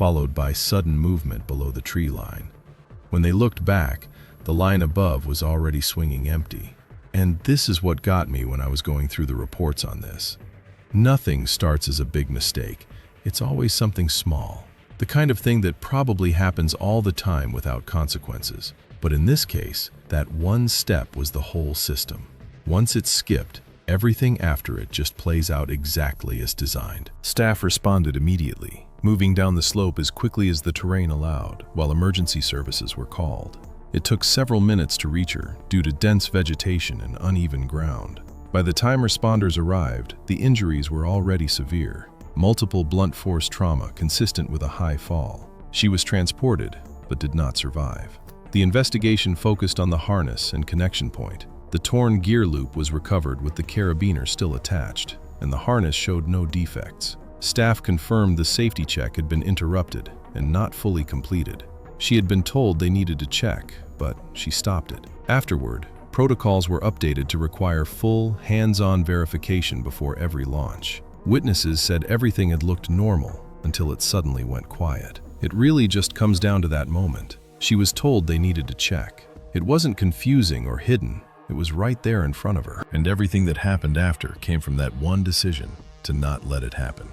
followed by sudden movement below the tree line. When they looked back, the line above was already swinging empty. And this is what got me when I was going through the reports on this. Nothing starts as a big mistake. It's always something small. The kind of thing that probably happens all the time without consequences. But in this case, that one step was the whole system. Once it's skipped, everything after it just plays out exactly as designed. Staff responded immediately, moving down the slope as quickly as the terrain allowed, while emergency services were called. It took several minutes to reach her due to dense vegetation and uneven ground. By the time responders arrived, the injuries were already severe. Multiple blunt force trauma consistent with a high fall. She was transported, but did not survive. The investigation focused on the harness and connection point. The torn gear loop was recovered with the carabiner still attached, and the harness showed no defects. Staff confirmed the safety check had been interrupted and not fully completed. She had been told they needed to check, but she stopped it. Afterward, protocols were updated to require full, hands-on verification before every launch. Witnesses said everything had looked normal until it suddenly went quiet. It really just comes down to that moment. She was told they needed to check. It wasn't confusing or hidden. It was right there in front of her. And everything that happened after came from that one decision to not let it happen.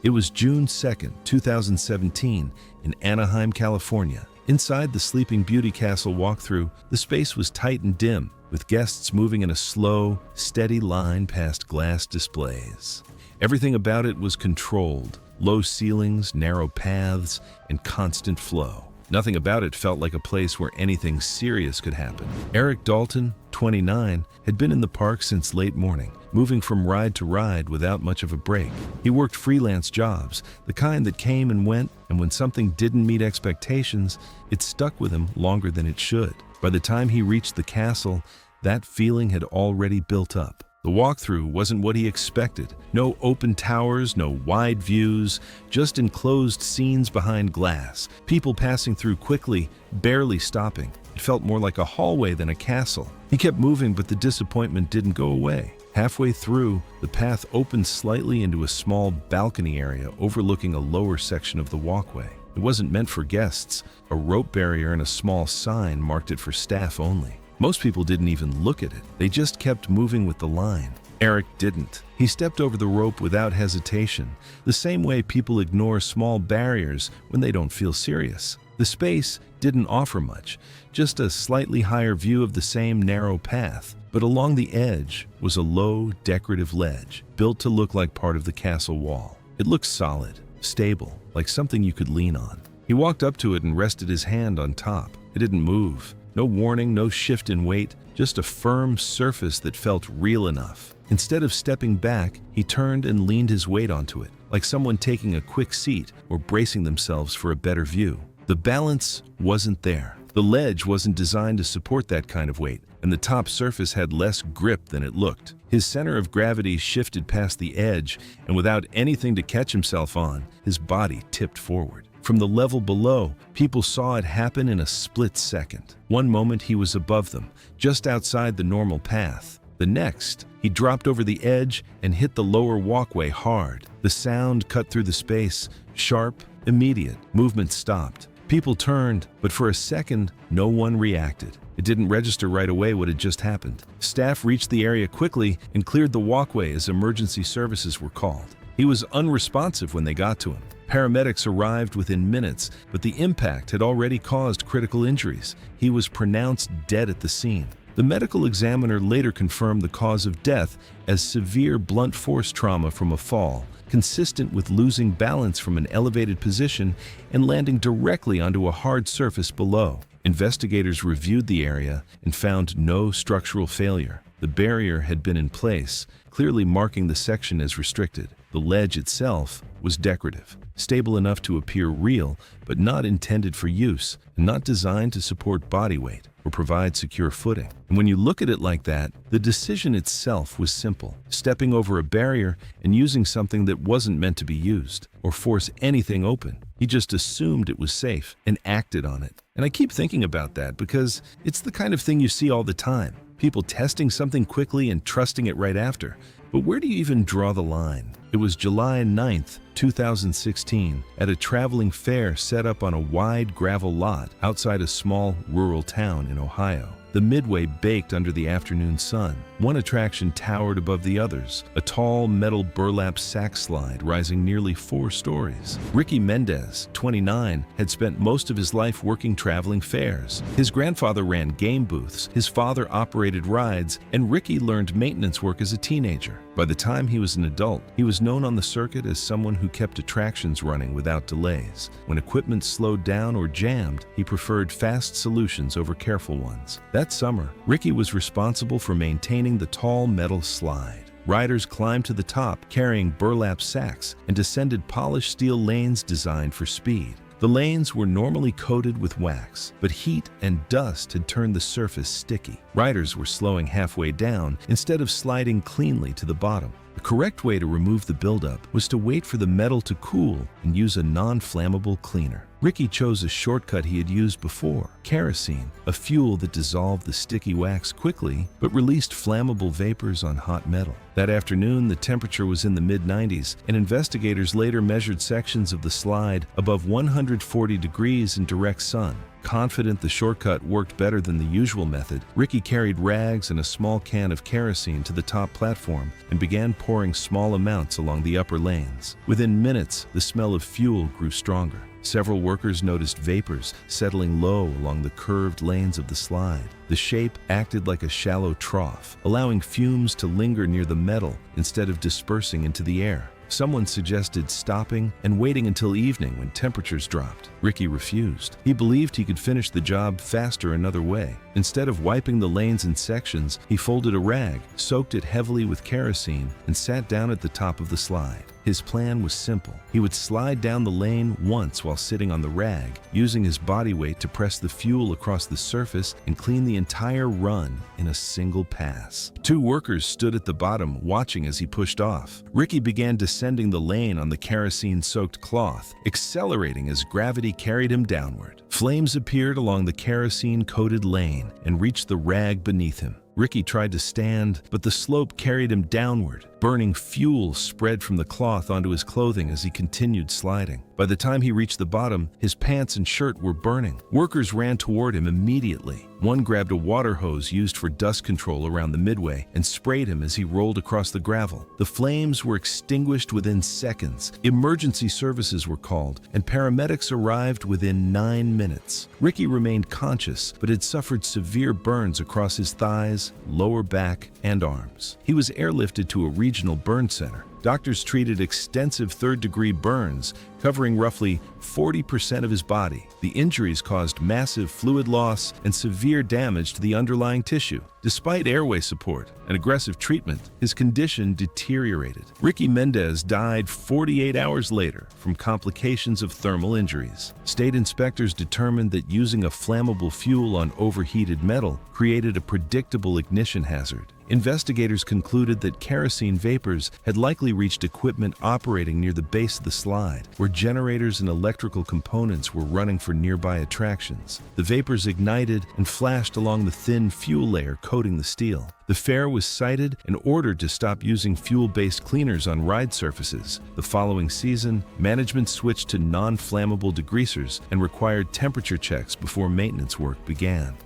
It was June 2nd, 2017, in Anaheim, California. Inside the Sleeping Beauty Castle walkthrough, the space was tight and dim, with guests moving in a slow, steady line past glass displays. Everything about it was controlled: low ceilings, narrow paths, and constant flow. Nothing about it felt like a place where anything serious could happen. Eric Dalton, 29, had been in the park since late morning, moving from ride to ride without much of a break. He worked freelance jobs, the kind that came and went, and when something didn't meet expectations, it stuck with him longer than it should. By the time he reached the castle, that feeling had already built up. The walkthrough wasn't what he expected. No open towers, no wide views, just enclosed scenes behind glass, people passing through quickly, barely stopping. It felt more like a hallway than a castle. He kept moving, but the disappointment didn't go away. Halfway through, the path opened slightly into a small balcony area overlooking a lower section of the walkway. It wasn't meant for guests. A rope barrier and a small sign marked it for staff only. Most people didn't even look at it. They just kept moving with the line. Eric didn't. He stepped over the rope without hesitation, the same way people ignore small barriers when they don't feel serious. The space didn't offer much, just a slightly higher view of the same narrow path, but along the edge was a low, decorative ledge, built to look like part of the castle wall. It looked solid, stable, like something you could lean on. He walked up to it and rested his hand on top. It didn't move. No warning, no shift in weight, just a firm surface that felt real enough. Instead of stepping back, he turned and leaned his weight onto it, like someone taking a quick seat or bracing themselves for a better view. The balance wasn't there. The ledge wasn't designed to support that kind of weight, and the top surface had less grip than it looked. His center of gravity shifted past the edge, and without anything to catch himself on, his body tipped forward. From the level below, people saw it happen in a split second. One moment he was above them, just outside the normal path. The next, he dropped over the edge and hit the lower walkway hard. The sound cut through the space, sharp, immediate. Movement stopped. People turned, but for a second, no one reacted. It didn't register right away what had just happened. Staff reached the area quickly and cleared the walkway as emergency services were called. He was unresponsive when they got to him. Paramedics arrived within minutes, but the impact had already caused critical injuries. He was pronounced dead at the scene. The medical examiner later confirmed the cause of death as severe blunt force trauma from a fall, consistent with losing balance from an elevated position and landing directly onto a hard surface below. Investigators reviewed the area and found no structural failure. The barrier had been in place, clearly marking the section as restricted. The ledge itself was decorative, stable enough to appear real, but not intended for use, and not designed to support body weight or provide secure footing. And when you look at it like that, the decision itself was simple: stepping over a barrier and using something that wasn't meant to be used, or force anything open. He just assumed it was safe and acted on it. And I keep thinking about that because it's the kind of thing you see all the time. People testing something quickly and trusting it right after. But where do you even draw the line? It It was July 9th, 2016, at a traveling fair set up on a wide gravel lot outside a small rural town in Ohio. The midway baked under the afternoon sun. One attraction towered above the others, a tall metal burlap sack slide rising nearly 4 stories. Ricky Mendez, 29, had spent most of his life working traveling fairs. His grandfather ran game booths, his father operated rides, and Ricky learned maintenance work as a teenager. By the time he was an adult, he was known on the circuit as someone who kept attractions running without delays. When equipment slowed down or jammed, he preferred fast solutions over careful ones. That summer, Ricky was responsible for maintaining the tall metal slide. Riders climbed to the top carrying burlap sacks and descended polished steel lanes designed for speed. The lanes were normally coated with wax, but heat and dust had turned the surface sticky. Riders were slowing halfway down instead of sliding cleanly to the bottom. The correct way to remove the buildup was to wait for the metal to cool and use a non-flammable cleaner. Ricky chose a shortcut he had used before: kerosene, a fuel that dissolved the sticky wax quickly but released flammable vapors on hot metal. That afternoon, the temperature was in the mid-90s, and investigators later measured sections of the slide above 140 degrees in direct sun. Confident the shortcut worked better than the usual method, Ricky carried rags and a small can of kerosene to the top platform and began pouring small amounts along the upper lanes. Within minutes, the smell of fuel grew stronger. Several workers noticed vapors settling low along the curved lanes of the slide. The shape acted like a shallow trough, allowing fumes to linger near the metal instead of dispersing into the air. Someone suggested stopping and waiting until evening when temperatures dropped. Ricky refused. He believed he could finish the job faster another way. Instead of wiping the lanes in sections, he folded a rag, soaked it heavily with kerosene, and sat down at the top of the slide. His plan was simple. He would slide down the lane once while sitting on the rag, using his body weight to press the fuel across the surface and clean the entire run in a single pass. 2 workers stood at the bottom watching as he pushed off. Ricky began descending the lane on the kerosene-soaked cloth, accelerating as gravity carried him downward. Flames appeared along the kerosene-coated lane and reached the rag beneath him. Ricky tried to stand, but the slope carried him downward. Burning fuel spread from the cloth onto his clothing as he continued sliding. By the time he reached the bottom, his pants and shirt were burning. Workers ran toward him immediately. One grabbed a water hose used for dust control around the midway and sprayed him as he rolled across the gravel. The flames were extinguished within seconds. Emergency services were called, and paramedics arrived within 9 minutes. Ricky remained conscious, but had suffered severe burns across his thighs, lower back, and arms. He was airlifted to a regional burn center. Doctors treated extensive third-degree burns, covering roughly 40% of his body. The injuries caused massive fluid loss and severe damage to the underlying tissue. Despite airway support and aggressive treatment, his condition deteriorated. Ricky Mendez died 48 hours later from complications of thermal injuries. State inspectors determined that using a flammable fuel on overheated metal created a predictable ignition hazard. Investigators concluded that kerosene vapors had likely reached equipment operating near the base of the slide, where generators and electrical components were running for nearby attractions. The vapors ignited and flashed along the thin fuel layer coating the steel. The fair was cited and ordered to stop using fuel-based cleaners on ride surfaces. The following season, management switched to non-flammable degreasers and required temperature checks before maintenance work began.